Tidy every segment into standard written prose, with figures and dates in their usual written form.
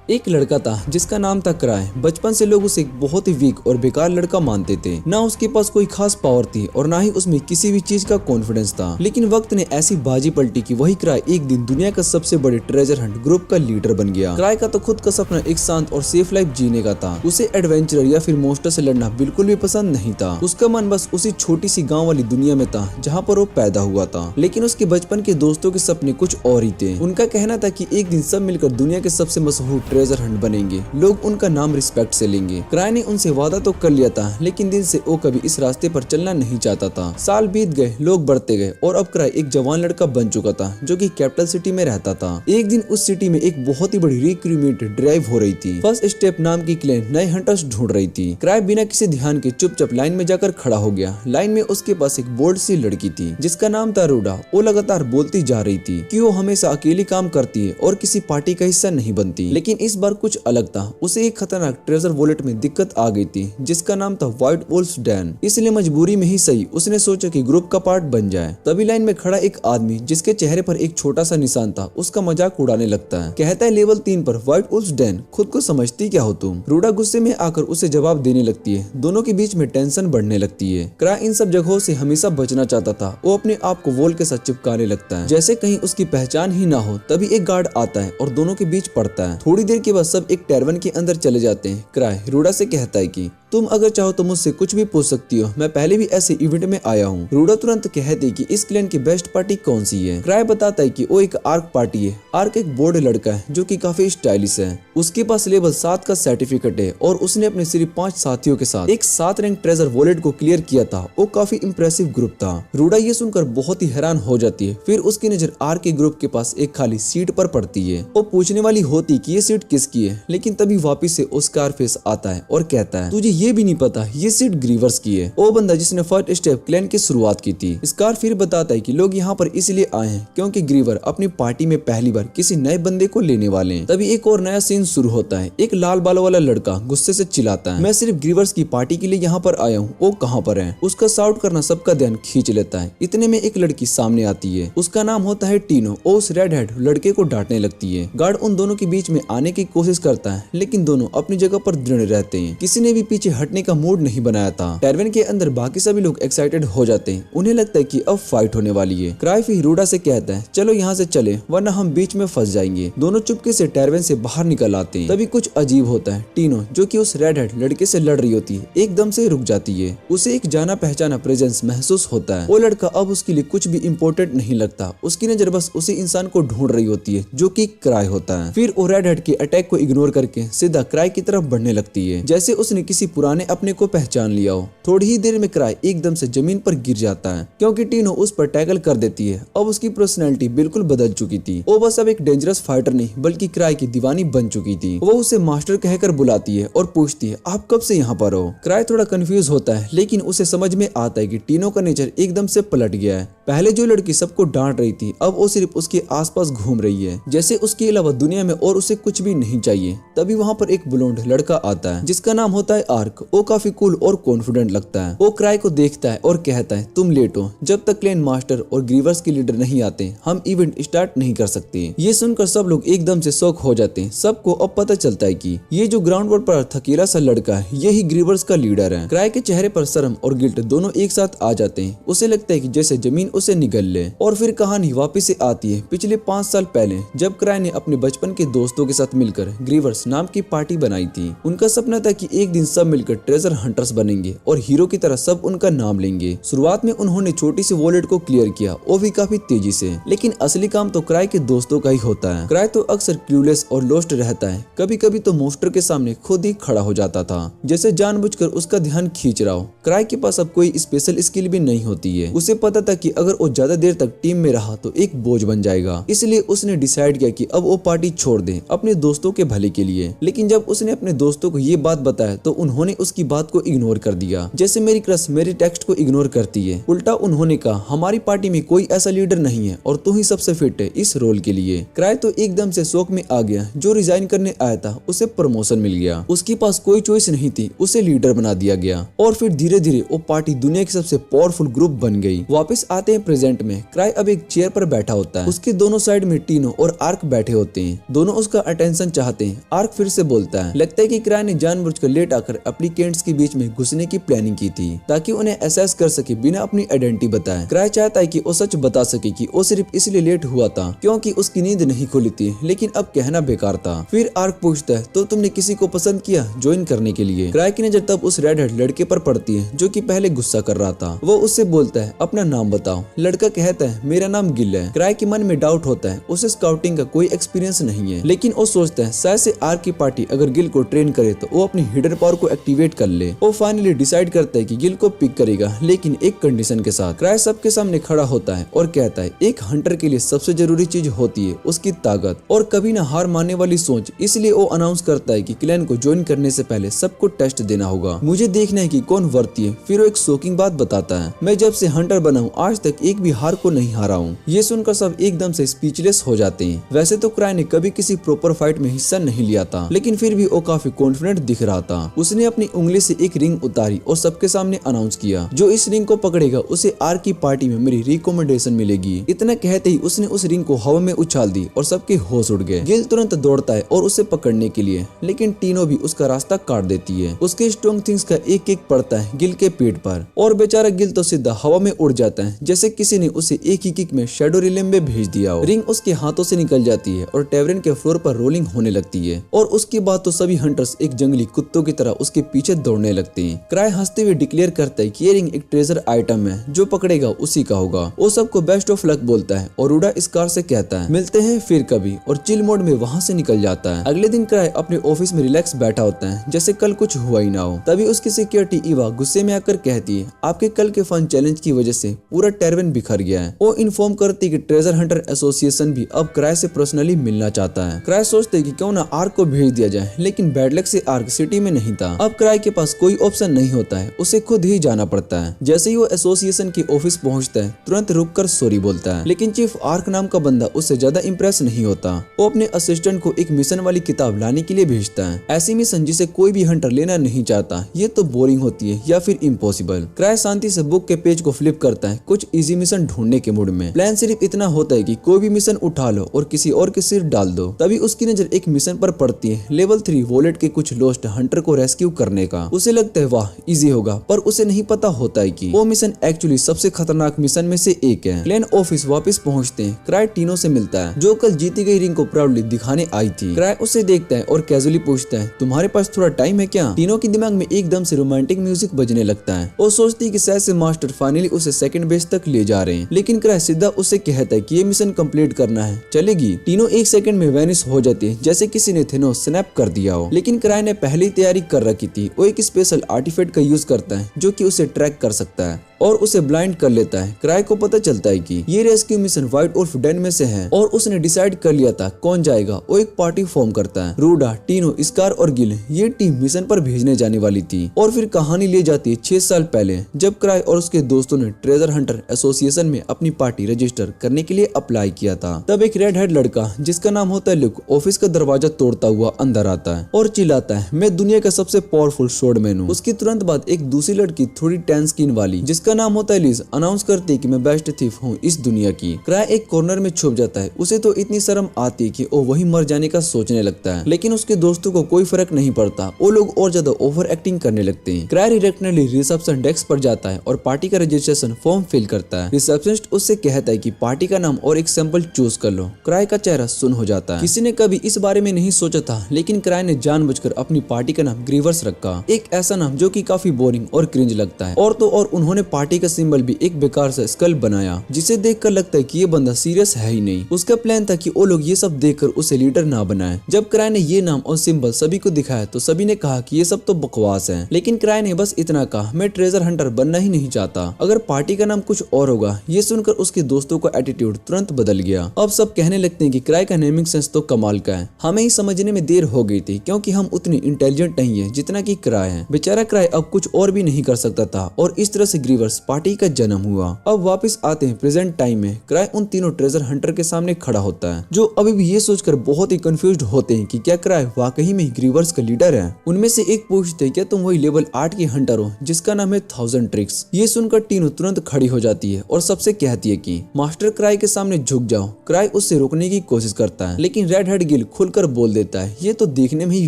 एक लड़का था जिसका नाम था क्राय। बचपन से लोग उसे एक बहुत ही वीक और बेकार लड़का मानते थे। ना उसके पास कोई खास पावर थी और ना ही उसमें किसी भी चीज का कॉन्फिडेंस था। लेकिन वक्त ने ऐसी बाजी पलटी कि वही क्राय एक दिन दुनिया का सबसे बड़े ट्रेजर हंट ग्रुप का लीडर बन गया। क्राय का तो खुद का सपना एक शांत और सेफ लाइफ जीने का था। उसे एडवेंचर या फिर मॉन्स्टर से लड़ना बिल्कुल भी पसंद नहीं था। उसका मन बस उसी छोटी सी गाँव वाली दुनिया में था जहाँ पर वो पैदा हुआ था। लेकिन उसके बचपन के दोस्तों के सपने कुछ और ही थे। उनका कहना था कि एक दिन सब मिलकर दुनिया के सबसे मशहूर ट्रेजर हंट बनेंगे, लोग उनका नाम रिस्पेक्ट से लेंगे। क्राय ने उनसे वादा तो कर लिया था, लेकिन दिल से वो कभी इस रास्ते पर चलना नहीं चाहता था। साल बीत गए, लोग बढ़ते गए और अब क्राय एक जवान लड़का बन चुका था जो कि कैपिटल सिटी में रहता था। एक दिन उस सिटी में एक बहुत ही बड़ी रिक्रूटमेंट ड्राइव हो रही थी। फर्स्ट स्टेप नाम की क्लैन नए हंटर्स ढूंढ रही थी। क्राय बिना किसी ध्यान के चुपचाप लाइन में जाकर खड़ा हो गया। लाइन में उसके पास एक बोल्ड सी लड़की थी जिसका नाम था रूडा। वो लगातार बोलती जा रही थी कि वो हमेशा अकेली काम करती है और किसी पार्टी का हिस्सा नहीं बनती। लेकिन इस बार कुछ अलग था। उसे एक खतरनाक ट्रेजर वॉलेट में दिक्कत आ गई थी जिसका नाम था व्हाइट वुल्फ डैन। इसलिए मजबूरी में ही सही उसने सोचा कि ग्रुप का पार्ट बन जाए। तभी लाइन में खड़ा एक आदमी जिसके चेहरे पर एक छोटा सा निशान था उसका मजाक उड़ाने लगता है। कहता है लेवल 3 पर व्हाइट वुल्फ डैन, खुद को समझती क्या हो तुम। रूडा गुस्से में आकर उसे जवाब देने लगती है। दोनों के बीच में टेंशन बढ़ने लगती है। क्राय इन सब जगहों से हमेशा बचना चाहता था। वो अपने आप को वॉल के साथ चिपकाने लगता है जैसे कहीं उसकी पहचान ही ना हो। तभी एक गार्ड आता है और दोनों के बीच पड़ता है। थोड़ी देर के बाद सब एक टैवर्न के अंदर चले जाते हैं। क्राय रूडा से कहता है कि तुम अगर चाहो तो मुझसे कुछ भी पूछ सकती हो, मैं पहले भी ऐसे इवेंट में आया हूँ। रूडा तुरंत कहती कि इस क्लैन की बेस्ट पार्टी कौन सी है। क्राय बताता है कि वो एक आर्क पार्टी है। आर्क एक बोर्ड लड़का है जो कि काफी स्टाइलिश है। उसके पास लेवल 7 का सर्टिफिकेट है और उसने अपने सिर्फ 5 साथियों के साथ एक 7 रैंक ट्रेजर वॉलेट को क्लियर किया था। वो काफी इम्प्रेसिव ग्रुप था। रूडा ये सुनकर बहुत ही हैरान हो जाती है। फिर उसकी नजर आर्क के ग्रुप के पास एक खाली सीट पर पड़ती है। वो पूछने वाली होती कि ये सीट किसकी है, लेकिन तभी वापिस से स्कारफेस आता है और कहता है तुझे ये भी नहीं पता ये सीट ग्रीवर्स की है, वो बंदा जिसने फर्स्ट स्टेप क्लैन की शुरुआत की थी। स्कार फिर बताता है कि लोग यहाँ पर इसलिए आए हैं क्योंकि ग्रीवर अपनी पार्टी में पहली बार किसी नए बंदे को लेने वाले हैं। तभी एक और नया सीन शुरू होता है। एक लाल बालों वाला लड़का गुस्से से चिल्लाता है, मैं सिर्फ ग्रीवर्स की पार्टी के लिए यहाँ पर आया हूँ, वो कहाँ पर है। उसका शाउट करना सबका ध्यान खींच लेता है। इतने में एक लड़की सामने आती है। उसका नाम होता है टीनो। वो उस रेड हेड लड़के को डांटने लगती है। गार्ड उन दोनों के बीच में आने की कोशिश करता है, लेकिन दोनों अपनी जगह पर दृढ़ रहते हैं। किसी ने भी पीछे हटने का मूड नहीं बनाया था। टैवर्न के अंदर बाकी सभी लोग एक्साइटेड हो जाते हैं। उन्हें लगता है कि अब फाइट होने वाली है। क्राय फिर रूडा से कहता है चलो यहाँ से चले वरना हम बीच में फंस जाएंगे। दोनों चुपके से टैवर्न से बाहर निकल आते हैं। तभी कुछ अजीब होता है। टीनो जो कि उस रेड हेड लड़के से लड़ रही होती है एकदम से रुक जाती है। उसे एक जाना पहचाना प्रेजेंस महसूस होता है। वो लड़का अब उसके लिए कुछ भी इम्पोर्टेंट नहीं लगता। उसकी नजर बस उसी इंसान को ढूंढ रही होती है जो कि क्राय होता है। फिर वो रेड हेड के अटैक को इग्नोर करके सीधा क्राय की तरफ बढ़ने लगती है जैसे उसने किसी पुराने अपने को पहचान लिया हो। थोड़ी ही देर में क्राय एकदम से जमीन पर गिर जाता है क्योंकि टीनो उस पर टैकल कर देती है। अब उसकी पर्सनैलिटी बिल्कुल बदल चुकी थी। वो बस अब एक डेंजरस फाइटर नहीं बल्कि क्राय की दीवानी बन चुकी थी। वो उसे मास्टर कहकर बुलाती है और पूछती है आप कब से यहाँ पर हो। क्राय थोड़ा कंफ्यूज होता है लेकिन उसे समझ में आता है कि टीनो का नेचर एकदम से पलट गया है। पहले जो लड़की सबको डांट रही थी अब वो सिर्फ उसके आसपास घूम रही है जैसे उसके अलावा दुनिया में और उसे कुछ भी नहीं चाहिए। तभी वहाँ पर एक ब्लोंड लड़का आता है जिसका नाम होता है आर्क। वो काफी कूल और कॉन्फिडेंट लगता है। वो क्राय को देखता है और कहता है तुम लेट हो, जब तक क्लैन मास्टर और ग्रीवर्स के लीडर नहीं आते हम इवेंट स्टार्ट नहीं कर सकते। ये सुनकर सब लोग एकदम से शॉक हो जाते हैं। सबको अब पता चलता है कि ये जो ग्राउंड पर थकेला सा लड़का है यही ग्रीवर्स का लीडर है। क्राय के चेहरे पर शर्म और गिल्ट दोनों एक साथ आ जाते हैं। उसे लगता है कि जैसे जमीन उसे निगल ले। और फिर कहानी वापिस से आती है पिछले 5 साल पहले जब क्राय ने अपने बचपन के दोस्तों के साथ मिलकर ग्रीवर्स नाम की पार्टी बनाई थी। उनका सपना था कि एक दिन सब मिलकर ट्रेजर हंटर्स बनेंगे और हीरो की तरह सब उनका नाम लेंगे। शुरुआत में उन्होंने छोटी सी वॉलेट को क्लियर किया, वो भी काफी तेजी से। लेकिन असली काम तो क्राय के दोस्तों का ही होता है। क्राय तो अक्सर क्लूलेस और लॉस्ट रहता है। कभी कभी तो मॉन्स्टर के सामने खुद ही खड़ा हो जाता था जैसे जानबूझकर उसका ध्यान खींच रहा हो। क्राय के पास अब कोई स्पेशल स्किल भी नहीं होती है। उसे पता था कि अगर वो ज्यादा देर तक टीम में रहा तो एक बोझ बन जाएगा। इसलिए उसने डिसाइड किया कि अब वो पार्टी छोड़ दे अपने दोस्तों के भले के लिए। लेकिन जब उसने अपने दोस्तों को ये बात बताया तो उन्होंने उसकी बात को इग्नोर कर दिया जैसे मेरी क्रश मेरे टेक्स्ट को इग्नोर करती है। उल्टा उन्होंने कहा हमारी पार्टी में कोई ऐसा लीडर नहीं है और तू ही सबसे फिट है इस रोल के लिए। क्राय तो एकदम से शौक में आ गया। जो रिजाइन करने आया था उसे प्रमोशन मिल गया। उसके पास कोई चॉइस नहीं थी, उसे लीडर बना दिया गया। और फिर धीरे धीरे वो पार्टी दुनिया की सबसे पावरफुल ग्रुप बन गई। वापस आते हैं प्रेजेंट में। क्राय अब एक चेयर पर बैठा होता है। उसके दोनों साइड में टीनो और आर्क बैठे होते हैं। दोनों उसका अटेंशन अटेंशन चाहते हैं। आर्क फिर से बोलता है, लगता है कि क्राय ने जानबूझकर लेट आकर एप्लीकेंट्स के बीच में घुसने की प्लानिंग की थी ताकि उन्हें असेस कर सके बिना अपनी आइडेंटिटी बताए। क्राय चाहता है कि वो सच बता सके कि वो सिर्फ इसलिए लेट हुआ था क्योंकि उसकी नींद नहीं खुली थी, लेकिन अब कहना बेकार था। फिर आर्क पूछता है, तो तुमने किसी को पसंद किया ज्वाइन करने के लिए? क्राय की नजर तब उस रेड हेड लड़के पर पड़ती है जो कि पहले गुस्सा कर रहा था। वो उससे बोलता है, अपना नाम बताओ। लड़का कहता है, मेरा नाम गिल है। क्राय के मन में डाउट होता है, उसे स्काउटिंग का कोई एक्सपीरियंस नहीं है, लेकिन वो सोचता है शायद से आर्क की पार्टी अगर गिल को ट्रेन करे तो वो अपनी हिडन पावर को एक्टिवेट कर ले। वो फाइनली डिसाइड करता है कि गिल को पिक करेगा, लेकिन एक कंडीशन के साथ। क्राय सबके सामने खड़ा होता है और कहता है, एक हंटर के लिए सबसे जरूरी चीज होती है उसकी ताकत और कभी न हार मानने वाली सोच। इसलिए वो अनाउंस करता है कि क्लैन को ज्वाइन करने से पहले सबको टेस्ट देना होगा। मुझे देखना है कि कौन वर्ती है। फिर वो एक शॉकिंग बात बताता है, मैं जब से हंटर बना हूँ आज तक एक भी हार को नहीं हारा हूँ। ये सुनकर सब एकदम से स्पीचलेस हो जाते हैं। वैसे तो क्राय ने कभी किसी प्रॉपर फाइट में हिस्सा नहीं लिया था, लेकिन फिर भी वो काफी कॉन्फिडेंट दिख रहा था। उसने अपनी उंगली से एक रिंग उतारी और सबके सामने अनाउंस किया, जो इस रिंग को पकड़ेगा उसे आर्क की पार्टी में मेरी रिकमेंडेशन मिलेगी। इतना कहते ही उसने उस रिंग को हवा में उछाल दी और सबके होश उड़ गए। गिल तुरंत दौड़ता है और उसे पकड़ने के लिए, लेकिन टीनो भी उसका रास्ता काट देती है। उसके स्ट्रॉन्ग थिंग्स का एक एक पड़ता है गिल के पेट पर और बेचारा गिल तो सीधा हवा में उड़ जाता है, जैसे किसी ने उसे एक ही किक में शैडो रिलेम में भेज दिया हो। रिंग उसके हाथों से निकल जाती है और टेवरेन के फ्लोर पर रोलिंग होने लगती है और उसके बाद तो सभी हंटर्स एक जंगली कुत्तों की तरह उसके पीछे दौड़ने लगते हैं। क्राय हंसते हुए डिक्लेयर करता है कि ये रिंग एक ट्रेजर आइटम है, जो पकड़ेगा उसी का होगा। वो सबको बेस्ट ऑफ लक बोलता है और रूडा स्कार से कहता है, मिलते हैं फिर कभी, और चिल मोड में वहाँ से निकल जाता है। अगले दिन क्राय अपने ऑफिस में रिलैक्स बैठा होता है, जैसे कल कुछ हुआ ही ना हो। तभी उसकी सिक्योरिटी इवा गुस्से में आकर कहती है, आपके कल के फन चैलेंज की वजह से पूरा टेरवेन बिखर गया है। वो इन्फॉर्म करती कि ट्रेजर हंटर एसोसिएशन भी अब क्राय से पर्सनली मिलना चाहता है। क्राय सोचते कि क्यों ना आर्क को भेज दिया जाए, लेकिन बैड लक से आर्क सिटी में नहीं था। अब क्राय के पास कोई ऑप्शन नहीं होता है, उसे खुद ही जाना पड़ता है। जैसे ही वो एसोसिएशन के ऑफिस पहुंचता है, तुरंत रुककर सॉरी बोलता है, लेकिन चीफ आर्क नाम का बंदा उससे ज्यादा इंप्रेस नहीं होता। वो अपने असिस्टेंट को एक मिशन वाली किताब लाने के लिए भेजता है, ऐसी मिशन जिसे कोई भी हंटर लेना नहीं चाहता। ये तो बोरिंग होती है या फिर इम्पॉसिबल। क्राय शांति से बुक के पेज को फ्लिप करता है, कुछ इजी मिशन ढूंढने के मूड में। प्लान सिर्फ इतना होता है कि कोई भी मिशन उठा लो और किसी और के सिर डाल दो। तभी उसकी नजर एक मिशन पर पड़ती है, लेवल 3 वॉलेट के कुछ लॉस्ट हंटर को रेस्क्यू करने का। उसे लगता है वाह इजी होगा, पर उसे नहीं पता होता है कि वो मिशन एक्चुअली सबसे खतरनाक मिशन में से एक है। क्लैन ऑफिस वापस पहुंचते हैं। क्राय टीनो से मिलता है, जो कल जीती गई रिंग को प्राउडली दिखाने आई थी। क्राय उसे देखता है और कैजुअली पूछता है, तुम्हारे पास थोड़ा टाइम है क्या? टीनो के दिमाग में एकदम से रोमांटिक म्यूजिक बजने लगता है। वो सोचती है कि शायद से मास्टर फाइनली उसे सेकंड बेस तक ले जा रहे हैं, लेकिन क्राय सीधा उसे कहता है कि ये मिशन कंप्लीट करना है, चलेगी? टीनो एक सेकंड में वैनिश हो जाती है, जैसे किसी ने थेनोस स्नैप कर दिया हो। लेकिन क्राय ने पहले ही तैयारी कर रखी थी। वो एक स्पेशल आर्टिफैक्ट का यूज करता है, जो कि उसे ट्रैक कर सकता है और उसे ब्लाइंड कर लेता है। क्राय को पता चलता है कि ये rescue mission white wolf den में से है और उसने डिसाइड कर लिया था कौन जाएगा। वो एक पार्टी फॉर्म करता है। रूडा, टीनो, स्कार और गिल ये टीम मिशन पर भेजने जाने वाली थी। और फिर कहानी ले जाती है 6 साल पहले, जब क्राय और उसके दोस्तों ने ट्रेजर हंटर एसोसिएशन में अपनी पार्टी रजिस्टर करने के लिए अप्लाई किया था। तब एक रेड हेड लड़का जिसका नाम होता है लुक ऑफिस का दरवाजा तोड़ता हुआ अंदर आता है और चिल्लाता है, मैं दुनिया का सबसे पावरफुल स्वॉर्डमैन हूँ। उसकी तुरंत बाद एक दूसरी लड़की थोड़ी टैन स्किन वाली जिसका नाम होता है लिज अनाउंस करती है कि मैं बेस्ट थीफ हूँ इस दुनिया की। क्राय एक कॉर्नर में छुप जाता है। उसे तो इतनी शर्म आती है कि वो वही मर जाने का सोचने लगता है, लेकिन उसके दोस्तों को कोई फर्क नहीं पड़ता। वो लोग और ज्यादा ओवर एक्टिंग करने लगते हैं। क्राय रिलेक्टेडली रिसेप्शन डेस्क पर जाता है और पार्टी का रजिस्ट्रेशन फॉर्म फिल करता है। रिसेप्शनिस्ट उससे कहता है कि पार्टी का नाम और एक सैंपल चूज कर लो। क्राय का चेहरा सुन हो जाता है। किसी ने कभी इस बारे में नहीं सोचा था, लेकिन क्राय ने जानबूझकर अपनी पार्टी का नाम ग्रीवर्स रखा, एक ऐसा नाम जो कि काफी बोरिंग और क्रिंज लगता है। और तो और उन्होंने पार्टी का सिंबल भी एक बेकार सा स्कल बनाया, जिसे देखकर लगता है कि ये बंदा सीरियस है ही नहीं। उसका प्लान था कि वो लोग ये सब देखकर उसे लीडर ना बनाए। जब क्राय ने ये नाम और सिंबल सभी को दिखाया तो सभी ने कहा कि ये सब तो बकवास है, लेकिन क्राय ने बस इतना कहा, मैं ट्रेजर हंटर बनना ही नहीं चाहता, अगर पार्टी का नाम कुछ और होगा। ये सुनकर उसके दोस्तों का एटीट्यूड तुरंत बदल गया। अब सब कहने लगते हैं कि क्राय का नेमिंग सेंस तो कमाल का है। हमें ही समझने में देर हो गई थी, क्योंकि हम उतनी इंटेलिजेंट नहीं है जितना कि क्राय है। बेचारा क्राय अब कुछ और भी नहीं कर सकता था और इस तरह से ग्रीवर्स पार्टी का जन्म हुआ। अब वापस आते हैं प्रेजेंट टाइम में। क्राय उन तीनों ट्रेजर हंटर के सामने खड़ा होता है, जो अभी भी ये सोचकर बहुत ही कंफ्यूज्ड होते हैं कि क्या क्राय वाकई में ग्रीवर्स का लीडर है। उनमें से एक पूछते हैं, क्या तुम वही लेवल 8 की हंटर हो जिसका नाम है 1000 ट्रिक्स? ये सुनकर टीनो तुरंत खड़ी हो जाती है और सबसे कहती है कि मास्टर क्राय के सामने झुक जाओ। क्राय उससे रोकने की कोशिश करता है, लेकिन रेड हेड गिल खुलकर बोल देता है, ये तो देखने में ही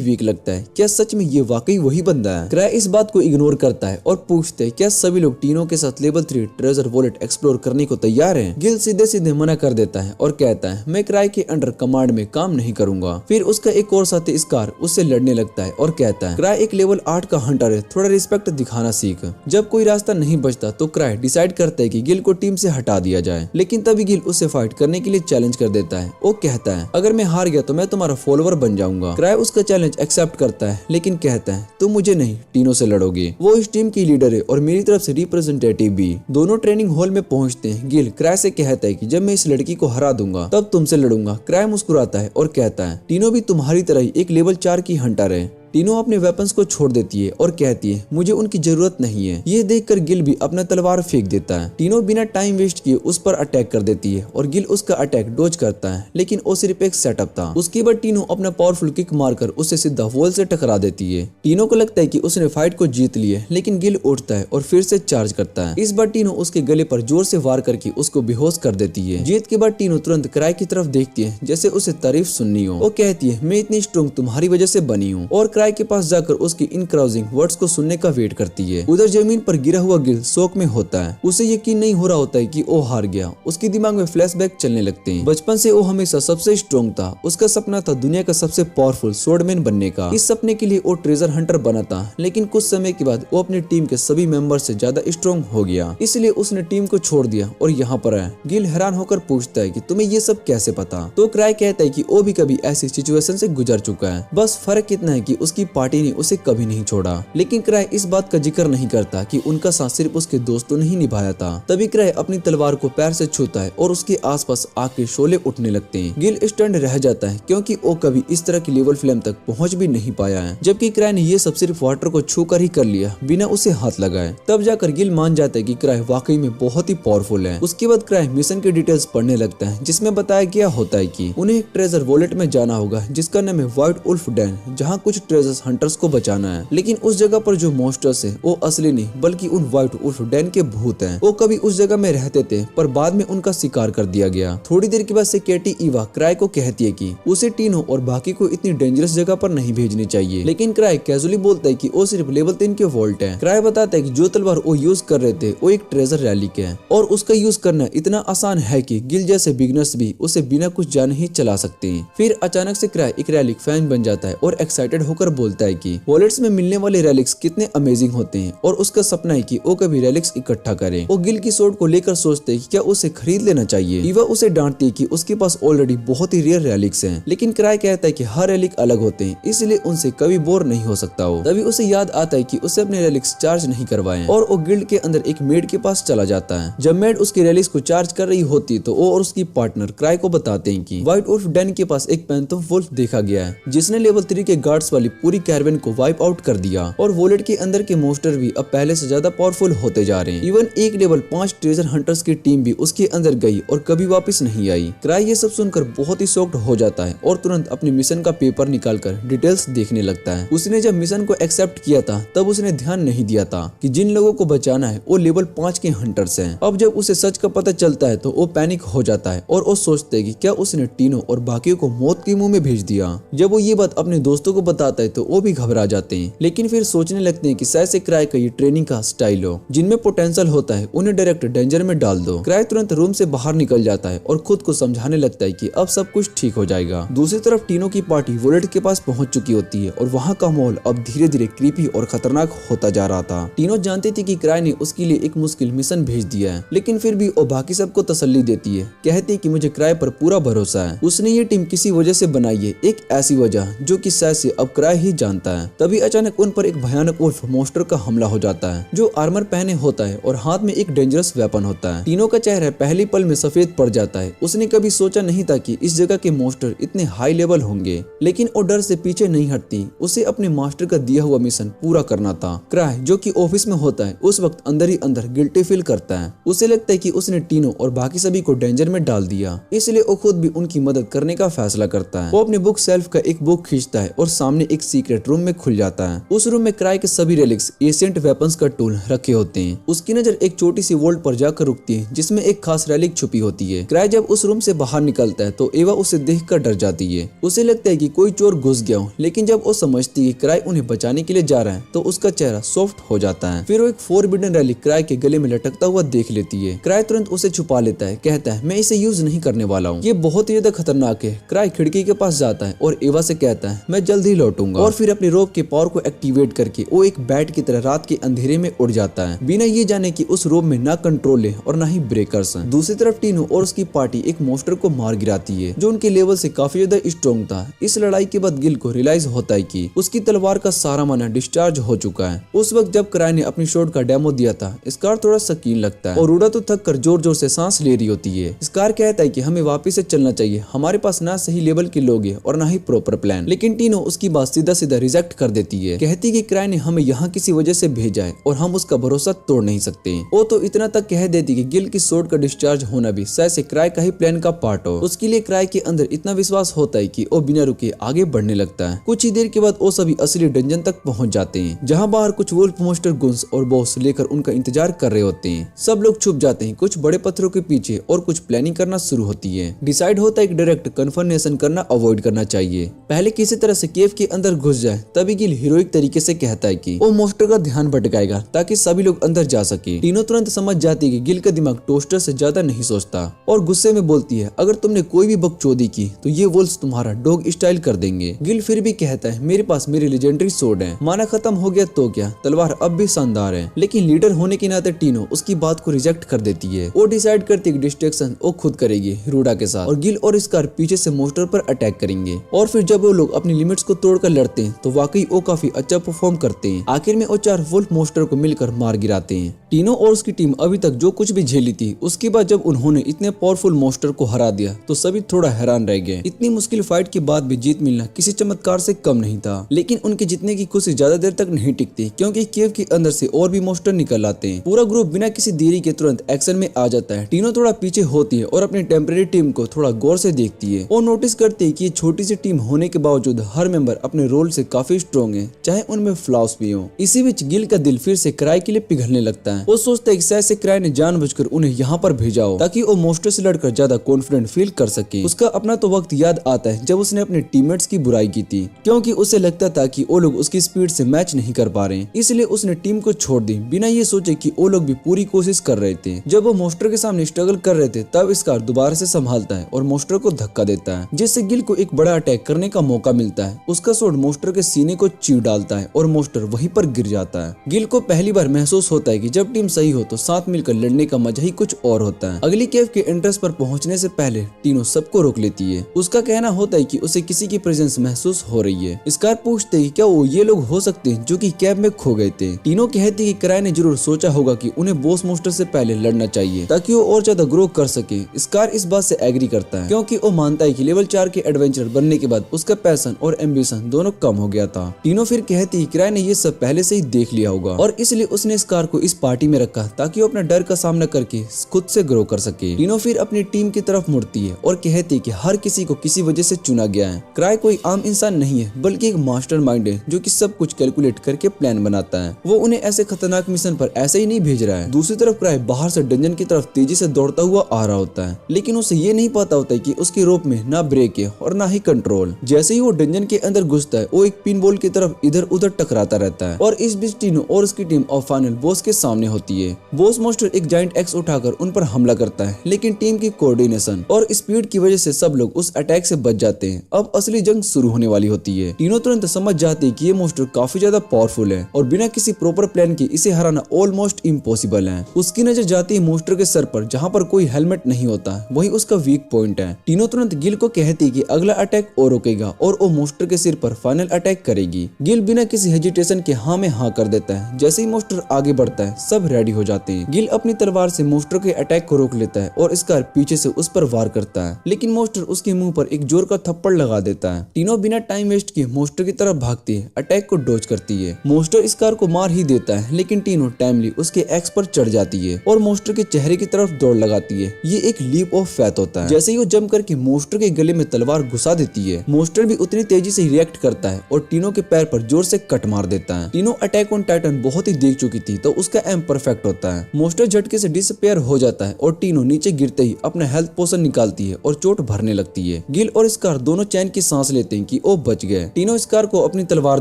वीक लगता है, क्या सच में ये वाकई वही बंदा है? क्राय इस बात को इग्नोर करता है और पूछते हैं क्या सभी लोग टीनो के साथ लेवल 3 ट्रेजर वॉलेट एक्सप्लोर करने को तैयार हैं? गिल सीधे सीधे मना कर देता है और कहता है मैं क्राय के अंडर कमांड में काम नहीं करूंगा। फिर उसका एक और साथी स्कार उससे लड़ने लगता है और कहता है क्राय एक लेवल 8 का हंटर है, थोड़ा रिस्पेक्ट दिखाना सीख। जब कोई रास्ता नहीं बचता तो क्राय डिसाइड करता है कि गिल को टीम से हटा दिया जाए, लेकिन तभी गिल उससे फाइट करने के लिए चैलेंज कर देता है। वो कहता है अगर मैं हार गया तो मैं तुम्हारा फॉलोवर बन जाऊंगा। क्राय उसका चैलेंज एक्सेप्ट करता है, लेकिन कहता है तुम मुझे नहीं टीनो से लड़ोगे। वो इस टीम की लीडर है और मेरी तरफ से रिप्रेजेंटेटिव भी। दोनों ट्रेनिंग हॉल में पहुंचते हैं। गिल क्राय से कहता है कि जब मैं इस लड़की को हरा दूंगा तब तुमसे लड़ूंगा। क्राय मुस्कुराता है और कहता है टीनो भी तुम्हारी तरह ही एक लेवल 4 की हंटर है। टीनो अपने वेपन्स को छोड़ देती है और कहती है मुझे उनकी जरूरत नहीं है। ये देखकर गिल भी अपना तलवार फेंक देता है। टीनो बिना टाइम वेस्ट किए उस पर अटैक कर देती है और गिल उसका अटैक डॉज करता है, लेकिन वो सिर्फ एक सेटअप था। उसके बाद टीनो अपना पावरफुल किक मारकर उसे सीधा वॉल से टकरा देती है। टीनो को लगता है कि उसने फाइट को जीत लिया, लेकिन गिल उठता है और फिर से चार्ज करता है। इस बार टीनो उसके गले पर जोर से वार करके उसको बेहोश कर देती है। जीत के बाद टीनो तुरंत क्राय की तरफ देखती है जैसे उसे तारीफ सुननी हो। वो कहती है मैं इतनी स्ट्रॉन्ग तुम्हारी वजह से बनी हूँ, और क्राय के पास जाकर उसकी इन क्राउजिंग वर्ड्स को सुनने का वेट करती है। उधर जमीन पर गिरा हुआ गिल शौक में होता है। उसे यकीन नहीं हो रहा होता है कि वो हार गया। उसके दिमाग में फ्लैशबैक चलने लगते हैं। बचपन से वो हमेशा सबसे स्ट्रॉन्ग था। उसका सपना था दुनिया का सबसे पावरफुल स्वॉर्डमैन बनने का। इस सपने के लिए वो ट्रेजर हंटर बना था, लेकिन कुछ समय के बाद वो अपनी टीम के सभी मेंबर से ज्यादा स्ट्रॉन्ग हो गया, इसलिए उसने टीम को छोड़ दिया और यहाँ पर आया। गिल हैरान होकर पूछता है कि तुम्हें ये सब कैसे पता? तो क्राय कहता है कि वो भी कभी ऐसी सिचुएशन से गुजर चुका है, बस फर्क इतना है कि उसकी पार्टी ने उसे कभी नहीं छोड़ा। लेकिन क्राय इस बात का जिक्र नहीं करता कि उनका साथ सिर्फ उसके दोस्तों ने ही निभाया था। तभी क्राय अपनी तलवार को पैर से छूता है और उसके आसपास आग के शोले उठने लगते हैं। गिल स्टंट रह जाता है क्योंकि वो कभी इस तरह की लेवल फ्लेम तक पहुंच भी नहीं पाया है, जबकि क्राय ने ये सब सिर्फ वाटर को छू कर ही कर लिया बिना उसे हाथ लगाए। तब जाकर गिल मान जाता है कि क्राय वाकई में बहुत ही पावरफुल है। उसके बाद क्राय मिशन के डिटेल्स पढ़ने लगता है, जिसमें बताया गया होता है कि उन्हें एक ट्रेजर वॉलेट में जाना होगा जिसका नाम है व्हाइट वुल्फ डैन, जहाँ कुछ ट्रेजर्स हंटर्स को बचाना है। लेकिन उस जगह पर जो मॉन्स्टर्स है वो असली नहीं बल्कि उन व्हाइट वुल्फ डैन के भूत हैं। वो कभी उस जगह में रहते थे पर बाद में उनका शिकार कर दिया गया। थोड़ी देर के बाद से केटी ईवा क्राय को कहती है कि उसे टीनो और बाकी को इतनी डेंजरस जगह पर नहीं भेजनी चाहिए, लेकिन क्राय कैजुअली बोलता है कि वो सिर्फ लेवल 3 के वॉल्ट है। क्राय बताता है कि जो तलवार वो यूज कर रहे थे वो एक ट्रेजर रैलिक है और उसका यूज करना इतना आसान है कि गिल जैसे बिगनर्स भी उसे बिना कुछ जाने ही चला सकते हैं। फिर अचानक से क्राय एक रैलिक फैन बन जाता है और एक्साइटेड होकर बोलता है कि वॉलेट्स में मिलने वाले रैलिक्स कितने अमेजिंग होते हैं और उसका सपना है कि वो कभी रैलिक्स इकट्ठा करे। वो गिल की सोर्ड को लेकर सोचते हैं कि क्या उसे खरीद लेना चाहिए। ईवा उसे डांटती है कि उसके पास ऑलरेडी बहुत ही रेयर रैलिक्स हैं, लेकिन क्राय कहता है कि हर रैलिक अलग होते हैं, इसलिए उनसे कभी बोर नहीं हो सकता हो। तभी उसे याद आता है कि उसे अपने रैलिक्स चार्ज नहीं करवाए और वो गिल्ड के अंदर एक मेड के पास चला जाता है। जब मेड उसकी रैलिक्स को चार्ज कर रही होती है तो वो और उसकी पार्टनर क्राय को बताते हैं कि व्हाइट वुल्फ डैन के पास एक पैंथम वुल्फ देखा गया है जिसने लेवल 3 के गार्ड्स वाली पूरी कैरवेन को वाइप आउट कर दिया, और वॉलेट के अंदर के मॉन्स्टर भी अब पहले से ज्यादा पावरफुल होते जा रहे हैं। इवन एक लेवल 5 ट्रेजर हंटर्स की टीम भी उसके अंदर गई और कभी वापस नहीं आई। क्राय ये सब सुनकर बहुत ही शॉक्ड हो जाता है और तुरंत अपने मिशन का पेपर निकालकर डिटेल्स देखने लगता है। उसने जब मिशन को एक्सेप्ट किया था तब उसने ध्यान नहीं दिया था कि जिन लोगों को बचाना है वो लेवल 5 के हंटर्स हैं। अब जब उसे सच का पता चलता है तो वो पैनिक हो जाता है और वो सोचते है कि क्या उसने टीनो और बाकियों को मौत के मुंह में भेज दिया। जब वो ये बात अपने दोस्तों को बताता है तो वो भी घबरा जाते हैं, लेकिन फिर सोचने लगते हैं कि शायद से क्राय का ये ट्रेनिंग का स्टाइल हो, जिनमें पोटेंशियल होता है उन्हें डायरेक्ट डेंजर में डाल दो। क्राय तुरंत रूम से बाहर निकल जाता है और खुद को समझाने लगता है कि अब सब कुछ ठीक हो जाएगा। दूसरी तरफ टीनो की पार्टी वॉलेट के पास पहुंच चुकी होती है और वहाँ का माहौल अब धीरे धीरे क्रीपी और खतरनाक होता जा रहा था। टीनो जानती थी कि क्राय ने उसके लिए एक मुश्किल मिशन भेज दिया है, लेकिन फिर भी वो बाकी सबको तसल्ली देती है, कहती है कि मुझे क्राय पर पूरा भरोसा है। उसने ये टीम किसी वजह से बनाई है, एक ऐसी वजह जो कि शायद से अब क्राय ही जानता है। तभी अचानक उन पर एक भयानक वुल्फ मॉन्स्टर का हमला हो जाता है जो आर्मर पहने होता है और हाथ में एक डेंजरस वेपन होता है। टीनो का चेहरा पहली पल में सफेद पड़ जाता है। उसने कभी सोचा नहीं था कि इस जगह के मॉन्स्टर इतने हाई लेवल होंगे, लेकिन वो डर से पीछे नहीं हटती। उसे अपने मास्टर का दिया हुआ मिशन पूरा करना था। क्राय जो कि ऑफिस में होता है उस वक्त अंदर ही अंदर गिल्टी फील करता है। उसे लगता है कि उसने टीनो और बाकी सभी को डेंजर में डाल दिया, इसलिए वो खुद भी उनकी मदद करने का फैसला करता है। वो अपने बुक सेल्फ का एक बुक खींचता है और सामने एक सीक्रेट रूम में खुल जाता है। उस रूम में क्राई के सभी रेलिक्स एशियंट वेपन्स का टूल रखे होते हैं। उसकी नजर एक छोटी सी वोल्ट पर जाकर रुकती है जिसमें एक खास रेलिक छुपी होती है। क्राई जब उस रूम से बाहर निकलता है तो एवा उसे देखकर डर जाती है। उसे लगता है कि कोई चोर घुस गया हो, लेकिन जब वो समझती है कि क्राई उन्हें बचाने के लिए जा रहा है तो उसका चेहरा सॉफ्ट हो जाता है। फिर वो एक फोरबिडन रेलिक क्राई के गले में लटकता हुआ देख लेती है। क्राई तुरंत उसे छुपा लेता है, कहता है मैं इसे यूज नहीं करने वाला हूँ, ये बहुत ही ज्यादा खतरनाक है। क्राई खिड़की के पास जाता है और एवा से कहता है मैं जल्द ही लौटूंगा, और फिर अपनी रोप के पावर को एक्टिवेट करके वो एक बैट की तरह रात के अंधेरे में उड़ जाता है, बिना ये जाने कि उस रोप में ना कंट्रोल है और ना ही ब्रेकर्स हैं। दूसरी तरफ टीनो और उसकी पार्टी एक मॉन्स्टर को मार गिराती है जो उनके लेवल से काफी ज्यादा स्ट्रॉन्ग था। इस लड़ाई के बाद गिल को रियलाइज होता है कि उसकी तलवार का सारा माना डिस्चार्ज हो चुका है। उस वक्त जब क्राई ने अपनी शॉट का डेमो दिया था, स्कार थोड़ा शकीन लगता है और रूडा तो थक कर जोर जोर से सांस ले रही होती है। स्कार कहता है कि हमें वापस से चलना चाहिए, हमारे पास ना सही लेवल के लोग हैं और ना ही प्रॉपर प्लान। लेकिन टीनो उसकी बात सीधा सीधा रिजेक्ट कर देती है, कहती कि क्राई ने हमें यहाँ किसी वजह से भेजा है और हम उसका भरोसा तोड़ नहीं सकते। वो तो इतना तक कह देती कि गिल की शॉट का डिस्चार्ज होना भी शायद से क्राई का ही प्लान का पार्ट हो। उसके लिए क्राई के अंदर इतना विश्वास होता है कि वो बिना रुके आगे बढ़ने लगता है। कुछ ही देर के बाद वो सभी असली डंजन तक पहुंच जाते हैं, जहां बाहर कुछ वुल्फ मॉन्स्टर गुन्स और बॉस लेकर उनका इंतजार कर रहे होते हैं। सब लोग छुप जाते हैं कुछ बड़े पत्थरों के पीछे और कुछ प्लानिंग करना शुरू होती है। डिसाइड होता है कि डायरेक्ट कन्फर्मेशन करना अवॉइड करना चाहिए, पहले किसी तरह से केव के अंदर घुस जाए। तभी गिल हीरोइक तरीके से कहता है कि वो मॉन्स्टर का ध्यान भटकाएगा ताकि सभी लोग अंदर जा सके। टीनो तुरंत समझ जाती है कि गिल का दिमाग टोस्टर से ज्यादा नहीं सोचता और गुस्से में बोलती है अगर तुमने कोई भी बकचोदी की तो ये वुल्फ्स तुम्हारा डॉग स्टाइल कर देंगे। गिल फिर भी कहता है मेरे पास मेरी लेजेंडरी सोर्ड है, माना खत्म हो गया तो क्या, तलवार अब भी शानदार है। लेकिन लीडर होने के नाते टीनो उसकी बात को रिजेक्ट कर देती है। वो डिसाइड करती है डिस्ट्रैक्शन वो खुद करेगी रूडा के साथ, और गिल और स्कार पीछे से मॉन्स्टर पर अटैक करेंगे। और फिर जब वो लोग अपनी लिमिट्स को तोड़कर लड़ते हैं तो वाकई वो काफी अच्छा परफॉर्म करते हैं। आखिर में वो 4 वुल्फ मॉन्स्टर को मिलकर मार गिराते हैं। टीनो और उसकी टीम अभी तक जो कुछ भी झेली थी, उसके बाद जब उन्होंने इतने पावरफुल मॉन्स्टर को हरा दिया तो सभी थोड़ा हैरान रह गए। इतनी मुश्किल फाइट के बाद भी जीत मिलना किसी चमत्कार से कम नहीं था। लेकिन उनके जीतने की खुशी ज्यादा देर तक नहीं टिकती, क्योंकि केव के अंदर से और भी मॉन्स्टर निकल आते हैं। पूरा ग्रुप बिना किसी देरी के तुरंत एक्शन में आ जाता है। टीनो थोड़ा पीछे होती है और अपनी टेम्परेरी टीम को थोड़ा गौर से देखती है और नोटिस करती है कि ये छोटी सी टीम होने के बावजूद हर मेंबर अपने रोल से काफी स्ट्रॉन्ग है, चाहे उनमें फ्लॉस भी हो। इसी बीच गिल का दिल फिर से क्राई के लिए पिघलने लगता है। वो सोचता है कि शायद से क्राई ने जानबूझकर उन्हें यहाँ पर भेजा हो ताकि वो मॉन्स्टर से लड़कर ज्यादा कॉन्फिडेंट फील कर सके। उसका अपना तो वक्त याद आता है जब उसने अपने टीममेट्स की बुराई की थी, क्योंकि उसे लगता था कि वो लोग उसकी स्पीड से मैच नहीं कर पा रहे, इसलिए उसने टीम को छोड़ दी बिना ये सोचे कि वो लोग भी पूरी कोशिश कर रहे थे। जब वो मॉन्स्टर के सामने स्ट्रगल कर रहे थे तब स्कार दोबारा से संभालता है और मॉन्स्टर को धक्का देता है, जिससे गिल को एक बड़ा अटैक करने का मौका मिलता है। उसका स्वॉर्ड मॉन्स्टर के सीने को चीर डालता है और मॉन्स्टर वहीं पर गिर जाता है। गिल को पहली बार महसूस होता है कि जब टीम सही हो तो साथ मिलकर लड़ने का मजा ही कुछ और होता है। अगली केव के एंट्रेंस पर पहुंचने से पहले टीनो सबको रोक लेती है। उसका कहना होता है कि उसे किसी की प्रेजेंस महसूस हो रही है। स्कार पूछते हैं कि क्या वो ये लोग हो सकते हैं जो कि केव में खो गए थे। टीनो कहती है कि क्राई ने जरूर सोचा होगा कि उन्हें बॉस मॉन्स्टर से पहले लड़ना चाहिए ताकि वो और ज्यादा ग्रो कर सके। स्कार इस बात से एग्री करता है, क्योंकि वो मानता है कि लेवल 4 के एडवेंचर बनने के बाद उसका पैशन और एम्बिशन दोनों कम हो गया था। टीनो फिर कहती है कि क्राई ने ये सब पहले से ही देख लिया होगा और इसलिए उसने स्कार को इस पार्टी में रखा ताकि वो अपना डर का सामना करके खुद से ग्रो कर सके। टीनो फिर अपनी टीम की तरफ मुड़ती है और कहती है कि हर किसी को किसी वजह से चुना गया है। क्राई कोई आम इंसान नहीं है बल्कि एक मास्टरमाइंड है जो कि सब कुछ कैलकुलेट करके प्लान बनाता है। वो उन्हें ऐसे खतरनाक मिशन पर ऐसे ही नहीं भेज रहा है। दूसरी तरफ क्राई बाहर से डंजन की तरफ तेजी से दौड़ता हुआ आ रहा होता है, लेकिन उसे ये नहीं पता होता है कि उसकी रोप में ना ब्रेक है और ना ही कंट्रोल। जैसे ही वो डंजन के अंदर घुसता है वो एक पिन बॉल की तरफ इधर उधर टकराता रहता है और इस बीच टीनो और उसकी टीम और फाइनल बॉस के सामने होती है। बॉस मॉन्स्टर एक जायंट एक्स उठाकर उन पर हमला करता है, लेकिन टीम की कोऑर्डिनेशन और स्पीड की वजह से सब लोग उस अटैक से बच जाते हैं। अब असली जंग शुरू होने वाली होती है। टीनो तुरंत समझ जाती है कि ये मॉन्स्टर काफी ज्यादा पावरफुल है और बिना किसी प्रॉपर प्लान के इसे हराना ऑलमोस्ट इम्पॉसिबल है। उसकी नजर जाती है मॉन्स्टर के सर पर, जहाँ पर कोई हेलमेट नहीं होता, वही उसका वीक पॉइंट है। टीनो तुरंत गिल को कहती है कि अगला अटैक और रोकेगा और वो मॉन्स्टर के सिर पर फाइनल अटैक करेगी। गिल बिना किसी हेजिटेशन के हाँ में हाँ कर देता है। जैसे ही मॉन्स्टर आगे बढ़ता है सब रेडी हो जाते हैं। गिल अपनी तलवार से मॉन्स्टर के अटैक को रोक लेता है और स्कार पीछे से उस पर वार करता है, लेकिन मॉन्स्टर उसके मुंह पर एक जोर का थप्पड़ लगा देता है। टीनो बिना टाइम वेस्ट किए मॉन्स्टर की तरफ भागती है, अटैक को डॉज करती है। मॉन्स्टर स्कार को मार ही देता है, लेकिन टीनो टाइमली उसके एक्स पर चढ़ जाती है और मॉन्स्टर के चेहरे की तरफ दौड़ लगाती है। ये एक लीप ऑफ फेथ होता है। जैसे ही वो जंप करके मॉन्स्टर के गले में तलवार घुसा देती है, मॉन्स्टर भी उतनी तेजी से रिएक्ट करता है और टीनो के पैर पर जोर से कट मार देता है। टीनो अटैक ऑन टाइटन बहुत ही देख चुकी थी तो उसका एम परफेक्ट होता है। मोस्टर झटके से डिसअपीयर हो जाता है और टीनो नीचे गिरते ही अपना हेल्थ पोशन निकालती है और चोट भरने लगती है। गिल और स्कार दोनों चैन की सांस लेते हैं कि वो बच गए। टीनो स्कार को अपनी तलवार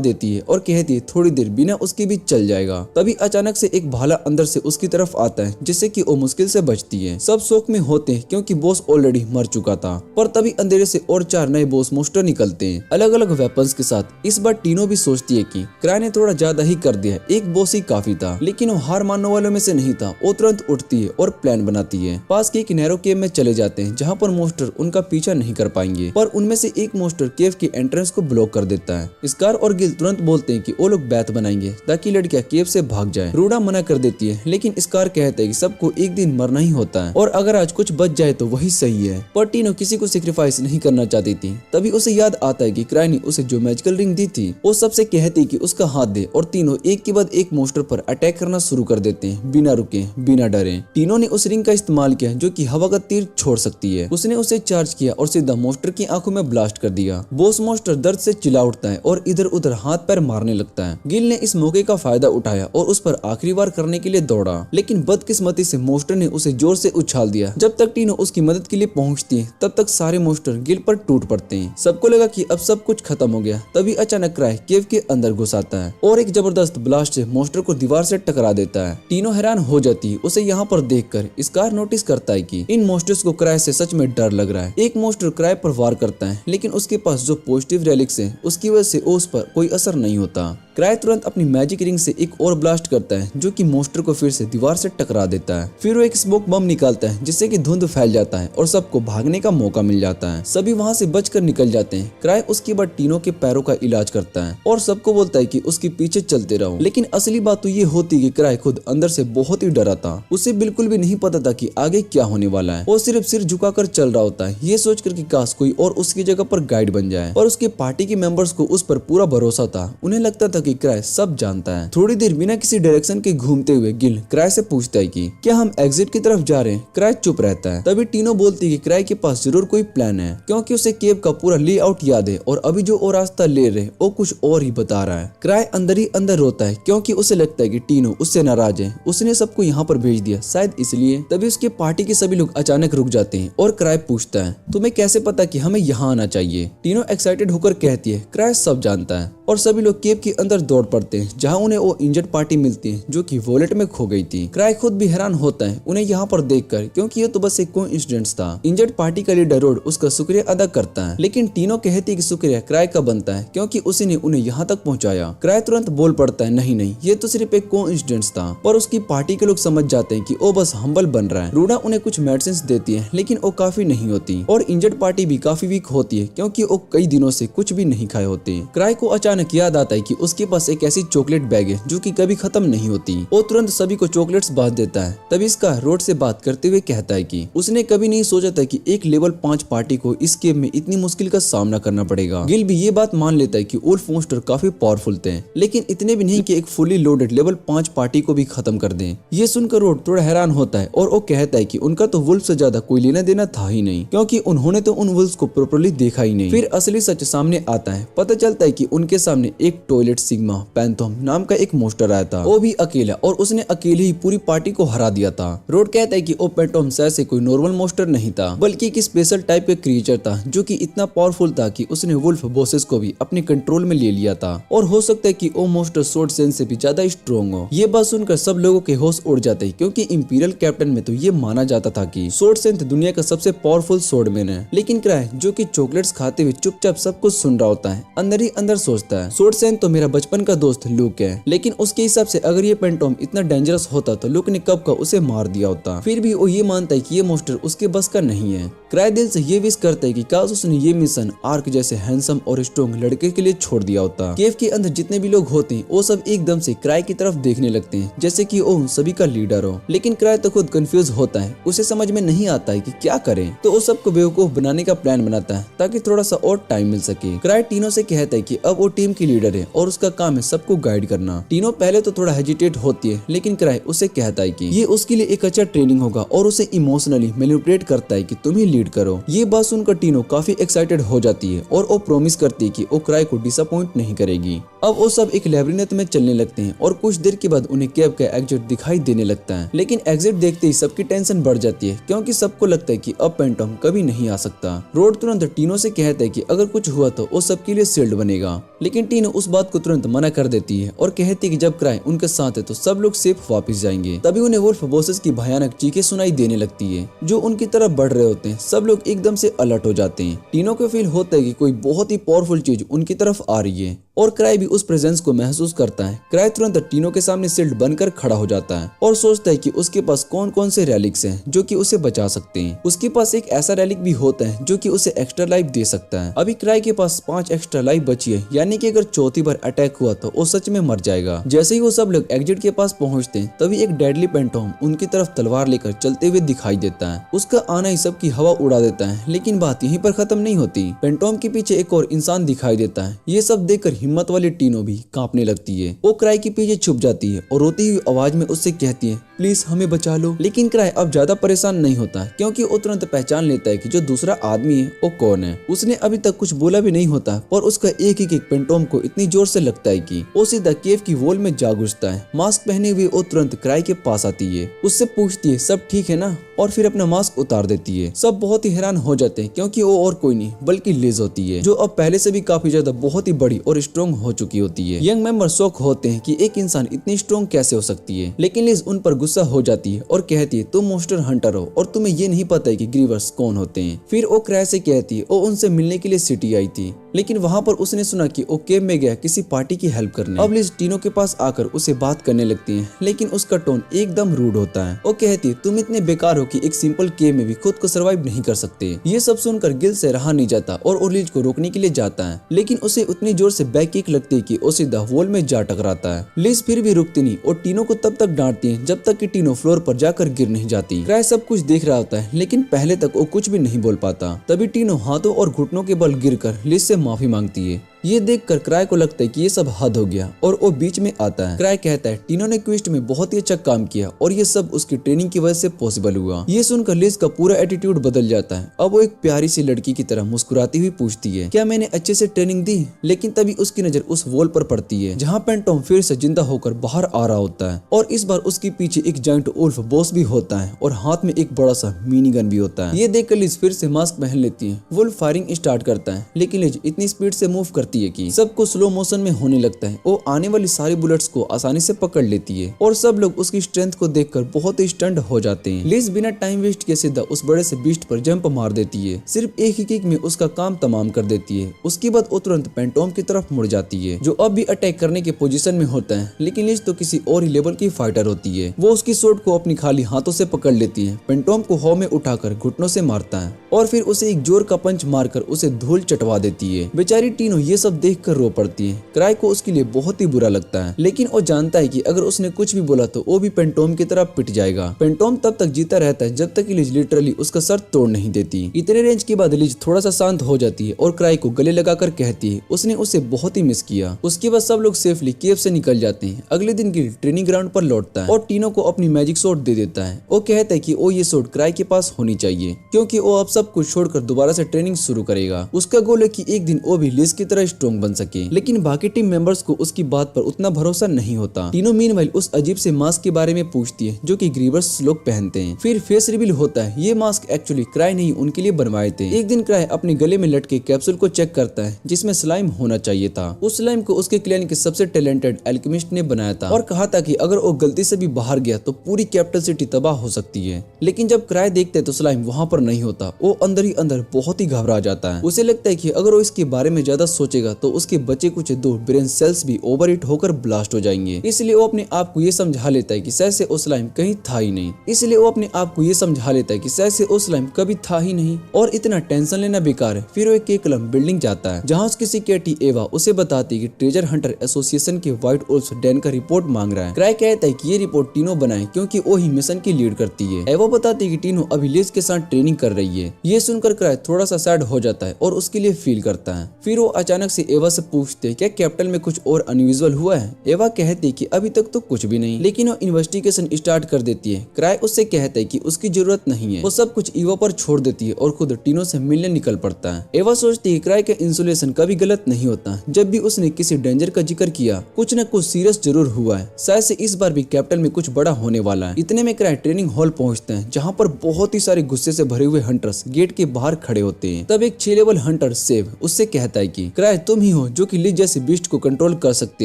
देती है और कहती है थोड़ी देर बिना उसके भी चल जाएगा। तभी अचानक से एक भाला अंदर से उसकी तरफ आता है जिससे कि वो मुश्किल से बचती है। सब शोक में होते हैं क्योंकि बॉस ऑलरेडी मर चुका था। पर तभी अंधेरे से और 4 नए बॉस मोस्टर निकलते हैं अलग अलग वेपन्स के साथ। इस बार टीनो भी सोचती है कि क्राय ने थोड़ा ज्यादा ही कर दिया, एक बॉस ही काफी था। लेकिन वो हार मानने वालों में से नहीं था। वो तुरंत उठती है और प्लान बनाती है। पास के एक नैरो केव में चले जाते हैं जहाँ पर मोस्टर उनका पीछा नहीं कर पाएंगे। पर उनमें से एक मोस्टर केव की एंट्रेंस को ब्लॉक कर देता है। स्कार और गिल तुरंत बोलते हैं कि वो लोग बैत बनाएंगे ताकि लड़कियां केव से भाग जाए। रूडा मना कर देती है लेकिन स्कार कहता है कि सबको एक दिन मरना ही होता है और अगर आज कुछ बच जाए तो वही सही है। पर टीनो किसी को सेक्रीफाइस नहीं करना चाहती थी। तभी उसे याद आता है कि क्राय ने उसे जो मैजिकल रिंग दी थी वो सबसे कहती कि उसका हाथ दे और तीनों एक के बाद एक मोस्टर पर अटैक करना शुरू कर देते हैं बिना रुके बिना डरे। टीनो ने उस रिंग का इस्तेमाल किया जो कि हवा का तीर छोड़ सकती है। उसने उसे चार्ज किया और सीधा मोस्टर की आंखों में ब्लास्ट कर दिया। बॉस मोस्टर दर्द से चिल्ला उठता है और इधर उधर हाथ पैर मारने लगता है। गिल ने इस मौके का फायदा उठाया और उस पर आखिरी बार करने के लिए दौड़ा लेकिन बदकिस्मती से मोस्टर ने उसे जोर से उछाल दिया। जब तक टीनो उसकी मदद के लिए पहुंचती है तब तक सारे मोस्टर गिल पर टूट पड़ते हैं। सबको लगा कि अब सब कुछ खत्म हो गया। तभी अचानक क्राय केव के अंदर घुस आता है और एक जबरदस्त ब्लास्ट से मोस्टर को दीवार से टकरा देता है। टीनो हैरान हो जाती है। उसे यहाँ पर देखकर स्कार नोटिस करता है कि इन मोस्टर्स को क्राय से सच में डर लग रहा है। एक मोस्टर क्राय पर वार करता है लेकिन उसके पास जो पॉजिटिव रेलिक्स है उसकी वजह से उस पर कोई असर नहीं होता। क्राय तुरंत अपनी मैजिक रिंग से एक और ब्लास्ट करता है जो कि मोस्टर को फिर से दीवार से टकरा देता है। फिर वो एक स्मोक बम निकालता है जिससे कि धुंध फैल जाता है और सबको भागने का मौका मिल जाता है। सभी वहां से बचकर निकल जाते हैं। क्राय उसके बाद टीनो के पैरों का इलाज करता है और सबको बोलता है कि उसके पीछे चलते रहो। लेकिन असली बात तो ये होती कि क्राय खुद अंदर से बहुत ही डरा था। उसे बिल्कुल भी नहीं पता था कि आगे क्या होने वाला है। वो सिर्फ सिर झुकाकर चल रहा होता है ये सोचकर कि काश कोई और उसकी जगह पर गाइड बन जाए। और उसके पार्टी के मेंबर्स को उस पर पूरा भरोसा था। उन्हें लगता था कि क्राय सब जानता है। थोड़ी देर बिना किसी डायरेक्शन के घूमते हुए गिल क्राय से पूछता है कि क्या हम एग्जिट की तरफ जा रहे हैं। क्राय चुप रहता है। तभी टीनो बोलती है कि क्राय के पास जरूर कोई प्लान है क्योंकि उसे केव का पूरा लेआउट याद है और अभी जो वो रास्ता ले रहे वो कुछ और ही बता रहा है। क्राय अंदर ही अंदर रोता है क्योंकि उसे लगता है कि टीनो उससे नाराज है। उसने सबको यहाँ पर भेज दिया शायद इसलिए। तभी उसके पार्टी के सभी लोग अचानक रुक जाते हैं और क्राय पूछता है तुम्हें कैसे पता कि हमें यहाँ आना चाहिए। टीनो एक्साइटेड होकर कहती है क्राय सब जानता है और सभी लोग केव के अंदर दौड़ पड़ते हैं जहाँ उन्हें वो इंजर्ड पार्टी मिलती है जो कि वॉलेट में खो गई थी। क्राय खुद भी हैरान होता है उन्हें यहाँ पर देखकर क्योंकि ये तो बस एक कोइंसिडेंस था। इंजर्ड पार्टी का लीडर रोड उसका शुक्रिया अदा करता है लेकिन टीनो कहती है कि शुक्रिया क्राय का बनता है क्योंकि उसी ने उन्हें यहाँ तक पहुँचाया। क्राय तुरंत बोल पड़ता है नहीं नहीं ये तो सिर्फ एक कोइंसिडेंस था। पर उसकी पार्टी के लोग समझ जाते हैं कि वो बस हम्बल बन रहा है। रूडा उन्हें कुछ मेडिसिन देती है लेकिन वो काफी नहीं होती और इंजर्ड पार्टी भी काफी वीक होती है क्योंकि वो कई दिनों से कुछ भी नहीं खाए होते। क्राय को अचानक याद आता है कि उसके पास एक ऐसी चॉकलेट बैग है जो कि कभी खत्म नहीं होती। वो तुरंत सभी को चॉकलेट्स बांट देता है। तभी इसका रोड से बात करते हुए कहता है कि उसने कभी नहीं सोचा था कि एक लेवल 5 पार्टी को इस गेम में इतनी मुश्किल का सामना करना पड़ेगा। गिल भी ये बात मान लेता है कि वुल्फ मोस्टर काफी पावरफुल थे लेकिन इतने भी नहीं कि एक फुली लोडेड लेवल 5 पार्टी को भी खत्म कर दें। ये सुनकर रोड थोड़ा हैरान होता है और वो कहता है कि उनका तो वुल्फ से ज्यादा कोई लेना देना था ही नहीं क्योंकि उन्होंने तो उन वुल्फ को प्रॉपर्ली देखा ही नहीं। फिर असली सच सामने आता है। पता चलता है कि उनके सामने एक टॉयलेट सिग्मा पैंथोम नाम का एक मोस्टर आया था। वो भी अकेला और उसने अकेले ही पूरी पार्टी को हरा दिया था। रोड कहता है कि ओ पैंथोम से कोई नॉर्मल मोस्टर नहीं था बल्कि एक स्पेशल टाइप का क्रिएचर था जो कि इतना पावरफुल था कि उसने वुल्फ बॉसेस को भी अपने कंट्रोल में ले लिया था और हो सकता है कि वो मोस्टर स्वॉर्ड सेंस से भी ज्यादा स्ट्रॉन्ग हो। ये बात सुनकर सब लोगों के होश उड़ जाते हैं क्योंकि इंपीरियल कैप्टन में तो ये माना जाता था कि स्वॉर्ड सेंस दुनिया का सबसे पावरफुल स्वॉर्डमैन है। लेकिन क्राय जो कि चॉकलेट्स खाते हुए चुपचाप सब कुछ सुन रहा होता है अंदर ही अंदर सोचता है स्वॉर्ड सेंस तो मेरा बचपन का दोस्त लूक है। लेकिन उसके हिसाब से अगर ये पैंटोम इतना डेंजरस होता तो लूक ने कब का उसे मार दिया होता। फिर भी वो ये मानता है कि ये मोस्टर उसके बस का नहीं है। क्राय दिल से ये विश करता है कि काश उसने ये मिशन आर्क जैसे हैंडसम और स्ट्रॉन्ग लड़के के लिए छोड़ दिया होता। केव के अंदर जितने भी लोग होते हैं वो सब एकदम से क्राय की तरफ देखने लगते हैं जैसे कि वो उन सभी का लीडर हो। लेकिन क्राय तो खुद कंफ्यूज होता है। उसे समझ में नहीं आता है कि क्या करे तो वो सबको बेवकूफ बनाने का प्लान बनाता है ताकि थोड़ा सा और टाइम मिल सके। क्राय टीनो से कहता है कि अब वो टीम टीम की लीडर है और उसका काम है सबको गाइड करना। टीनो पहले तो थोड़ा हेजिटेट होती है, लेकिन क्राई उसे कहता है कि ये उसके लिए एक अच्छा ट्रेनिंग होगा और उसे इमोशनली मैनिपुलेट करता है कि तुम ही लीड करो। ये बात सुनकर टीनो काफी एक्साइटेड हो जाती है और वो प्रॉमिस करती है कि वो क्राई को डिसअपॉइंट नहीं करेगी। अब वो सब एक लैबिरिंथ में चलने लगते हैं और कुछ देर के बाद उन्हें केव का एग्जिट दिखाई देने लगता है, लेकिन एग्जिट देखते ही सबकी टेंशन बढ़ जाती है क्योंकि सबको लगता है कि अब पेंटॉम कभी नहीं आ सकता। रोड तुरंत टीनो से कहता है कि अगर कुछ हुआ तो वो सबके लिए शील्ड बनेगा, लेकिन टीनो उस बात को तुरंत मना कर देती है और कहती है कि जब क्राई उनके साथ है तो सब लोग सेफ वापस जाएंगे। तभी उन्हें वुल्फ बॉसेस की भयानक चीखें सुनाई देने लगती है जो उनकी तरफ बढ़ रहे होते हैं। सब लोग एकदम से अलर्ट हो जाते हैं। टीनो को फील होता है कि कोई बहुत ही पावरफुल चीज उनकी तरफ आ रही है और क्राई भी उस प्रेजेंस को महसूस करता है। क्राई तुरंत टीनो के सामने शील्ड बनकर खड़ा हो जाता है और सोचता है कि उसके पास कौन कौन से रेलिक्स हैं जो कि उसे बचा सकते हैं। उसके पास एक ऐसा रेलिक भी होता है जो कि उसे एक्स्ट्रा लाइफ दे सकता है। अभी क्राई के पास 5 एक्स्ट्रा लाइफ बची है, यानी कि अगर चौथी बार अटैक हुआ तो वो सच में मर जाएगा। जैसे ही वो सब लोग एग्जिट के पास पहुंचते हैं तभी एक डेडली पेंटॉम उनकी तरफ तलवार लेकर चलते हुए दिखाई देता है। उसका आना ही सबकी हवा उड़ा देता है, लेकिन बात यहीं पर खत्म नहीं होती। पेंटॉम के पीछे एक और इंसान दिखाई देता है। ये सब देखकर हिम्मत वाली टीनो भी कांपने लगती है। वो क्राई के पीछे छुप जाती है और रोती हुई आवाज में उससे कहती है, प्लीज हमें बचा लो। लेकिन क्राई अब ज्यादा परेशान नहीं होता क्योंकि वो तुरंत पहचान लेता है कि जो दूसरा आदमी है वो कौन है। उसने अभी तक कुछ बोला भी नहीं होता पर उसका एक एक पेंटॉम को इतनी जोर से लगता है कि वो सीधा केव की वॉल में जा घुसता है। मास्क पहने हुए वो तुरंत क्राई के पास आती है, उससे पूछती है सब ठीक है ना, और फिर अपना मास्क उतार देती है। सब बहुत ही हैरान हो जाते हैं क्योंकि वो और कोई नहीं बल्कि लिज होती है जो अब पहले से भी काफी ज्यादा बहुत ही बड़ी और स्ट्रॉन्ग हो चुकी होती है। यंग मेंबर शॉक होते हैं कि एक इंसान इतनी स्ट्रॉन्ग कैसे हो सकती है, लेकिन लिज उन पर गुस्सा हो जाती है और कहती है तुम मॉन्स्टर हंटर हो और तुम्हें ये नहीं पता है कि ग्रीवर्स कौन होते हैं। फिर वो क्राई से कहती है वो उनसे मिलने के लिए सिटी आई थी, लेकिन वहाँ पर उसने सुना कि वो केव में गया किसी पार्टी की हेल्प करने। अब लिज टीनो के पास आकर उसे बात करने लगती है, लेकिन उसका टोन एकदम रूड होता है। वो कहती है तुम इतने बेकार हो कि एक सिंपल केव में भी खुद को सर्वाइव नहीं कर सकते। ये सब सुनकर गिल से रहा नहीं जाता और वो लिज को रोकने के लिए जाता है, लेकिन उसे उतनी जोर से बैक किक लगती है कि वो सीधा वॉल में जा टकराता है। लिज फिर भी रुकती नहीं और टीनो को तब तक डांटती है जब तक कि टीनो फ्लोर पर जाकर गिर नहीं जाती। क्राई सब कुछ देख रहा होता है, लेकिन पहले तक वो कुछ भी नहीं बोल पाता। तभी टीनो हाथों और घुटनों के बल गिरकर लिज से माफी मांगती है। ये देखकर क्राई को लगता है कि ये सब हद हो गया और वो बीच में आता है। क्राई कहता है टीनो ने क्विस्ट में बहुत ही अच्छा काम किया और ये सब उसकी ट्रेनिंग की वजह से पॉसिबल हुआ। ये सुनकर लिज का पूरा एटीट्यूड बदल जाता है। अब वो एक प्यारी सी लड़की की तरह मुस्कुराती हुई पूछती है क्या मैंने अच्छे से ट्रेनिंग दी। लेकिन तभी उसकी नजर उस वॉल पर पड़ती है जहाँ पेंटॉम फिर से जिंदा होकर बाहर आ रहा होता है और इस बार उसके पीछे एक जायंट वुल्फ बॉस भी होता है और हाथ में एक बड़ा सा मिनी गन भी होता है। ये देखकर लिज फिर से मास्क पहन लेती है। वुल्फ फायरिंग स्टार्ट करता है, लेकिन लिज इतनी स्पीड से मूव करती है कि सबको स्लो मोशन में होने लगता है। वो आने वाली सारी बुलेट्स को आसानी से पकड़ लेती है और सब लोग उसकी स्ट्रेंथ को देखकर बहुत ही स्टन्ड हो जाते हैं। लिज बिना टाइम वेस्ट किए सीधा उस बड़े से बीस्ट पर जंप मार देती है। सिर्फ एक ही किक में उसका काम तमाम कर देती है। उसके बाद वो तुरंत पेंटॉम की तरफ मुड़ जाती है जो अब भी अटैक करने के पोजीशन में होता है, लेकिन लिज तो किसी और ही लेवल की फाइटर होती है। वो उसकी स्वॉर्ड को अपनी खाली हाथों से पकड़ लेती है, पेंटॉम को हवा में उठाकर घुटनों से मारता है और फिर उसे एक जोर का पंच मारकर उसे धूल चटवा देती है। बेचारी टीनो ये सब देखकर रो पड़ती है। क्राई को उसके लिए बहुत ही बुरा लगता है, लेकिन वो जानता है कि अगर उसने कुछ भी बोला तो वो भी पेंटॉम की तरफ पिट जाएगा। पेंटॉम तब तक जीता रहता है जब तक कि लिज लिटरली उसका सर तोड़ नहीं देती। इतने रेंज के बाद लिज थोड़ा सा शांत हो जाती है और क्राई को गले लगाकर कहती है उसने उसे बहुत ही मिस किया। उसके बाद सब लोग सेफली केव से निकल जाते हैं। अगले दिन की ट्रेनिंग ग्राउंड पर लौटता है और टीनो को अपनी मैजिक सोर्ड दे देता है। वो कहता है कि वो ये सोर्ड क्राई के पास होनी चाहिए क्योंकि वो अब सब कुछ छोड़कर दोबारा से ट्रेनिंग शुरू करेगा। उसका गोल है कि एक दिन वो भी लिज की तरह स्ट्रॉन्ग बन सके, लेकिन बाकी टीम मेंबर्स को उसकी बात पर उतना भरोसा नहीं होता। टीनो मीनवाइल उस अजीब से मास्क के बारे में पूछती है जो कि ग्रीवर्स लोग पहनते हैं। फिर फेस रिवील होता है ये मास्क एक्चुअली क्राई नहीं उनके लिए बनवाए थे। एक दिन क्राई अपने गले में लटके कैप्सूल को चेक करता है जिसमें स्लाइम होना चाहिए था। उस स्लाइम को उसके क्लैन के सबसे टैलेंटेड एल्केमिस्ट ने बनाया था और कहा था कि अगर वो गलती से भी बाहर गया तो पूरी कैपिटल सिटी तबाह हो सकती है। लेकिन जब क्राई देखते तो स्लाइम वहाँ पर नहीं होता। वो अंदर ही अंदर बहुत ही घबरा जाता है। उसे लगता है कि अगर वो इसके बारे में ज्यादा सोचेगा तो उसके बचे कुछ 2 ब्रेन सेल्स भी ओवरहीट होकर ब्लास्ट हो जाएंगे। इसलिए वो अपने आप को ये समझा लेता है कि शायद से वो स्लाइम कहीं था ही नहीं। इसलिए वो अपने आप को ये समझा लेता है कि शायद से वो स्लाइम कभी था ही नहीं और इतना टेंशन लेना बेकार है। फिर वो एक केकलम बिल्डिंग जाता है जहाँ उसकी सिक्योरिटी एवा उसे बताती है कि ट्रेजर हंटर एसोसिएशन के व्हाइट वुल्फ डैन का रिपोर्ट मांग रहा है। क्राई कहता है कि ये रिपोर्ट टीनो बनाए क्योंकि वो ही मिशन की लीड करती है। एवा बताती है कि टीनो अभी लिज के साथ ट्रेनिंग कर रही है। ये सुनकर क्राई थोड़ा सा सैड हो जाता है और उसके लिए फील करता है। फिर वो अचानक अचानक से एवा से पूछते क्या कैपिटल में कुछ और अनयूजुअल हुआ है। एवा कहती कि अभी तक तो कुछ भी नहीं, लेकिन वो इन्वेस्टिगेशन स्टार्ट कर देती है। क्राई उससे कहता है कि उसकी जरूरत नहीं है। वो सब कुछ ईवा पर छोड़ देती है और खुद टीनो से मिलने निकल पड़ता है। एवा सोचती है क्राई का इंसुलेशन कभी गलत नहीं होता। जब भी उसने किसी डेंजर का जिक्र किया कुछ न कुछ सीरियस जरूर हुआ है। शायद से इस बार भी कैपिटल में कुछ बड़ा होने वाला है। इतने में क्राई ट्रेनिंग हॉल पहुंचते हैं जहाँ पर बहुत ही सारे गुस्से से भरे हुए हंटर्स गेट के बाहर खड़े होते हैं। तब एक 6 लेवल हंटर सेव उससे कहता है कि क्राई तुम ही हो जो कि लिज जैसे बीस्ट को कंट्रोल कर सकते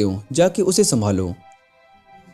हो, जाके उसे संभालो।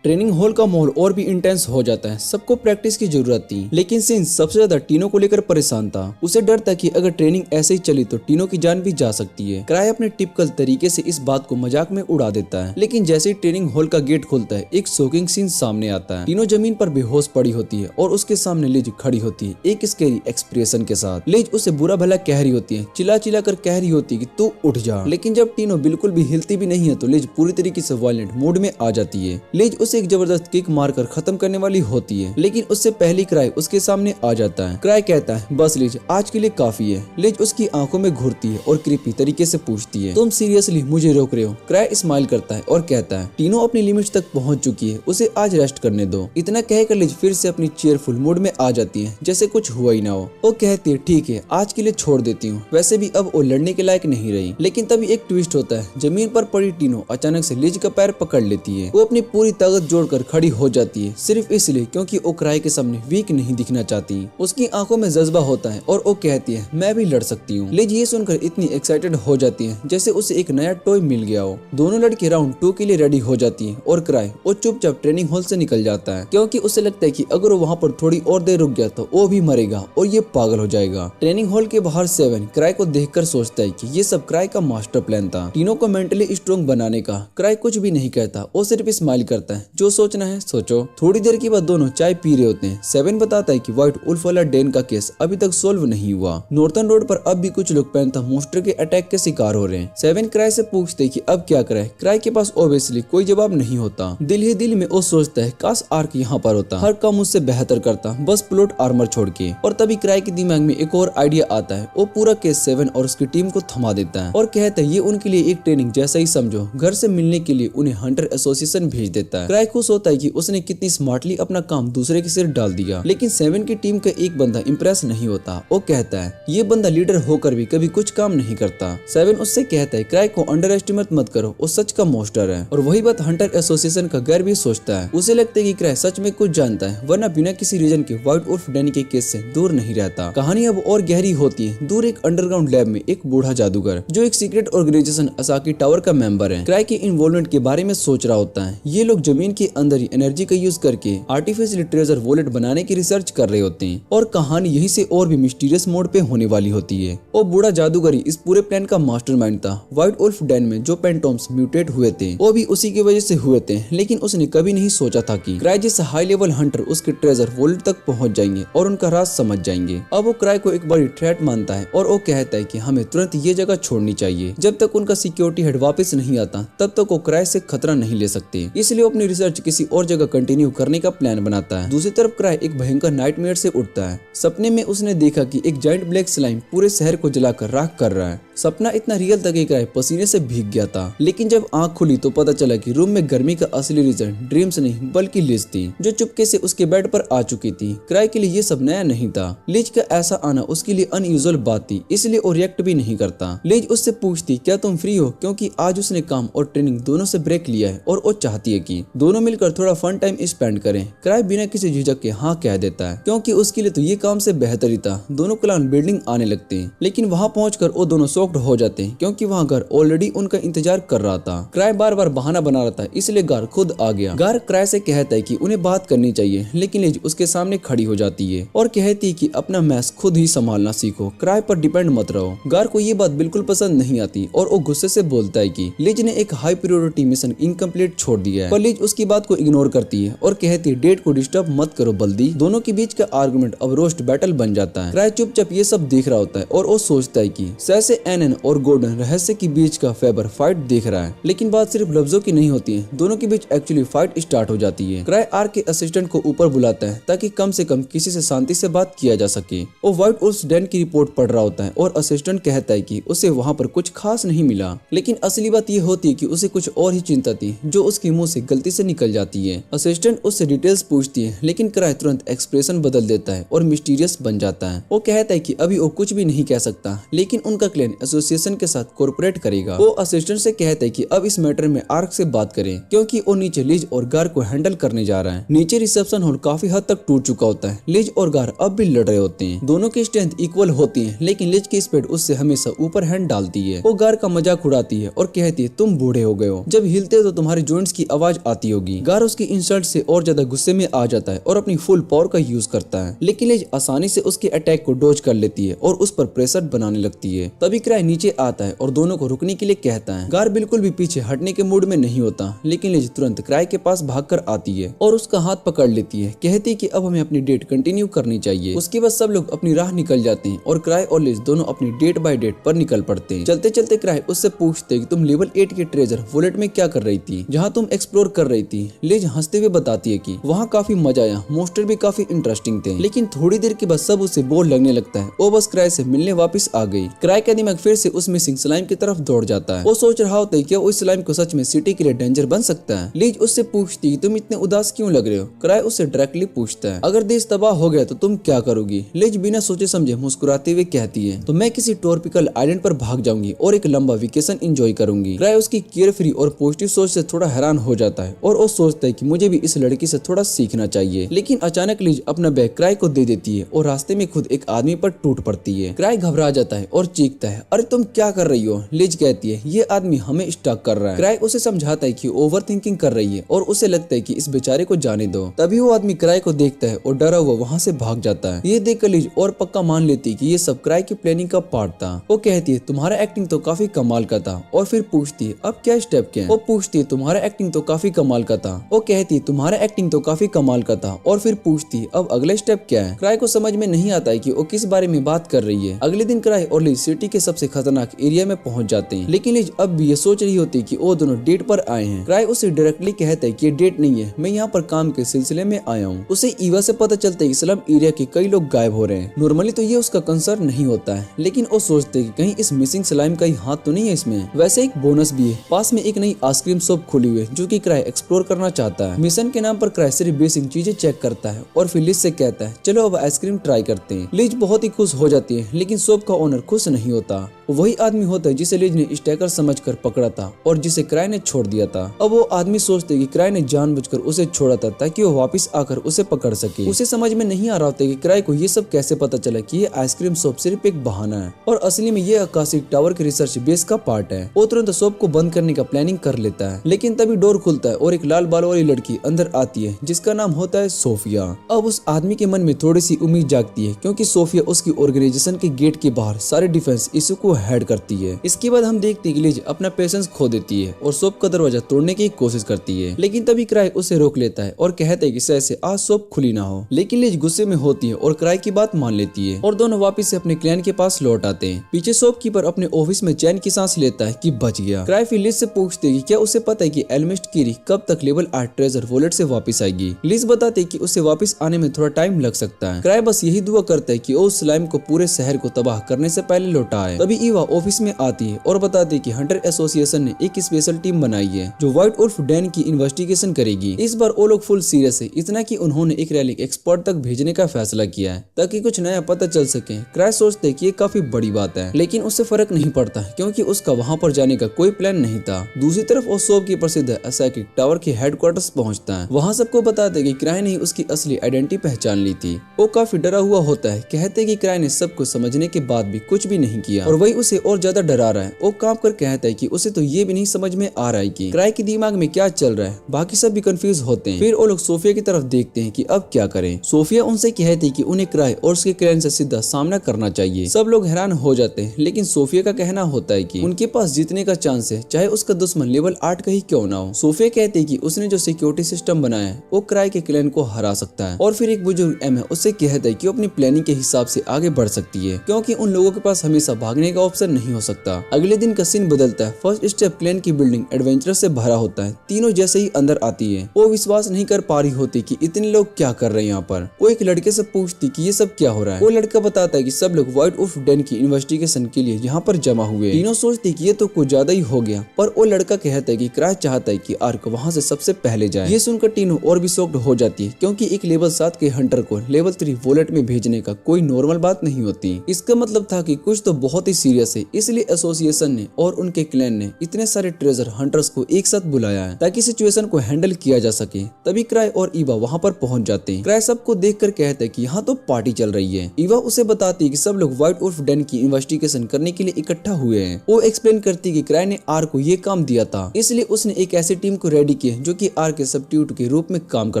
ट्रेनिंग हॉल का माहौल और भी इंटेंस हो जाता है। सबको प्रैक्टिस की जरूरत थी, लेकिन सिंस सबसे ज्यादा टीनो को लेकर परेशान था। उसे डर था कि अगर ट्रेनिंग ऐसे ही चली तो टीनो की जान भी जा सकती है। क्राई अपने टिपिकल तरीके से इस बात को मजाक में उड़ा देता है, लेकिन जैसे ही ट्रेनिंग हॉल का गेट खुलता है एक शॉकिंग सीन सामने आता है। टीनो जमीन पर बेहोश पड़ी होती है और उसके सामने लिज खड़ी होती है एक स्कैरी एक्सप्रेशन के साथ। लिज उसे बुरा भला कह रही होती है, चिल्ला चिल्ला कर कह रही होती है कि तू उठ जा। लेकिन जब टीनो बिल्कुल भी हिलती भी नहीं है तो लिज पूरी तरीके से वायलेंट मूड में आ जाती है। लिज उसे एक जबरदस्त किक मारकर खत्म करने वाली होती है, लेकिन उससे पहले क्राई उसके सामने आ जाता है। क्राई कहता है बस लिज आज के लिए काफी है। लिज उसकी आंखों में घूरती है और क्रीपी तरीके से पूछती है तुम सीरियसली मुझे रोक रहे हो। क्राई स्माइल करता है और कहता है टीनो अपनी लिमिट्स तक पहुंच चुकी है, उसे आज रेस्ट करने दो। इतना कहकर लिज फिर से अपनी चेयरफुल मूड में आ जाती है जैसे कुछ हुआ ही ना हो। वो कहती है ठीक है आज के लिए छोड़ देती हूँ। वैसे भी अब वो लड़ने के लायक नहीं रही। लेकिन तभी एक ट्विस्ट होता है। जमीन पर पड़ी टीनो अचानक से लिज का पैर पकड़ लेती है। वो अपनी पूरी ताकत जोड़कर खड़ी हो जाती है, सिर्फ इसलिए क्योंकि वो क्राई के सामने वीक नहीं दिखना चाहती। उसकी आंखों में जज्बा होता है और वो कहती है मैं भी लड़ सकती हूँ। लिज ये सुनकर इतनी एक्साइटेड हो जाती है जैसे उसे एक नया टॉय मिल गया हो। दोनों लड़के राउंड 2 के लिए रेडी हो जाती है और क्राई वो चुपचाप ट्रेनिंग हॉल से निकल जाता है, क्योंकि उसे लगता है कि अगर वो वहाँ पर थोड़ी और देर रुक गया तो वो भी मरेगा और ये पागल हो जाएगा। ट्रेनिंग हॉल के बाहर 7 क्राई को देखकर सोचता है कि ये सब क्राई का मास्टर प्लान था, टीनो को मेंटली स्ट्रॉन्ग बनाने का। क्राई कुछ भी नहीं कहता, वो सिर्फ स्माइल करता है। जो सोचना है सोचो। थोड़ी देर के बाद दोनों चाय पी रहे होते हैं। 7 बताता है कि व्हाइट वुल्फ वाला डेन का केस अभी तक सोल्व नहीं हुआ। नॉर्थन रोड पर अब भी कुछ लोग पैंथा मोस्टर के अटैक के शिकार हो रहे हैं। 7 क्राई से पूछते हैं कि अब क्या करे। क्राई के पास ऑब्वियसली कोई जवाब नहीं होता। दिल ही दिल में वो सोचता है काश आर्क यहाँ पर होता, हर काम मुझसे बेहतर करता, बस प्लॉट आर्मर छोड़ के। और तभी क्राई के दिमाग में एक और आइडिया आता है। वो पूरा केस 7 और उसकी टीम को थमा देता है और कहता है ये उनके लिए एक ट्रेनिंग जैसा ही समझो। घर से मिलने के लिए उन्हें हंटर एसोसिएशन भेज देता है। क्राई खुश होता है कि उसने कितनी स्मार्टली अपना काम दूसरे के सिर डाल दिया। लेकिन 7 की टीम का एक बंदा इंप्रेस नहीं होता। वो कहता है ये बंदा लीडर होकर भी कभी कुछ काम नहीं करता। 7 उससे कहता है क्राई को अंडर एस्टिमेट मत करो, वो सच का मोस्टर है। और वही बात हंटर एसोसिएशन का गैर भी सोचता है। उसे लगता है कि क्राई सच में कुछ जानता है, वरना बिना किसी रीजन के व्हाइट वुल्फ डेन के केस से दूर नहीं रहता। कहानी अब और गहरी होती है। दूर एक अंडरग्राउंड लैब में एक बूढ़ा जादूगर जो एक सीक्रेट ऑर्गेनाइजेशन असाकी टावर का मेंबर है, क्राई के इन्वॉल्वमेंट के बारे में सोच रहा होता है। ये लोग जमीन के अंदर ही एनर्जी का यूज करके आर्टिफिशियल ट्रेजर वॉलेट बनाने की रिसर्च कर रहे होते हैं और कहानी यहीं से और भी मिस्टीरियस मोड पे होने वाली होती है। वो बूढ़ा जादूगर ही इस पूरे प्लान का मास्टरमाइंड था। व्हाइट वुल्फ डेन में जो पेंटोम्स म्यूटेट हुए थे वो भी उसी की वजह से हुए थे, लेकिन उसने कभी नहीं सोचा था कि क्राई जैसे हाई लेवल हंटर उसके ट्रेजर वॉलेट तक पहुंच जाएंगे और उनका राज समझ जाएंगे। अब वो क्राई को एक बड़ी थ्रेट मानता है और वो कहता है कि हमें तुरंत ये जगह छोड़नी चाहिए। जब तक उनका सिक्योरिटी हेड वापस नहीं आता तब तक वो क्राई से खतरा नहीं ले सकते, इसलिए वो अपनी रिसर्च किसी और जगह कंटिन्यू करने का प्लान बनाता है। दूसरी तरफ क्राई एक भयंकर नाइटमेयर से उठता है। सपने में उसने देखा कि एक जायंट ब्लैक स्लाइम पूरे शहर को जलाकर राख कर रहा है। सपना इतना रियल था कि क्राई पसीने से भीग गया था। लेकिन जब आंख खुली तो पता चला कि रूम में गर्मी का असली रीजन ड्रीम्स नहीं बल्कि लिज थी, जो चुपके से उसके बेड पर आ चुकी थी। क्राई के लिए ये सब नया नहीं था। लिज का ऐसा आना उसके लिए अनयूजुअल बात थी, इसलिए वो रिएक्ट भी नहीं करता। लिज उससे पूछती क्या तुम फ्री हो, क्योंकि आज उसने काम और ट्रेनिंग दोनों से ब्रेक लिया है और वो चाहती है कि दोनों मिलकर थोड़ा फन टाइम स्पेंड करें। क्राई बिना किसी झिझक के हाँ कह देता है, क्योंकि उसके लिए तो ये काम से बेहतर ही था। दोनों क्लान बिल्डिंग आने लगते हैं, लेकिन वहाँ पहुंचकर वो दोनों शॉक्ड हो जाते हैं, क्योंकि वहाँ घर ऑलरेडी उनका इंतजार कर रहा था। क्राई बार बार बहाना बना रहा था, इसलिए गार खुद आ गया। गार क्राई से कहता है कि उन्हें बात करनी चाहिए, लेकिन लिज उसके सामने खड़ी हो जाती है और कहती है कि अपना मैस खुद ही संभालना सीखो, क्राई पर डिपेंड मत रहो। गार को ये बात बिल्कुल पसंद नहीं आती और वो गुस्से से बोलता है कि लिज ने एक हाई प्रायोरिटी मिशन इनकम्प्लीट छोड़ दिया है। पर लिज उसकी उसकी बात को इग्नोर करती है और कहती है डेट को डिस्टर्ब मत करो बल्दी। दोनों के बीच का आर्गुमेंट अब रोस्ट बैटल बन जाता है। क्राई चुपचाप ये सब देख रहा होता है और वो सोचता है कि जैसे एनन और गोर्डन रहस्य के बीच का फेबर फाइट देख रहा है, लेकिन बात सिर्फ लफ्जों की नहीं होती है, दोनों के बीच एक्चुअली फाइट स्टार्ट हो जाती है। क्राई आर्क के असिस्टेंट को ऊपर बुलाता है ताकि कम से कम किसी से शांति से बात किया जा सके। वो व्हाइट वुल्फ डैन की रिपोर्ट पढ़ रहा होता है और असिस्टेंट कहता है कि उसे वहाँ पर कुछ खास नहीं मिला, लेकिन असली बात ये होती है कि उसे कुछ और ही चिंता थी जो उसके मुंह से गलती से निकल जाती है। असिस्टेंट उससे डिटेल्स पूछती है, लेकिन क्राई तुरंत एक्सप्रेशन बदल देता है और मिस्टीरियस बन जाता है। वो कहता है कि अभी वो कुछ भी नहीं कह सकता, लेकिन उनका क्लैन एसोसिएशन के साथ कोऑपरेट करेगा। वो असिस्टेंट से कहता है कि अब इस मैटर में आर्क से बात करें, क्योंकि वो नीचे लिज और गार को हैंडल करने जा रहा है। नीचे रिसेप्शन हॉल काफी हद तक टूट चुका होता है। लिज और गार अब भी लड़ रहे होते हैं। दोनों की स्ट्रेंथ इक्वल होती है, लेकिन लिज की स्पीड उससे हमेशा ऊपर हैंड डालती है। वो गार का मजाक उड़ाती है और कहती है तुम बूढ़े हो गए हो, जब हिलते हो तो तुम्हारे जॉइंट्स की आवाज आती होगी। गार उसकी इंसल्ट से और ज्यादा गुस्से में आ जाता है और अपनी फुल पावर का यूज करता है, लेकिन लिज आसानी से उसके अटैक को डॉज कर लेती है और उस पर प्रेशर बनाने लगती है। तभी क्राई नीचे आता है और दोनों को रुकने के लिए कहता है। गार बिल्कुल भी पीछे हटने के मूड में नहीं होता, लेकिन लिज तुरंत क्राई के पास भागकर आती है और उसका हाथ पकड़ लेती है, कहती है कि अब हमें अपनी डेट कंटिन्यू करनी चाहिए। उसके बाद सब लोग अपनी राह निकल जाते हैं और क्राई और लिज दोनों अपनी डेट बाय डेट पर निकल पड़ते हैं। चलते चलते क्राई उससे पूछते हैं कि तुम लेवल 8 के ट्रेजर वॉलेट में क्या कर रही थी, जहाँ तुम एक्सप्लोर कर रही थी। लिज हंसते हुए बताती है कि वहाँ काफी मजा आया, मोस्टर भी काफी इंटरेस्टिंग थे, लेकिन थोड़ी देर के बाद सब उसे बोर लगने लगता है। वो बस क्राई से मिलने वापस आ गई। क्राई का दिमाग फिर से उस मिसिंग स्लाइम की तरफ दौड़ जाता है। वो सोच रहा होता है क्या उस स्लाइम को सच में सिटी के लिए डेंजर बन सकता है। लिज उससे पूछती तुम इतने उदास क्यों लग रहे हो। क्राई उससे डायरेक्टली पूछता है अगर देश तबाह हो गया तो तुम क्या करोगी। लिज बिना सोचे समझे मुस्कुराते हुए कहती है तो मैं किसी ट्रॉपिकल आइलैंड पर भाग जाऊंगी और एक लंबा वेकेशन एंजॉय करूंगी। क्राई उसकी केयर फ्री और पॉजिटिव सोच से थोड़ा हैरान हो जाता है और वो सोचता है कि मुझे भी इस लड़की से थोड़ा सीखना चाहिए, लेकिन अचानक लिज अपना बैग क्राई को दे देती है और रास्ते में खुद एक आदमी पर टूट पड़ती है। क्राई घबरा जाता है और चीखता है अरे तुम क्या कर रही हो। लिज कहती है ये आदमी हमें स्टॉक कर रहा है। क्राई उसे समझाता है कि ओवर थिंकिंग कर रही है और उसे लगता है कि इस बेचारे को जाने दो। तभी वो आदमी क्राई को देखता है और डरा हुआ वहाँ से भाग जाता है। ये देखकर लिज और पक्का मान लेती है कि ये सब क्राई की प्लानिंग का पार्ट था। वो कहती है तुम्हारा एक्टिंग तो काफी कमाल का था और फिर पूछती है अब क्या स्टेप क्या है। वो पूछती है तुम्हारा एक्टिंग तो काफी कमाल का था। वो कहती है तुम्हारा एक्टिंग तो काफी कमाल का था और फिर पूछती है अब अगला स्टेप क्या है। क्राई को समझ में नहीं आता है कि वो किस बारे में बात कर रही है। अगले दिन क्राई और लिज सिटी के सबसे खतरनाक एरिया में पहुंच जाते हैं, लेकिन लिज अब भी ये सोच रही होती है कि वो दोनों डेट पर आए हैं। क्राई उसे डायरेक्टली कहता है कि ये डेट नहीं है, मैं यहाँ पर काम के सिलसिले में आया हूँ। उसे ईवा से पता चलता है कि स्लम एरिया के कई लोग गायब हो रहे हैं। नॉर्मली तो ये उसका कंसर्न नहीं होता है, लेकिन वो सोचते हैं कि कहीं इस मिसिंग स्लाइम का ही हाथ तो नहीं है इसमें। वैसे एक बोनस भी है, पास में एक नई आइसक्रीम शॉप खुली हुई है जो कि क्राई एक्सप्लोर करना चाहता है। मिशन के नाम पर क्राई सिर्फ बेसिक चीजें चेक करता है और फिर लिज से कहता है चलो अब आइसक्रीम ट्राई करते हैं। लिज बहुत ही खुश हो जाती है, लेकिन शॉप का ओनर खुश नहीं होता। वही आदमी होता है जिसे लिज ने स्टैकर समझकर पकड़ा था और जिसे क्राई ने छोड़ दिया था। अब वो आदमी सोचते कि क्राई ने जानबूझकर उसे छोड़ा था ताकि वो वापस आकर उसे पकड़ सके। उसे समझ में नहीं आ रहा होता कि क्राई को ये सब कैसे पता चला कि ये आइसक्रीम शॉप सिर्फ एक बहाना है और असली में ये आकाशिक टावर के रिसर्च बेस का पार्ट है। वो तुरंत शॉप को बंद करने का प्लानिंग कर लेता है, लेकिन तभी डोर खुलता है और एक लाल बाल वाली लड़की अंदर आती है जिसका नाम होता है सोफिया। अब उस आदमी के मन में थोड़ी सी उम्मीद जागती है क्योंकि सोफिया उसकी ऑर्गेनाइजेशन के गेट के बाहर सारे डिफेंस इशू को हेड करती है। इसके बाद हम देखते हैं कि लिज अपना पेशेंस खो देती है और शॉप का दरवाजा तोड़ने की कोशिश करती है, लेकिन तभी क्राई उसे रोक लेता है और कहता है कि से आज शॉप खुली ना हो। लेकिन लिज गुस्से में होती है और क्राई की बात मान लेती है और दोनों वापस से अपने क्लैन के पास लौट आते हैं। पीछे शॉपकीपर अपने ऑफिस में चैन की सांस लेता है कि बच गया। क्राई फिर लिज से पूछते है कि क्या उसे पता है कि एल्मिस्ट कीरी कब तक लेवल 8 ट्रेजर वॉलेट से वापस आएगी। लिज बताते है कि उसे वापस आने में थोड़ा टाइम लग सकता है। क्राई बस यही दुआ करता है कि वो उस स्लाइम को पूरे शहर को तबाह करने से पहले लौटा आए। तभी ईवा ऑफिस में आती है और बताती है कि हंटर एसोसिएशन ने एक स्पेशल टीम बनाई है जो व्हाइट वुल्फ डैन की इन्वेस्टिगेशन करेगी। इस बार वो लोग फुल सीरियस है, इतना कि उन्होंने एक रैलिक एक्सपर्ट तक भेजने का फैसला किया है ताकि कुछ नया पता चल सके। क्राई सोचते कि ये काफी बड़ी बात है, लेकिन उससे फर्क नहीं पड़ता क्योंकि उसका वहाँ पर जाने का कोई प्लान नहीं था। दूसरी तरफ वो शॉप की प्रसिद्ध असाइकिक टावर के हेडक्वार्टर्स पहुँचता है। वहाँ सबको बताते कि क्राई ने उसकी असली आइडेंटिटी पहचान ली थी। वो काफी डरा हुआ होता है, कहते कि क्राई ने सब कुछ समझने के बाद भी कुछ भी नहीं किया और वही उसे और ज्यादा डरा रहा है। वो कांप कर कहता है कि उसे तो ये भी नहीं समझ में आ रहा है कि क्राई के दिमाग में क्या चल रहा है। बाकी सब भी कंफ्यूज होते हैं। फिर वो लोग सोफिया की तरफ देखते हैं कि अब क्या करें। सोफिया उनसे कहती है कि उन्हें क्राई और उसके क्लैन से सीधा सामना करना चाहिए। सब लोग हैरान हो जाते हैं, लेकिन सोफिया का कहना होता है कि उनके पास जीतने का चांस है, चाहे उसका दुश्मन लेवल 8 का ही क्यों ना हो। सोफिया कहती है कि उसने जो सिक्योरिटी सिस्टम बनाया है वो क्राई के क्लैन को हरा सकता है। और फिर एक बुजुर्ग एम है उससे कहता है कि वो अपनी प्लानिंग के हिसाब से आगे बढ़ सकती है, क्योंकि उन लोगों के पास हमेशा भागने का ऑप्शन नहीं हो सकता। अगले दिन का सीन बदलता है। फर्स्ट स्टेप क्लैन की बिल्डिंग एडवेंचर से भरा होता है। तीनों जैसे ही अंदर आती है वो विश्वास नहीं कर पा रही होती कि इतने लोग क्या कर रहे हैं यहाँ पर। वो एक लड़के से पूछती कि ये सब क्या हो रहा है। वो लड़का बताता है कि सब लोग व्हाइट वुल्फ डेन की इन्वेस्टिगेशन के लिए यहाँ पर जमा हुए। तीनों सोचती कि ये तो कुछ ज्यादा ही हो गया, पर वो लड़का कहता है कि क्राई चाहता है कि आर्क वहाँ से सबसे पहले जाए। ये सुनकर तीनों और भी शॉक्ड हो जाती है, क्योंकि एक लेवल 7 के हंटर को लेवल 3 वॉलेट में भेजने का कोई नॉर्मल बात नहीं होती। इसका मतलब था कि कुछ तो बहुत ही सीरियस है। इसलिए एसोसिएशन ने और उनके क्लैन ने इतने सारे ट्रेजर हंटर्स को एक साथ बुलाया है ताकि सिचुएशन को हैंडल किया जा सके। तभी क्राई और ईवा वहाँ पर पहुँच जाते हैं। क्राई सबको देखकर कहता है कि यहाँ तो पार्टी चल रही है। ईवा उसे बताती है कि सब लोग व्हाइट वुल्फ डेन की इन्वेस्टिगेशन करने के लिए इकट्ठा हुए हैं। वो एक्सप्लेन करती है कि क्राई ने आर को ये काम दिया था, इसलिए उसने एक ऐसी टीम को रेडी किया जो कि आर के सब्स्टिट्यूट के रूप में काम कर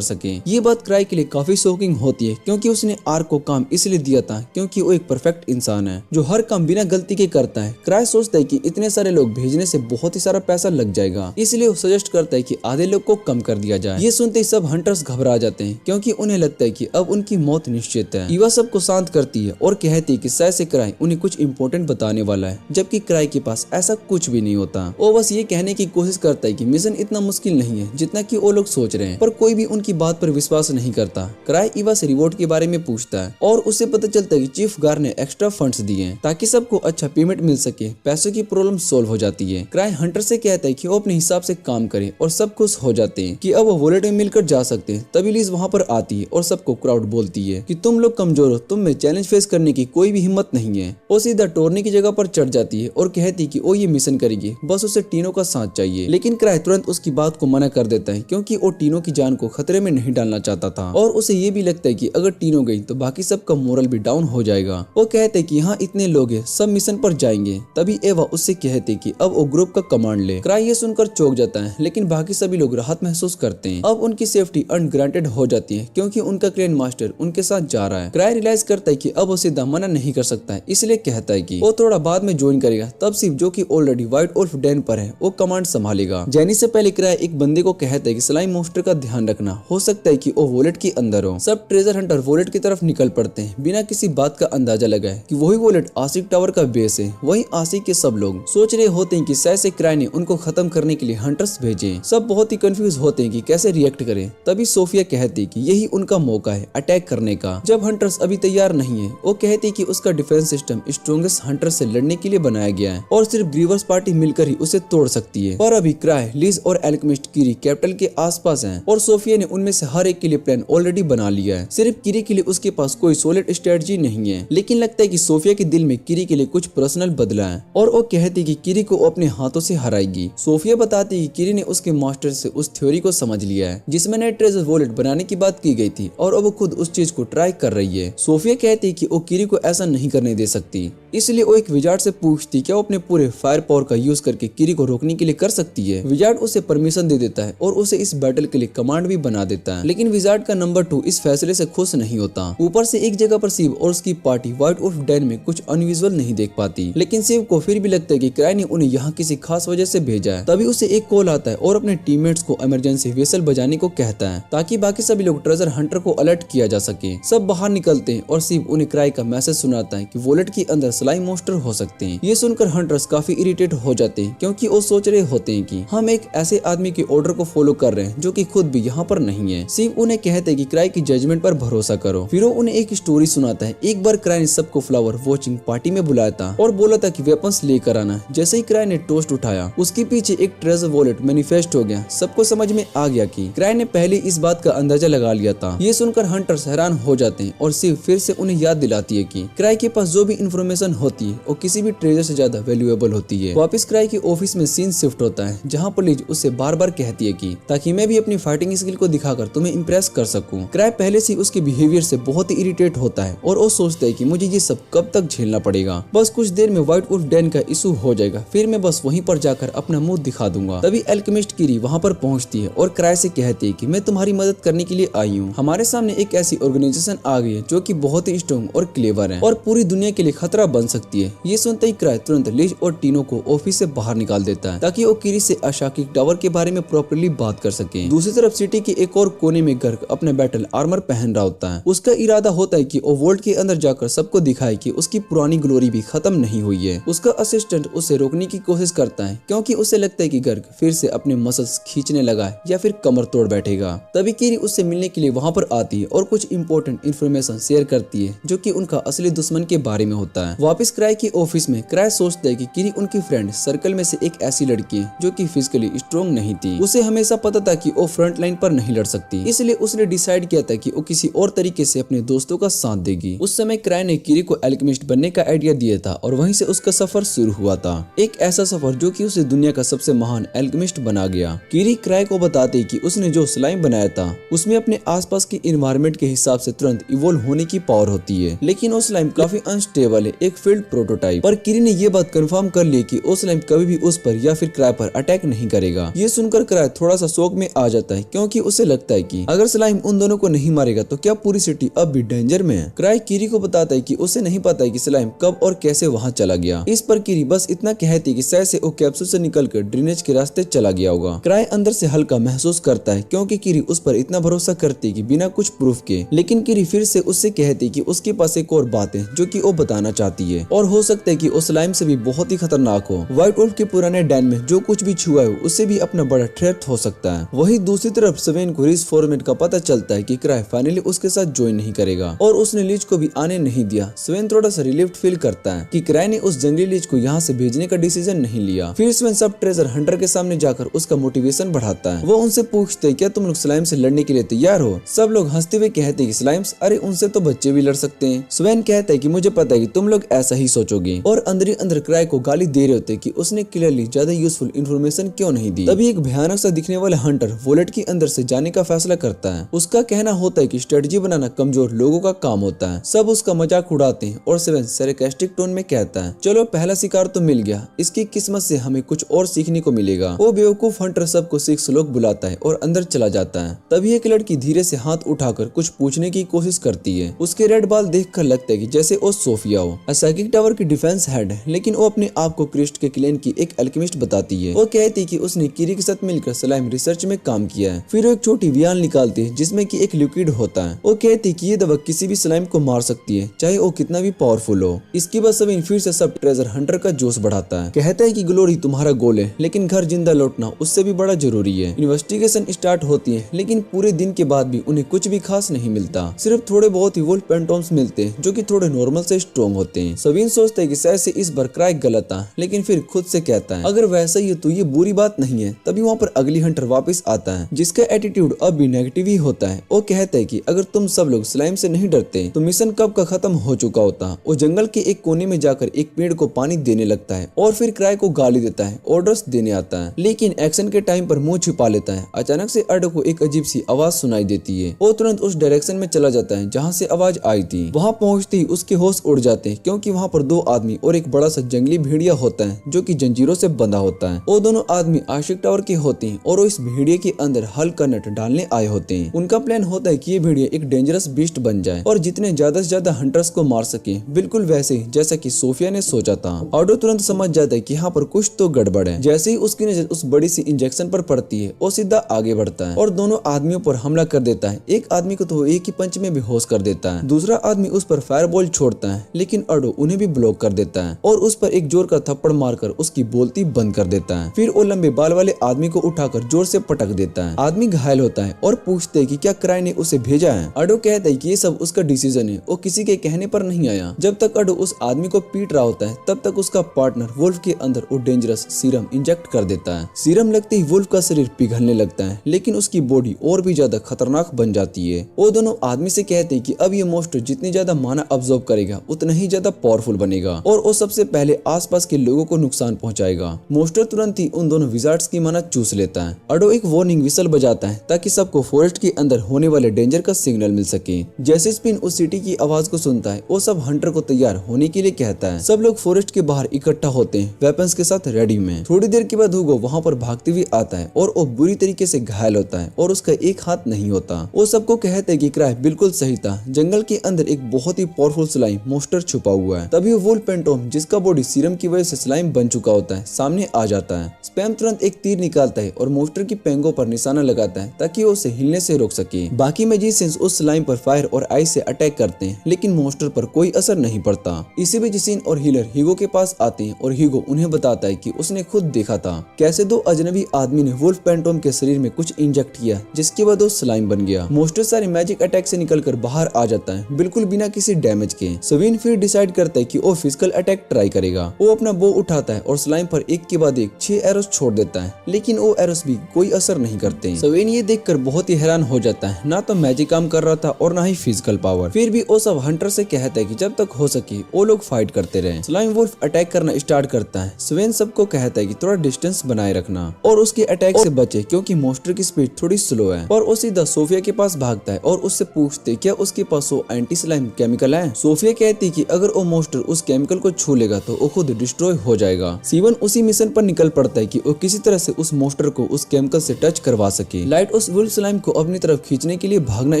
सके। ये बात क्राई के लिए काफी शॉकिंग होती है, क्योंकि उसने आर को काम इसलिए दिया था क्योंकि वो एक परफेक्ट इंसान है जो हर काम बिना गलती के करता है। क्राई सोचता है कि इतने सारे लोग भेजने से बहुत ही सारा पैसा लग जाएगा, इसलिए वो सजेस्ट करता है कि आधे लोग को कम कर दिया जाए। ये सुनते ही सब हंटर्स घबरा जाते हैं, क्योंकि उन्हें लगता है कि अब उनकी मौत निश्चित है। ईवा सबको शांत करती है और कहती है कि शायद से क्राई उन्हें कुछ इंपॉर्टेंट बताने वाला है, जबकि क्राई के पास ऐसा कुछ भी नहीं होता। वो बस ये कहने की कोशिश करता है कि मिशन इतना मुश्किल नहीं है जितना कि वो लोग सोच रहे हैं, पर कोई भी उनकी बात पर विश्वास नहीं करता। क्राई ईवा से रिवॉर्ड के बारे में पूछता है और उसे पता चलता है कि चीफ गार्ड ने एक्स्ट्रा फंड्स दिए हैं ताकि सबको अच्छा पेमेंट मिल सके। पैसों की प्रॉब्लम सोल्व हो जाती है। क्राई हंटर से कहता है कि वो अपने हिसाब से काम करे और सब खुश हो जाते हैं कि अब वो वॉलेट में मिलकर जा सकते हैं। तभी लीज वहाँ पर आती है और सबको क्राउड बोलती है कि तुम लोग कमजोर हो, तुम में चैलेंज फेस करने की कोई भी हिम्मत नहीं है। वो सीधा टोरनी की जगह पर चढ़ जाती है और कहती है कि वो ये मिशन करेगी, बस उसे टीनो का साथ चाहिए। लेकिन क्राई तुरंत उसकी बात को मना कर देता है, क्योंकि वो टीनो की जान को खतरे में नहीं डालना चाहता था और उसे ये भी लगता है कि अगर टीनो गई तो बाकी सबका मोरल भी डाउन हो जाएगा। वो कहते कि यहाँ इतने लोग हैं, सब मिशन पर जाएंगे। तभी एवा उससे कहते कि अब वो ग्रुप का कमांड ले। क्राई ये सुनकर चौंक जाता है, लेकिन बाकी सभी लोग राहत महसूस करते हैं। अब उनकी सेफ्टी अनग्रांटेड हो जाती है, क्योंकि उनका क्लैन मास्टर उनके साथ जा रहा है। क्राई रियलाइज करता है कि अब वो सीधा मना नहीं कर सकता है, इसलिए कहता है कि वो थोड़ा बाद में ज्वाइन करेगा। तब सिर्फ जो कि ऑलरेडी व्हाइट वुल्फ डेन पर है वो कमांड संभालेगा। जैनी से पहले क्राई एक बंदे को कहता है कि स्लाइम मॉन्स्टर का ध्यान रखना, हो सकता है कि वो वॉलेट के अंदर हो। सब ट्रेजर हंटर वॉलेट की तरफ निकल पड़ते हैं, बिना किसी बात का अंदाजा लगाए कि वही वॉलेट आसिक टावर का बेस है। वही आसिक के सब लोग सोच रहे होते हैं कि शायद से क्राई ने उनको खत्म करने के लिए हंटर्स भेजे। सब बहुत ही कंफ्यूज होते हैं कि कैसे रिएक्ट करें। तभी सोफिया कहती कि यही उनका मौका है अटैक करने का। जब हंटर्स अभी तैयार नहीं है, वो कहती कि उसका डिफेंस सिस्टम स्ट्रॉन्गेस्ट हंटर से लड़ने के लिए बनाया गया है और सिर्फ ग्रीवर्स पार्टी मिलकर ही उसे तोड़ सकती है। पर अभी क्राई, लिज और एल्केमिस्ट किरी कैपिटल के आसपास हैं और सोफिया ने उनमें से हर एक के लिए प्लान ऑलरेडी बना लिया है। सिर्फ किरी के लिए उसके पास कोई सॉलिड स्ट्रेटजी नहीं है, लेकिन लगता है कि सोफिया के दिल में किरी के लिए कुछ पर्सनल बदला है और वो कहती कि किरी को अपने हाथों से हराएगी। सोफिया बताती कि किरी ने उसके मास्टर से उस थ्योरी को समझ लिया है जिसमें नए ट्रेजर वॉलेट बनाने की बात की गई थी और अब वो खुद उस चीज को ट्राई कर रही है। सोफिया कहती कि वो किरी को ऐसा नहीं करने दे सकती, इसलिए वो एक विजार्ड से पूछती क्या वो अपने पूरे फायर पावर का यूज करके किरी को रोकने के लिए कर सकती है। विजार्ड उसे परमिशन दे देता है और उसे इस बैटल के लिए कमांड भी बना देता है, लेकिन विजार्ड का नंबर 2 इस फैसले से खुश नहीं होता। ऊपर से एक जगह पर शिव और उसकी पार्टी व्हाइट वुल्फ डेन में कुछ अनयूजुअल नहीं देख पाती, लेकिन शिव को फिर भी लगता है कि क्राई ने उन्हें यहाँ किसी खास वजह से भेजा है। तभी उसे एक कॉल आता है और अपने टीममेट्स को इमरजेंसी वेसल बजाने को कहता है ताकि बाकी सभी लोग ट्रेजर हंटर को अलर्ट किया जा सके। सब बाहर निकलते हैं और शिव उन्हें क्राई का मैसेज सुनाता है कि वॉलेट के अंदर स्लाइम मॉन्स्टर हो सकते हैं। ये सुनकर हंटर्स काफी इरिटेट हो जाते हैं, क्योंकि वो सोच रहे होते हैं कि हम एक ऐसे आदमी के ऑर्डर को फॉलो कर रहे हैं जो कि खुद भी यहाँ पर नहीं है। शिव उन्हें कहते हैं कि क्राई की जजमेंट पर भरोसा करो। फिर वो उन्हें एक स्टोरी सुनाता है। एक बार क्राई ने सबको फ्लावर वॉचिंग पार्टी में बुलाया था और बोला था कि वेपन्स लेकर आना। जैसे ही क्राई ने टोस्ट उठाया, उसके पीछे एक ट्रेजर वॉलेट मैनिफेस्ट हो गया। सबको समझ में आ गया कि क्राई ने पहले इस बात का अंदाजा लगा लिया था। ये सुनकर हंटर्स हैरान हो जाते हैं और शिव फिर से उन्हें याद दिलाती है कि क्राई के पास जो भी इंफॉर्मेशन पर्सन होती है और किसी भी ट्रेजर से ज्यादा वैल्यूएबल होती है। वापस क्राई के ऑफिस में सीन शिफ्ट होता है जहाँ पर लिज उससे बार बार कहती है कि ताकि मैं भी अपनी फाइटिंग स्किल को दिखाकर तुम्हें इम्प्रेस कर सकूं। क्राई पहले से उसके बिहेवियर से बहुत ही इरिटेट होता है और वो सोचता है कि मुझे ये सब कब तक झेलना पड़ेगा, बस कुछ देर में व्हाइट वुल्फ डैन का इशू हो जाएगा, फिर मैं बस वहीं पर जाकर अपना मुंह दिखा दूंगा। तभी एल्केमिस्ट किरी वहाँ पर पहुँचती है और क्राई से कहती है कि मैं तुम्हारी मदद करने के लिए आई हूँ। हमारे सामने एक ऐसी ऑर्गेनाइजेशन आ गई है जो कि बहुत ही स्ट्रॉन्ग और क्लेवर है और पूरी दुनिया के लिए खतरा बन सकती है। ये सुनते ही क्राई तुरंत लिज और टीनो को ऑफिस से बाहर निकाल देता है ताकि वो किरी से अशाकिक टावर के बारे में प्रॉपर्ली बात कर सके। दूसरी तरफ सिटी के एक और कोने में गर्ग अपना बैटल आर्मर पहन रहा होता है। उसका इरादा होता है कि वो वोल्ट के अंदर जाकर सबको दिखाए कि उसकी पुरानी ग्लोरी भी खत्म नहीं हुई है। उसका असिस्टेंट उसे रोकने की कोशिश करता है क्योंकि उसे लगता है कि गर्ग फिर से अपने मसल्स खींचने लगा है या फिर कमर तोड़ बैठेगा। तभी किरी उससे मिलने के लिए वहाँ पर आती है और कुछ इंपॉर्टेंट इन्फॉर्मेशन शेयर करती है जो कि उनका असली दुश्मन के बारे में होता है। वापस क्राई के ऑफिस में क्राई सोचता है कि किरी उनकी फ्रेंड सर्कल में से एक ऐसी लड़की है जो कि फिजिकली स्ट्रॉन्ग नहीं थी। उसे हमेशा पता था कि वो फ्रंट लाइन पर नहीं लड़ सकती, इसलिए उसने डिसाइड किया था कि वो किसी और तरीके से अपने दोस्तों का साथ देगी। उस समय क्राई ने किरी को एल्केमिस्ट बनने का आइडिया दिया था और वहीं से उसका सफर शुरू हुआ था, एक ऐसा सफर जो कि उसे दुनिया का सबसे महान एल्केमिस्ट बना गया। किरी क्राई को बताते कि उसने जो स्लाइम बनाया था उसमें अपने आसपास के एनवायरनमेंट के हिसाब से तुरंत इवॉल्व होने की पावर होती है, लेकिन वो स्लाइम काफी अनस्टेबल है, एक फील्ड प्रोटोटाइप। पर किरी ने ये बात कंफर्म कर ली कि वो स्लाइम कभी भी उस पर या फिर क्राई पर अटैक नहीं करेगा। ये सुनकर क्राई थोड़ा सा शौक में आ जाता है क्योंकि उसे लगता है कि अगर स्लाइम उन दोनों को नहीं मारेगा तो क्या पूरी सिटी अब भी डेंजर में है। क्राई किरी को बताता है कि उसे नहीं पता है कि स्लाइम कब और कैसे वहां चला गया। इस पर किरी बस इतना कहती है कि शायद से वो कैप्सूल से निकलकर ड्रेनेज के रास्ते चला गया होगा। क्राई अंदर से हल्का महसूस करता है क्योंकि किरी उस पर इतना भरोसा करती है कि बिना कुछ प्रूफ के, लेकिन किरी फिर से उससे कहती कि उसके पास एक और बात है जो कि वो बताना चाहती है और हो सकता है कि वो स्लाइम से भी बहुत ही खतरनाक हो। व्हाइट वुल्फ के पुराने डैन में जो कुछ भी छुआ है उससे भी अपना बड़ा थ्रेट हो सकता है। वही दूसरी तरफ स्वेन को रिस फॉर्मेट का पता चलता है कि क्राई फाइनली उसके साथ ज्वाइन नहीं करेगा और उसने लिज को भी आने नहीं दिया। स्वेन थोड़ा सा रिलीव्ड फील करता है कि क्राई ने उस जंगली लिज को यहाँ से भेजने का डिसीजन नहीं लिया। फिर स्वेन सब ट्रेजर हंटर के सामने जाकर उसका मोटिवेशन बढ़ाता है। वो उनसे पूछते क्या तुम लोग स्लाइम से लड़ने के लिए तैयार हो? सब लोग हंसते हुए कहते हैं कि स्लाइम्स, अरे उनसे तो बच्चे भी लड़ सकते हैं। स्वेन कहता है कि मुझे पता है कि तुम लोग ऐसा ही सोचोगे और अंदर ही अंदर क्राई को गाली दे रहे होते कि उसने क्लियरली ज्यादा यूजफुल इन्फॉर्मेशन क्यों नहीं दी। तभी एक भयानक सा दिखने वाला हंटर वॉलेट के अंदर से जाने का फैसला करता है। उसका कहना होता है कि स्ट्रेटजी बनाना कमजोर लोगों का काम होता है। सब उसका मजाक उड़ाते हैं और स्वेन सरकास्टिक टोन में कहता है चलो पहला शिकार तो मिल गया, इसकी किस्मत से हमें कुछ और सीखने को मिलेगा। वो बेवकूफ हंटर सबको 6 लोग बुलाता है और अंदर चला जाता है। तभी एक लड़की धीरे से हाथ उठाकर कुछ पूछने की कोशिश करती है। उसके रेड बाल देखकर लगता है कि जैसे वो सोफिया हो, असाकिक टावर की डिफेंस हेड है, लेकिन वो अपने आप को क्रिस्ट के क्लेन की एक एल्केमिस्ट बताती है। वो कहती है कि उसने किरी के साथ मिलकर स्लाइम रिसर्च में काम किया है। फिर वो एक छोटी वियान निकालती है जिसमें कि एक लिक्विड होता है। वो कहती है कि ये दवा किसी भी स्लाइम को मार सकती है चाहे वो कितना भी पावरफुल हो। इसके बाद सभी फिर से सब ट्रेजर हंटर का जोश बढ़ाता है। कहता है कि ग्लोरी तुम्हारा गोल है लेकिन घर जिंदा लौटना उससे भी बड़ा जरूरी है। इन्वेस्टिगेशन स्टार्ट होती है लेकिन पूरे दिन के बाद भी उन्हें कुछ भी खास नहीं मिलता। सिर्फ थोड़े बहुत ही वुल्फ पेंटोम्स मिलते हैं जो कि थोड़े नॉर्मल से स्ट्रॉन्ग होते हैं। सवीन सोचता है कि शायद से इस बार क्राई गलत था, लेकिन फिर खुद से कहता है अगर वैसा ही है तो ये बुरी बात नहीं है। तभी वहाँ पर अगली हंटर वापस आता है जिसका एटीट्यूड अब भी नेगेटिव ही होता है। वो कहता है कि अगर तुम सब लोग स्लाइम से नहीं डरते तो मिशन कब का खत्म हो चुका होता। वो जंगल के एक कोने में जाकर एक पेड़ को पानी देने लगता है और फिर क्राई को गाली देता है, ऑर्डर्स देने आता है, लेकिन एक्शन के टाइम पर मुंह छिपा लेता है। अचानक से अर्डो को एक अजीब सी आवाज सुनाई देती है। वो तुरंत उस डायरेक्शन में चला जाता है जहाँ से आवाज आई थी। वहाँ पहुँचते ही उसके होश उड़ जाते हैं क्योंकि वहाँ पर 2 आदमी और एक बड़ा सा जंगली भेड़िया होता है जो कि जंजीरों से बंधा होता है। वो दोनों आदमी आशिक टावर के होते हैं और वो इस भेड़िए के अंदर हल का नट डालने आए होते हैं। उनका प्लान होता है कि ये भेड़िया एक डेंजरस बीस्ट बन जाए और जितने ज्यादा से ज्यादा हंटर्स को मार सके, बिल्कुल वैसे जैसा कि सोफिया ने सोचा था। ऑडो तुरंत समझ जाता है कि यहाँ पर कुछ तो गड़बड़ है। जैसे ही उसकी नजर उस बड़ी सी इंजेक्शन पर पड़ती है वो सीधा आगे बढ़ता है और दोनों आदमियों पर हमला कर देता है। एक आदमी को तो एक ही पंच में बेहोश कर देता है। दूसरा आदमी उस पर फायर बॉल छोड़ता है लेकिन ऑडो उन्हें भी ब्लॉक कर देता है और उस पर एक जोर का थप्पड़ मारकर उसकी बोलती बंद कर देता है। फिर वो लंबे बाल वाले आदमी को उठाकर जोर से पटक देता है। आदमी घायल होता है और पूछते है कि क्या क्राई ने उसे भेजा है। ऑडो कहता है कि ये सब उसका डिसीजन है, वो किसी के कहने पर नहीं आया। जब तक ऑडो उस आदमी को पीट रहा होता है तब तक उसका पार्टनर वुल्फ के अंदर वो डेंजरस सीरम इंजेक्ट कर देता है। सीरम लगते ही वुल्फ का शरीर पिघलने लगता है लेकिन उसकी बॉडी और भी ज्यादा खतरनाक बन जाती है। वो दोनों आदमी से कहते हैं कि अब ये मोस्टर जितनी ज्यादा माना अब्सॉर्ब करेगा उतना ही ज्यादा पावरफुल बनेगा और वो सबसे पहले आसपास के लोगों को नुकसान पहुंचाएगा। मोस्टर तुरंत ही उन दोनों विजार्ड्स की माना चूस लेता है। अडो एक वार्निंग विसल बजाता है ताकि सबको फॉरेस्ट के अंदर होने वाले डेंजर का सिग्नल मिल सके। जैसे स्पिन उस सिटी की आवाज को सुनता है वो सब हंटर को तैयार होने के लिए कहता है। सब लोग फॉरेस्ट के बाहर इकट्ठा होते हैं वेपन्स के साथ रेडी में। थोड़ी देर के बाद हुगो वहाँ पर भागते हुए आता है और वो बुरी तरीके से घायल होता है और उसका एक हाथ नहीं होता। वो सबको कहते हैं कि क्राई बिल्कुल सही था, जंगल के अंदर एक बहुत ही पावरफुल स्लाइम मोस्टर छुपा हुआ है। तभी वुल्फ पेंटोम जिसका बॉडी सीरम की वजह से स्लाइम बन चुका होता है सामने आ जाता है। स्पैम तुरंत एक तीर निकालता है और मोस्टर की पेंगों पर निशाना लगाता है ताकि वो उसे हिलने से रोक सके। बाकी मैजिशियंस उस स्लाइम पर फायर और आइस से अटैक करते हैं लेकिन मोस्टर पर कोई असर नहीं पड़ता। इसी बीच सीन और हीलर ह्यूगो के पास आते हैं और ह्यूगो उन्हें बताता है कि उसने खुद देखा था कैसे दो अजनबी आदमी ने वुल्फ पेंटोम के शरीर में कुछ इंजेक्ट किया जिसके बाद वो स्लाइम बन गया। मोस्टर सारे मैजिक अटैक से निकलकर बाहर आ जाता है बिल्कुल बिना किसी डैमेज के। सवीन फिर डिसाइड करता है कि वो फिजिकल अटैक ट्राई करेगा। वो अपना बो उठाता है और स्लाइम पर एक के बाद एक 6 एरोस छोड़ देता है लेकिन वो एरोस भी कोई असर नहीं करते। सवीन ये देखकर बहुत ही हैरान हो जाता है, ना तो मैजिक काम कर रहा था और ना ही फिजिकल पावर। फिर भी वो सब हंटर से कहता है कि जब तक हो सके वो लोग फाइट करते रहे। स्लाइम वुल्फ अटैक करना स्टार्ट करता है। स्वेन सबको कहता है कि थोड़ा डिस्टेंस बनाए रखना और उसके अटैक से बचे क्योंकि मोस्टर की स्पीड थोड़ी स्लो है। और वो सीधा सोफिया के पास भागता है और उससे पूछते क्या उसके पास वो एंटी स्लाइम केमिकल है। सोफिया कहती कि अगर वो मोस्टर उस केमिकल को छू लेगा तो वो खुद डिस्ट्रॉय हो जाएगा। सीवन उसी मिशन पर निकल पड़ता है कि वो किसी तरह से उस मोस्टर को उस केमिकल से टच करवा सके। लाइट उस वुल्फ स्लाइम को अपनी तरफ खींचने के लिए भागना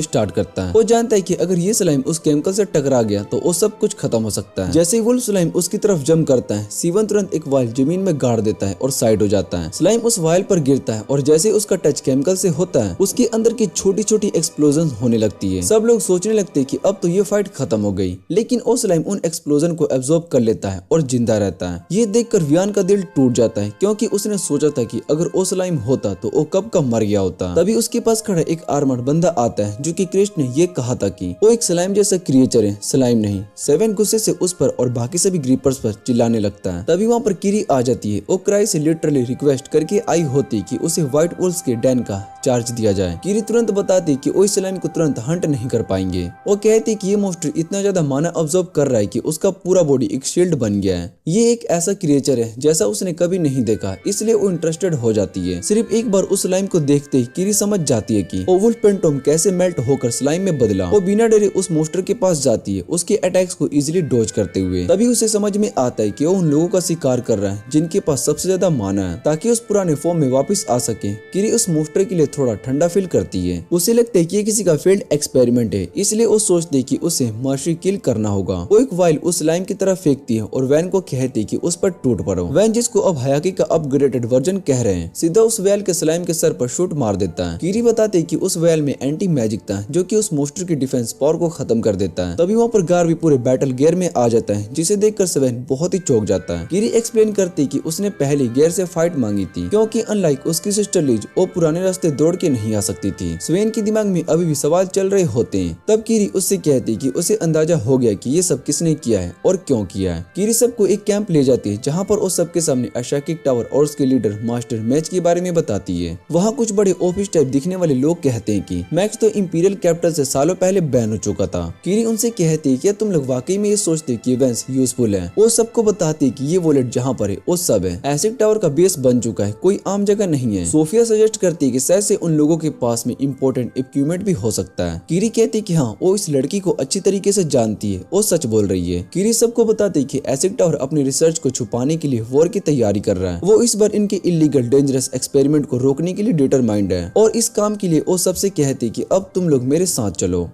स्टार्ट करता है। वो जानता है कि अगर ये स्लाइम उस केमिकल से टकरा गया तो वो सब कुछ खत्म हो सकता है। जैसे ही वुल्फ स्लाइम उसकी तरफ जंप करता है सीवन तुरंत एक वायल जमीन में गाड़ देता है और साइड हो जाता है। स्लाइम उस वायल पर गिरता है और जैसे उसका टच केमिकल से होता है उसके अंदर की छोटी छोटी एक्सप्लोजन होने लगती है। सब लोग सोचने लगते हैं कि अब तो ये फाइट खत्म हो गई लेकिन वो स्लाइम उन एक्सप्लोजन को एब्जॉर्ब कर लेता है और जिंदा रहता है। ये देखकर वियान का दिल टूट जाता है क्योंकि उसने सोचा था कि अगर वो स्लाइम होता तो वो कब का मर गया होता। तभी उसके पास खड़ा एक आर्मर्ड बंदा आता है जो कि क्रिस्ट ने ये कहा था कि वो एक स्लाइम जैसा क्रिएचर है, स्लाइम नहीं। सेवन गुस्से से उस पर और बाकी सभी ग्रीपर्स पर चिल्लाने लगता है। तभी वहाँ पर किरी आ जाती है। वो क्राई से लिटरली रिक्वेस्ट करके आई होती कि उसे व्हाइट वुल्फ्स के डैन का चार्ज दिया जाए। किरी तुरंत बताती कि वो इस स्लाइम को तुरंत हंट नहीं कर पाएंगे। वो कहती कि ये मोस्टर इतना ज्यादा माना ऑब्जर्व कर रहा है कि उसका पूरा बॉडी एक शील्ड बन गया है। ये एक ऐसा क्रिएचर है जैसा उसने कभी नहीं देखा, इसलिए वो इंटरेस्टेड हो जाती है। सिर्फ एक बार उस स्लाइम को देखते ही किरी समझ जाती है कि वो वुल्फ पेंटोम कैसे मेल्ट होकर स्लाइम में बदला। वो बिना डरे उस मोस्टर के पास जाती है उसके अटैक्स को इजीली डॉज करते हुए। तभी उसे समझ में आता है कि वो उन लोगों का शिकार कर रहा है जिनके पास सबसे ज्यादा माना है ताकि उस पुराने फॉर्म में वापस आ सके। किरी उस मोस्टर के लिए थोड़ा ठंडा फील करती है। उसे लगता है कि ये किसी का फेल्ड एक्सपेरिमेंट है, इसलिए वो सोचती है कि उसे मर्सी किल करना होगा। वो एक वाइल उस स्लाइम की तरफ फेंकती है और वैन को कहती है कि उस पर टूट पड़ो। वैन जिसको अब हयाकी का अपग्रेडेड वर्जन कह रहे हैं सीधा उस वैल के स्लाइम के सर पर शूट मार देता है। किरी बताते कि उस वैल में एंटी मैजिक था जो कि उस मोस्टर की डिफेंस पावर को खत्म कर देता है। तभी वहाँ पर गार भी पूरे बैटल गियर में आ जाता है जिसे देखकर स्वेन बहुत ही चौंक जाता है। किरी एक्सप्लेन करती कि उसने पहले गियर से फाइट मांगी थी क्योंकि अनलाइक उसकी सिस्टर लिज वो पुराने रास्ते दौड़ के नहीं आ सकती थी। स्वेन के दिमाग में अभी भी सवाल चल रहे होते हैं। तब किरी उससे कहती कि उसे अंदाजा हो गया कि ये सब किसने किया है और क्यों किया है। किरी सबको एक कैंप ले जाती है जहाँ पर वो सबके सामने अशाकिक टावर और उसके लीडर मास्टर मैच के बारे में बताती है। वहाँ कुछ बड़े ऑफिस टाइप दिखने वाले लोग कहते हैं कि मैक्स तो इंपीरियल कैपिटल से सालों पहले बैन हो चुका था। किरी उनसे कहती है कि तुम लोग वाकई में ये सोचते कि वेंस यूजफुल है। वो सबको बताती है कि ये वॉलेट जहाँ पर है वो सब है। एसिड टावर का बेस बन चुका है, कोई आम जगह नहीं है। सोफिया सजेस्ट करती है कि शायद से उन लोगों के पास में इम्पोर्टेंट इक्विपमेंट भी हो सकता है। किरी कहती कि हाँ वो इस लड़की को अच्छी तरीके से जानती है, वो सच बोल रही है। किरी सबको बताती कि एसिड टावर अपनी रिसर्च को छुपाने के लिए वॉर की तैयारी कर रहा है। वो इस बार इनके इलीगल डेंजरस एक्सपेरिमेंट को रोकने के लिए डिटरमाइंड है और इस काम के लिए वो सबसे कहती कि अब तुम लोग मेरे साथ चलो।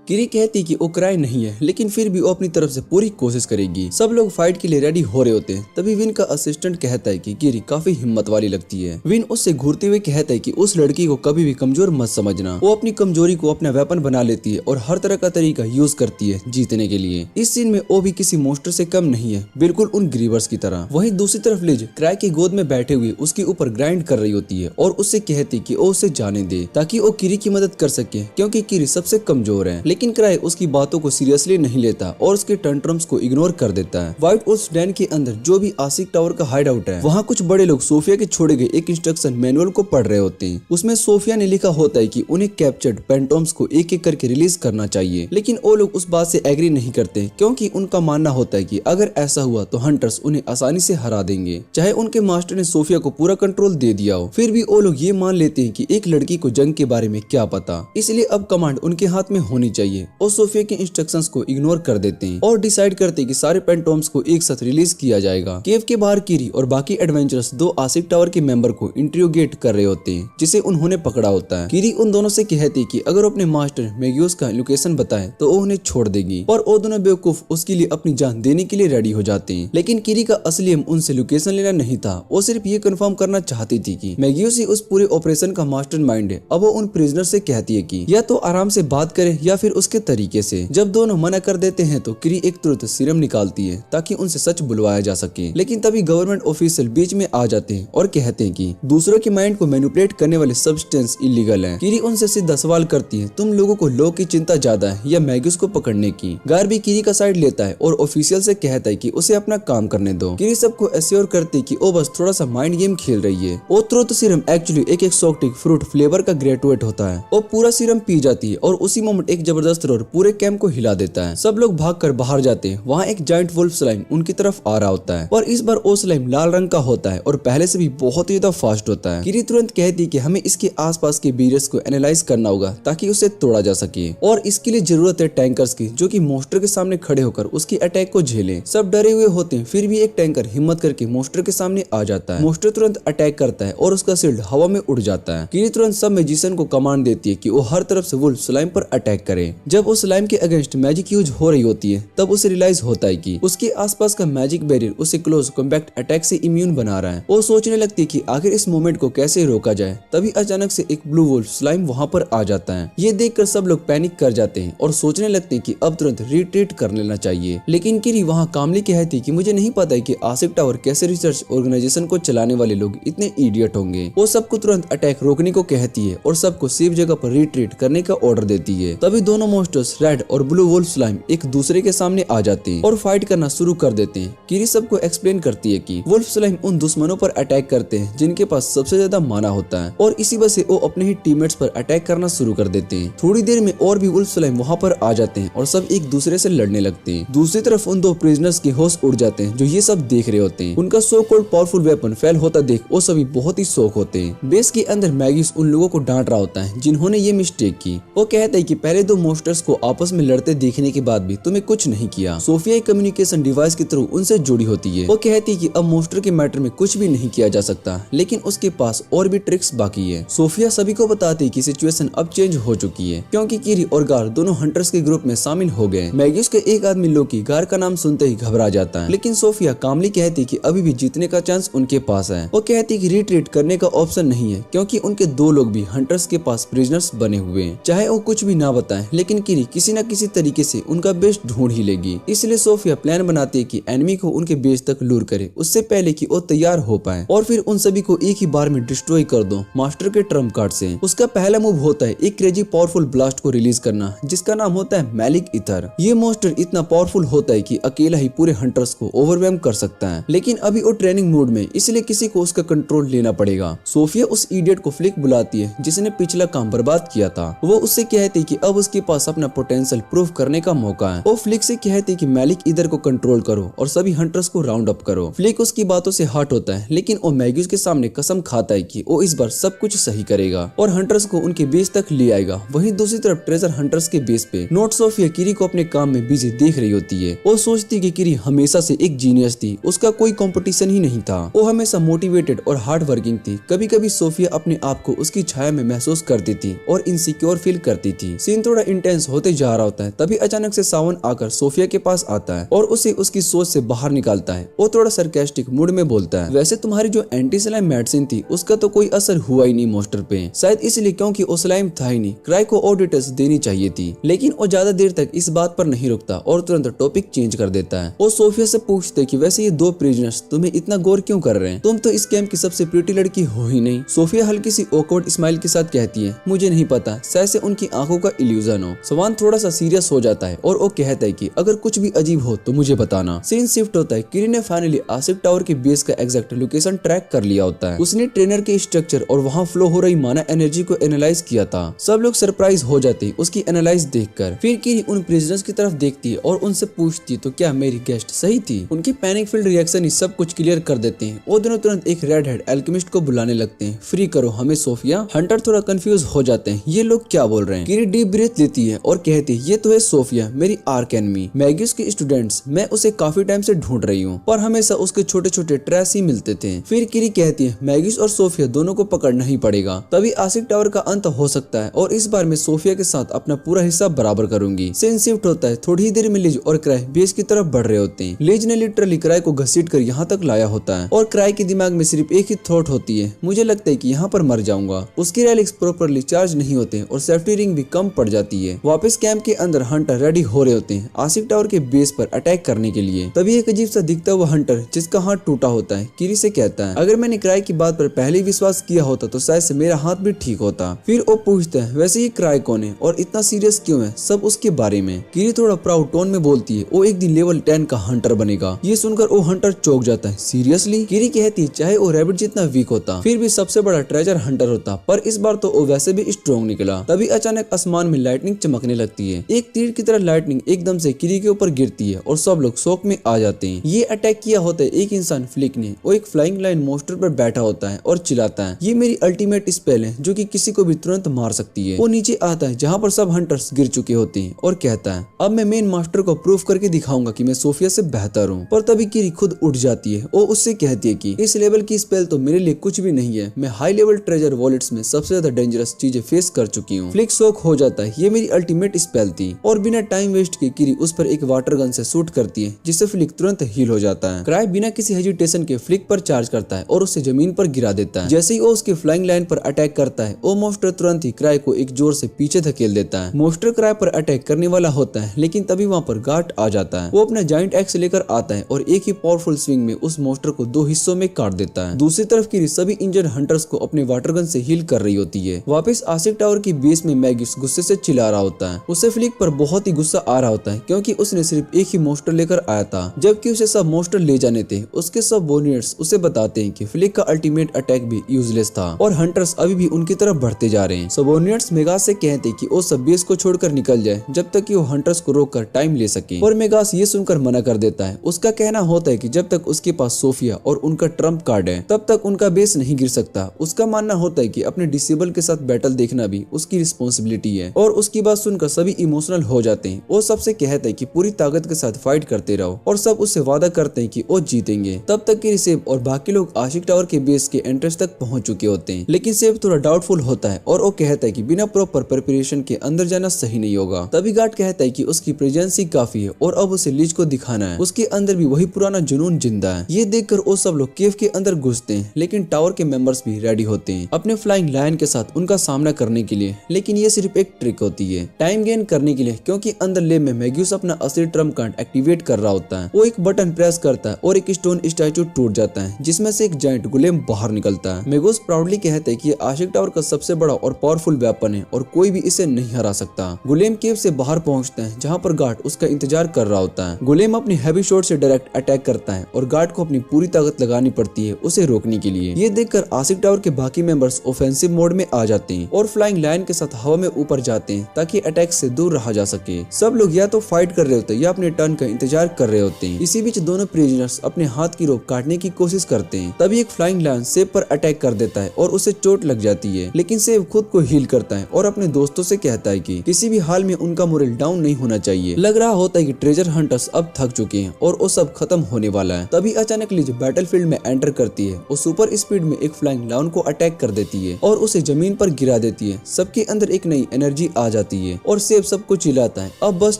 किरी कहती कि वो क्राई नहीं है लेकिन फिर भी वो अपनी तरफ से पूरी कोशिश करेगी। सब लोग फाइट के लिए रेडी हो रहे होते हैं। तभी विन का असिस्टेंट कहता है कि किरी काफी हिम्मत वाली लगती है। विन उससे घूरते हुए कहता है कि उस लड़की को कभी भी कमजोर मत समझना। वो अपनी कमजोरी को अपना वेपन बना लेती है और हर तरह का तरीका यूज करती है जीतने के लिए। इस सीन में वो भी किसी मोस्टर से कम नहीं है, बिल्कुल उन ग्रीवर्स की तरह। वहीं दूसरी तरफ लिज क्राई की गोद में बैठे हुए उसके ऊपर ग्राइंड कर रही होती है और उससे कहती कि वो उसे जाने दे ताकि वो किरी की मदद कर सके क्योंकि किरी सबसे कमजोर है। लेकिन क्राई उसकी बातों को सीरियसली नहीं लेता और उसके टंट्रम्स को इग्नोर कर देता है। व्हाइट वुल्फ डैन के अंदर जो भी आसिक टावर का हाइड आउट है, वहाँ कुछ बड़े लोग सोफिया के छोड़े गए एक इंस्ट्रक्शन मैनुअल को पढ़ रहे होते हैं। उसमें सोफिया ने लिखा होता है कि उन्हें कैप्चर्ड पेंटोम्स को एक एक करके रिलीज करना चाहिए, लेकिन वो लोग उस बात से एग्री नहीं करते क्योंकि उनका मानना होता है कि अगर ऐसा हुआ तो हंटर्स उन्हें आसानी से हरा देंगे, चाहे उनके मास्टर ने सोफिया को पूरा कंट्रोल दे दिया हो। फिर भी वो लोग ये मान लेते हैं कि एक लड़की को जंग के बारे में क्या पता, इसलिए अब कमांड उनके हाथ में होनी चाहिए और सोफिया के इंस्ट्रक्शंस को इग्नोर कर देते हैं और डिसाइड करते हैं कि सारे पेंटोम्स को एक साथ रिलीज किया जाएगा। केव के बाहर कीरी और बाकी एडवेंचरर्स दो आसिक टावर के मेंबर को इंट्रोगेट कर रहे होते हैं जिसे उन्होंने पकड़ा होता है। कीरी उन दोनों से कहती है कि अगर अपने मास्टर मैग्यूस का लोकेशन बताए तो वो उन्हें छोड़ देगी, और वो दोनों बेवकूफ उसके लिए अपनी जान देने के लिए रेडी हो जाते हैं। लेकिन कीरी का असली एम उनसे लोकेशन लेना नहीं था, वो सिर्फ ये कंफर्म करना चाहती थी कि मैग्यूस ही उस पूरे ऑपरेशन का मास्टरमाइंड है। अब वो उन प्रिजनर से कहती है कि या तो आराम से बात करे या फिर उसके तरीके से। जब दोनों मना कर देते हैं तो कीरी एक तुरंत सीरम निकालती है ताकि उनसे सच बुलवाया जा सके, लेकिन तभी गवर्नमेंट ऑफिशियल बीच में आ जाते हैं और कहते हैं कि दूसरों के माइंड को मैनिपुलेट करने वाले सब्सटेंस इलीगल है। कीरी उनसे सीधा सवाल करती है, तुम लोगों को लॉ की चिंता ज्यादा है या मैग्यूस को पकड़ने की। गार भी कीरी का साइड लेता है और ऑफिशियल से कहता है कि उसे अपना काम करने दो। कीरी सबको एश्योर करती है कि वो बस थोड़ा सा माइंड गेम खेल रही है। वो तुरंत सीरम एक्चुअली एक एक्सोटिक फ्रूट फ्लेवर का ग्रेजुएट होता है। वो पूरा सीरम पी जाती है और उसी मोमेंट एक जबरदस्त रोर पूरे कैंप को हिला देता है। सब लोग भागकर बाहर जाते हैं। वहाँ एक जायंट वुल्फ स्लाइम उनकी तरफ आ रहा होता है और इस बार वो स्लाइम लाल रंग का होता है और पहले से भी बहुत ही ज्यादा फास्ट होता है। कीरी तुरंत कहती है कि हमें इसके आसपास के बैरियर्स को एनालाइज करना होगा ताकि उसे तोड़ा जा सके, और इसके लिए जरूरत है टैंकर्स की जो कि मोस्टर के सामने खड़े होकर उसकी अटैक को झेलें। सब डरे हुए होते हैं, फिर भी एक टैंकर हिम्मत करके मोस्टर के सामने आ जाता है। मोस्टर तुरंत अटैक करता है और उसका शील्ड हवा में उड़ जाता है। कीरी तुरंत सब मैजिशियन को कमांड देती है कि वो हर तरफ से वुल्फ स्लाइम पर अटैक करे। जब उस स्लाइम के अगेंस्ट मैजिक यूज हो रही होती है तब उसे रियलाइज होता है कि उसके आसपास का मैजिक बैरियर उसे क्लोज कॉम्पैक्ट अटैक से इम्यून बना रहा है। वो सोचने लगती है कि आखिर इस मोमेंट को कैसे रोका जाए। तभी अचानक से एक ब्लू वुल्फ स्लाइम वहाँ पर आ जाता है। ये देखकर सब लोग पैनिक कर जाते हैं और सोचने लगते हैं कि अब तुरंत रिट्रीट कर लेना चाहिए। लेकिन कीरी वहाँ कामली कहती है कि मुझे नहीं पता है कि आसिक टावर कैसे रिसर्च ऑर्गेनाइजेशन को चलाने वाले लोग इतने इडियट होंगे। वो सबको तुरंत अटैक रोकने को कहती है और सबको सेफ जगह पर रिट्रीट करने का ऑर्डर देती है। तभी दोनों मोस्टर्स रेड और ब्लू वुल्फ स्लाइम एक दूसरे के सामने आ जाते हैं और फाइट करना शुरू कर देते हैं। कीरी सबको एक्सप्लेन करती है कि वुल्फ स्लाइम उन दुश्मनों पर अटैक करते हैं जिनके पास सबसे ज्यादा माना होता है और इसी वजह से वो अपने ही टीममेट्स पर अटैक करना शुरू कर देते हैं। थोड़ी देर में और भी वुल्फ स्लाइम वहाँ पर आ जाते हैं और सब एक दूसरे से लड़ने लगते हैं। दूसरी तरफ उन दो प्रिजनर्स के होश उड़ जाते हैं जो ये सब देख रहे होते हैं। उनका so called powerful weapon fail होता देख वो सभी बहुत ही शौक होते हैं। बेस के अंदर मैग्यूस उन लोगों को डांट रहा होता है जिन्होंने ये मिस्टेक की। वो कहता है कि पहले दो मोस्टर्स को आपस में लड़ते देखने के बाद भी तुम्हें कुछ नहीं किया। सोफिया एक कम्युनिकेशन डिवाइस के थ्रू उनसे जुड़ी होती है। वो कहती है कि अब मोस्टर के मैटर में कुछ भी नहीं किया जा सकता, लेकिन उसके पास और भी ट्रिक्स बाकी है। सोफिया सभी को बताती है कि सिचुएशन अब चेंज हो चुकी है क्योंकि कीरी और गार दोनों हंटर्स के ग्रुप में शामिल हो गए। मैग्यूस के एक आदमी लोकी गार का नाम सुनते ही घबरा जाता है, लेकिन सोफिया कामली कहती कि अभी भी जीतने का चांस उनके पास है। वो कहती कि रिट्रीट करने का ऑप्शन नहीं है क्योंकि उनके दो लोग भी हंटर्स के पास प्रिजनर्स बने हुए हैं। चाहे वो कुछ भी ना बताएं, लेकिन कीरी किसी न किसी तरीके से उनका बेस्ट ढूंढ ही लेगी। इसलिए सोफिया प्लान बनाती है कि एनिमी को उनके बेस तक लूर करे उससे पहले कि वो तैयार हो पाए और फिर उन सभी को एक ही बार में डिस्ट्रॉय कर दो मास्टर के ट्रम्प कार्ड से। उसका पहला मूव होता है एक क्रेजी पावरफुल ब्लास्ट को रिलीज करना जिसका नाम होता है मैलिक इथर। ये मॉन्स्टर इतना पावरफुल होता है कि अकेला ही पूरे हंटर्स को ओवरवेम कर सकता है, लेकिन अभी वो ट्रेनिंग मोड में, इसलिए किसी को उसका कंट्रोल लेना पड़ेगा। सोफिया उस इडियट को फ्लिक बुलाती है जिसने पिछला काम बर्बाद किया था। वो उससे कहती कि अब उसके पास अपना पोटेंशियल प्रूव करने का मौका है। वो फ्लिक से कहती कि मैलिक इधर को कंट्रोल करो और सभी हंटर्स को राउंड अप करो। फ्लिक उसकी बातों से हट होता है, लेकिन वो मैग्यूस के सामने कसम खाता है कि वो इस बार सब कुछ सही करेगा और हंटर्स को उनके बेस तक ले आएगा। वहीं दूसरी तरफ ट्रेजर हंटर्स के बेस पे नोट सोफिया कीरी को अपने काम में बिजी देख रही होती है। वो सोचती कि कीरी हमेशा से एक जीनियस थी, उसका कोई कंपटीशन ही नहीं था। वो हमेशा मोटिवेटेड और हार्ड वर्किंग थी। कभी कभी सोफिया अपने आप को उसकी छाया में महसूस करती थी और इनसिक्योर फील करती थी। सीन थोड़ा इंटेंस होते जा रहा होता है, तभी अचानक से सावन आकर सोफिया के पास आता है और उसे उसकी सोच से बाहर निकालता है। वो थोड़ा सरकास्टिक मूड में बोलता है, वैसे तुम्हारी जो एंटी स्लाइम मेडिसिन थी उसका तो कोई असर हुआ ही नहीं मोस्टर पे, शायद इसलिए क्योंकि वो स्लाइम था ही नहीं। क्राई को और डिटेल्स देनी चाहिए थी, लेकिन वो ज्यादा देर तक इस बात पर नहीं रुकता और तुरंत टॉपिक चेंज कर देता है। वो सोफिया से पूछते कि वैसे ये दो प्रिजनर्स तुम्हें इतना गौर क्यों कर रहे हैं, तुम तो इस कैंप की सबसे प्रिटी लड़की हो ही नहीं। सोफिया हल्की सी ऑकवर्ड स्माइल के साथ कहती है, मुझे नहीं पता, शायद से उनकी आंखों का इल्यूजन। टेंशन हो। सवान थोड़ा सा सीरियस हो जाता है और वो कहता है कि अगर कुछ भी अजीब हो तो मुझे बताना। सीन शिफ्ट होता है। किरी ने फाइनली आसिफ टावर के बेस का एग्जैक्ट लोकेशन ट्रैक कर लिया होता है। उसने ट्रेनर के स्ट्रक्चर और वहाँ फ्लो हो रही माना एनर्जी को एनालाइज किया था। सब लोग सरप्राइज हो जाते हैं उसकी एनालाइज देखकर। फिर किरी उन प्रिजनर्स की तरफ देखती है और उनसे पूछती है तो क्या मेरी गेस्ट सही थी। उनकी पैनिक फील्ड रिएक्शन ही सब कुछ क्लियर कर देते हैं। वो दोनों तुरंत एक रेड हेड एल्केमिस्ट को बुलाने लगते हैं। फ्री करो हमें सोफिया। हंटर थोड़ा कंफ्यूज हो जाते हैं, ये लोग क्या बोल रहे हैं। किरी डीप ब्रीथ लेती है और कहती है ये तो है सोफिया, मेरी आर्क एनिमी, मैगिस की स्टूडेंट्स। मैं उसे काफी टाइम से ढूंढ रही हूँ पर हमेशा उसके छोटे छोटे ट्रैश ही मिलते थे। फिर किरी कहती है मैगिस और सोफिया दोनों को पकड़ना ही पड़ेगा, तभी आसिफ टावर का अंत हो सकता है और इस बार मैं सोफिया के साथ अपना पूरा हिस्सा बराबर करूंगी। सीन शिफ्ट होता है। थोड़ी ही देर में लिज और क्राई बेस की तरफ बढ़ रहे होते हैं। लिज ने लिटरली क्राई को घसीट कर यहाँ तक लाया होता है और क्राई के दिमाग में सिर्फ एक ही थॉट होती है, मुझे लगता है कि यहाँ पर मर जाऊंगा। उसकी रेलिक्स प्रॉपर्ली चार्ज नहीं होते और सेफ्टी रिंग भी कम पड़ जाती है। वापस कैंप के अंदर हंटर रेडी हो रहे होते हैं आसिफ टावर के बेस पर अटैक करने के लिए। तभी एक अजीब सा दिखता हुआ हंटर जिसका हाथ टूटा होता है किरी से कहता है अगर मैंने क्राई की बात पर पहले ही विश्वास किया होता तो शायद से मेरा हाथ भी ठीक होता। फिर वो पूछता है वैसे ये क्राई कौन है और इतना सीरियस क्यों है, सब उसके बारे में। किरी थोड़ा प्राउड टोन में बोलती है वो एक दिन लेवल 10 का हंटर बनेगा। ये सुनकर वो हंटर चौंक जाता है, सीरियसली। किरी कहती है चाहे वो रैबिट जितना वीक होता फिर भी सबसे बड़ा ट्रेजर हंटर होता, पर इस बार तो वो वैसे भी स्ट्रॉन्ग निकला। तभी अचानक आसमान में लाइटनिंग चमकने लगती है। एक तीर की तरह लाइटनिंग एकदम से किरी के ऊपर गिरती है और सब लोग शॉक में आ जाते हैं। ये अटैक किया होता है एक इंसान फ्लिक ने। वो एक फ्लाइंग लाइन मोस्टर पर बैठा होता है और चिल्लाता है ये मेरी अल्टीमेट स्पेल है जो कि किसी को भी तुरंत मार सकती है। वो नीचे आता है जहाँ पर सब हंटर्स गिर चुके होते हैं और कहता है अब मैं मेन मास्टर को प्रूफ करके दिखाऊंगा कि मैं सोफिया से बेहतर हूँ। पर तभी किरी खुद उठ जाती है। वो उससे कहती है कि इस लेवल की स्पेल तो मेरे लिए कुछ भी नहीं है, मैं हाई लेवल ट्रेजर वॉलेट्स में सबसे ज्यादा डेंजरस चीजें फेस कर चुकी हूँ। फ्लिक शॉक हो जाता है, ये मेरी अल्टीमेट स्पेल थी और बिना टाइम वेस्ट के किरी उस पर एक वाटर गन से शूट करती है जिससे फ्लिक तुरंत हील हो जाता है। क्राई बिना किसी हेजिटेशन के फ्लिक पर चार्ज करता है और उसे जमीन पर गिरा देता है। जैसे ही वो उसकी फ्लाइंग लाइन पर अटैक करता है वो मोस्टर तुरंत ही क्राई को एक जोर से पीछे धकेल देता है। मोस्टर क्राई पर अटैक करने वाला होता है लेकिन तभी वहाँ पर गार्ड आ जाता है। वो अपना जाइंट एक्स लेकर आता है और एक ही पावरफुल स्विंग में उस मोस्टर को दो हिस्सों में काट देता है। दूसरी तरफ किरी सभी इंजर्ड हंटर्स को अपने वाटर गन से हील कर रही होती है। वापस आसिफ टावर की बेस में मैगिस गुस्से से चिल्ला रहा होता है। उसे फ्लिक पर बहुत ही गुस्सा आ रहा होता है क्योंकि उसने सिर्फ एक ही मोस्टर लेकर आया था जबकि उसे सब मोस्टर ले जाने थे। उसके सब वॉरियर्स उसे बताते हैं कि फ्लिक का अल्टीमेट अटैक भी यूजलेस था और हंटर्स अभी भी उनकी तरफ बढ़ते जा रहे हैं। सबोर्डिनेट्स मेगास से कहते हैं कि वो सब बेस को छोड़कर निकल जाए जब तक कि वो हंटर्स को रोककर टाइम ले सके, और मेगास ये सुनकर मना कर देता है। उसका कहना होता है कि जब तक उसके पास सोफिया और उनका ट्रम्प कार्ड है तब तक उनका बेस नहीं गिर सकता। उसका मानना होता है कि अपने डिसेबल के साथ बैटल देखना भी उसकी रिस्पॉन्सिबिलिटी है और उसकी बात सुनकर सभी इमोशनल हो जाते हैं। वो सबसे कहता है कि पूरी ताकत के साथ फाइट करते रहो और सब उससे वादा करते हैं कि वो जीतेंगे। तब तक कि सेब और बाकी लोग आशिक टावर के बेस के एंट्रेंस तक पहुंच चुके होते हैं, लेकिन सेब थोड़ा डाउटफुल होता है और वो कहता है कि बिना प्रॉपर प्रिपरेशन के अंदर जाना सही नहीं होगा। तभी गार्ड कहता है कि उसकी प्रेजेंस ही काफी है और अब उसे लीज को दिखाना है। उसके अंदर भी वही पुराना जुनून जिंदा है। ये देखकर वो सब लोग केव के अंदर घुसते हैं, लेकिन टावर के मेंबर्स भी रेडी होते हैं अपने फ्लाइंग लायन के साथ उनका सामना करने के लिए। लेकिन ये सिर्फ एक ट्रिक होती है टाइम गेन करने के लिए, क्योंकि अंदर लेब में मैग्यूस अपना असली ट्रम्प कार्ड एक्टिवेट कर रहा होता है। वो एक बटन प्रेस करता है और एक स्टोन स्टैचू टूट जाता है जिसमें से एक जायंट गुलेम बाहर निकलता है। मेगोस प्राउडली कहते हैं कि ये आशिक टावर का सबसे बड़ा और पावरफुल वेपन है और कोई भी इसे नहीं हरा सकता। गुलेम केव से बाहर पहुंचता है जहां पर गार्ड उसका इंतजार कर रहा होता है। गुलेम अपनी हैवी शॉट से डायरेक्ट अटैक करता है और गार्ड को अपनी पूरी ताकत लगानी पड़ती है उसे रोकने के लिए। ये देखकर आशिक टावर के बाकी मेंबर्स ऑफेंसिव मोड में आ जाते हैं और फ्लाइंग लायन के साथ हवा में ऊपर जाते हैं ताकि अटैक से दूर रहा जा सके। सब लोग या तो फाइट कर रहे होते हैं या अपने टर्न का इंतजार कर रहे होते हैं। इसी बीच दोनों प्रिजनर्स अपने हाथ की रोप काटने की कोशिश करते हैं। तभी एक फ्लाइंग लायन सेब पर अटैक कर देता है और उसे चोट लग जाती है, लेकिन सेब खुद को हील करता है और अपने दोस्तों से कहता है कि किसी भी हाल में उनका मोरल डाउन नहीं होना चाहिए। लग रहा होता है कि ट्रेजर हंटर्स अब थक चुके हैं और वो सब खत्म होने वाला है। तभी अचानक लिज बैटलफील्ड में एंटर करती है और सुपर स्पीड में एक फ्लाइंग लायन को अटैक कर देती है और उसे जमीन पर गिरा देती है। सबके अंदर एक नई एनर्जी आ जाती है और सेब सबको चिल्लाता है अब बस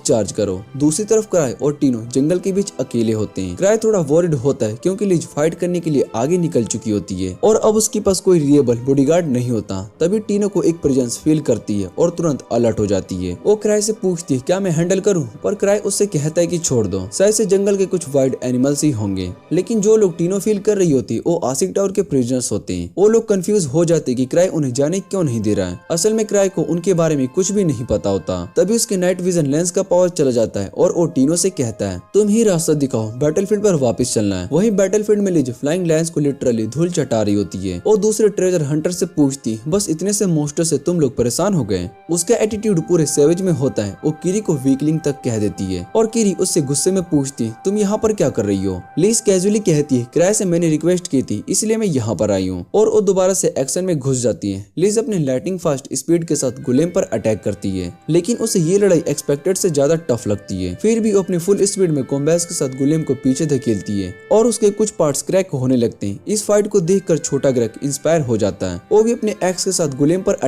चार्ज करो। दूसरी तरफ क्राई और टीनो जंगल के बीच अकेले होते हैं। क्राई थोड़ा वॉरिड होता है क्योंकि लिज फाइट करने के लिए आगे निकल चुकी होती है और अब उसके पास कोई रिलेबल बॉडीगार्ड नहीं होता। तभी टीनो को एक प्रेजेंस फील करती है और तुरंत अलर्ट हो जाती है। वो क्राई से पूछती है क्या मैं हैंडल करूं, पर क्राई उससे कहता है कि छोड़ दो, शायद से जंगल के कुछ वाइल्ड एनिमल्स ही होंगे। लेकिन जो लोग टीनो फील कर रही होती वो आशिक टावर के प्रिजनर्स होते हैं। वो लोग कंफ्यूज हो जाते कि क्राई उन्हें जाने क्यों नहीं दे रहा है। असल में क्राई को उनके बारे में कुछ भी नहीं पता होता। तभी उसके नाइट विजन लेंस का पावर चला जाता है और वो टीनो से कहता है तुम ही रास्ता दिखाओ, बैटलफील्ड पर वापस चलना है। वहीं बैटलफील्ड में लिज फ्लाइंग लायंस को लिटरली धूल चटा रही होती है और दूसरे ट्रेजर हंटर से पूछती बस इतने से मोस्टर से तुम लोग परेशान हो गए। उसका एटीट्यूड पूरे सेवेज में होता है। वो किरी को वीकलिंग तक कह देती है और किरी उससे गुस्से में पूछती तुम यहाँ पर क्या कर रही हो। लिज कैजुअली कहती है क्राय से मैंने रिक्वेस्ट की थी इसलिए मैं यहाँ पर आई हूँ और वो दोबारा से एक्शन में घुस जाती है। लिज अपने लाइटिंग फास्ट स्पीड के साथ गुलेम पर अटैक करती है लेकिन उसे ये लड़ाई एक्सपेक्टेड से ज्यादा टफ लगती है। फिर भी वो अपनी फुल स्पीड में कॉम्बैट्स के साथ गुलेम को पीछे धकेलती है और उसके कुछ पार्ट्स क्रैक होने लगते हैं। इस फाइट को देखकर छोटा ग्रेग इंस्पायर हो जाता है। वो भी अपने एक्स के साथ गुलेम पर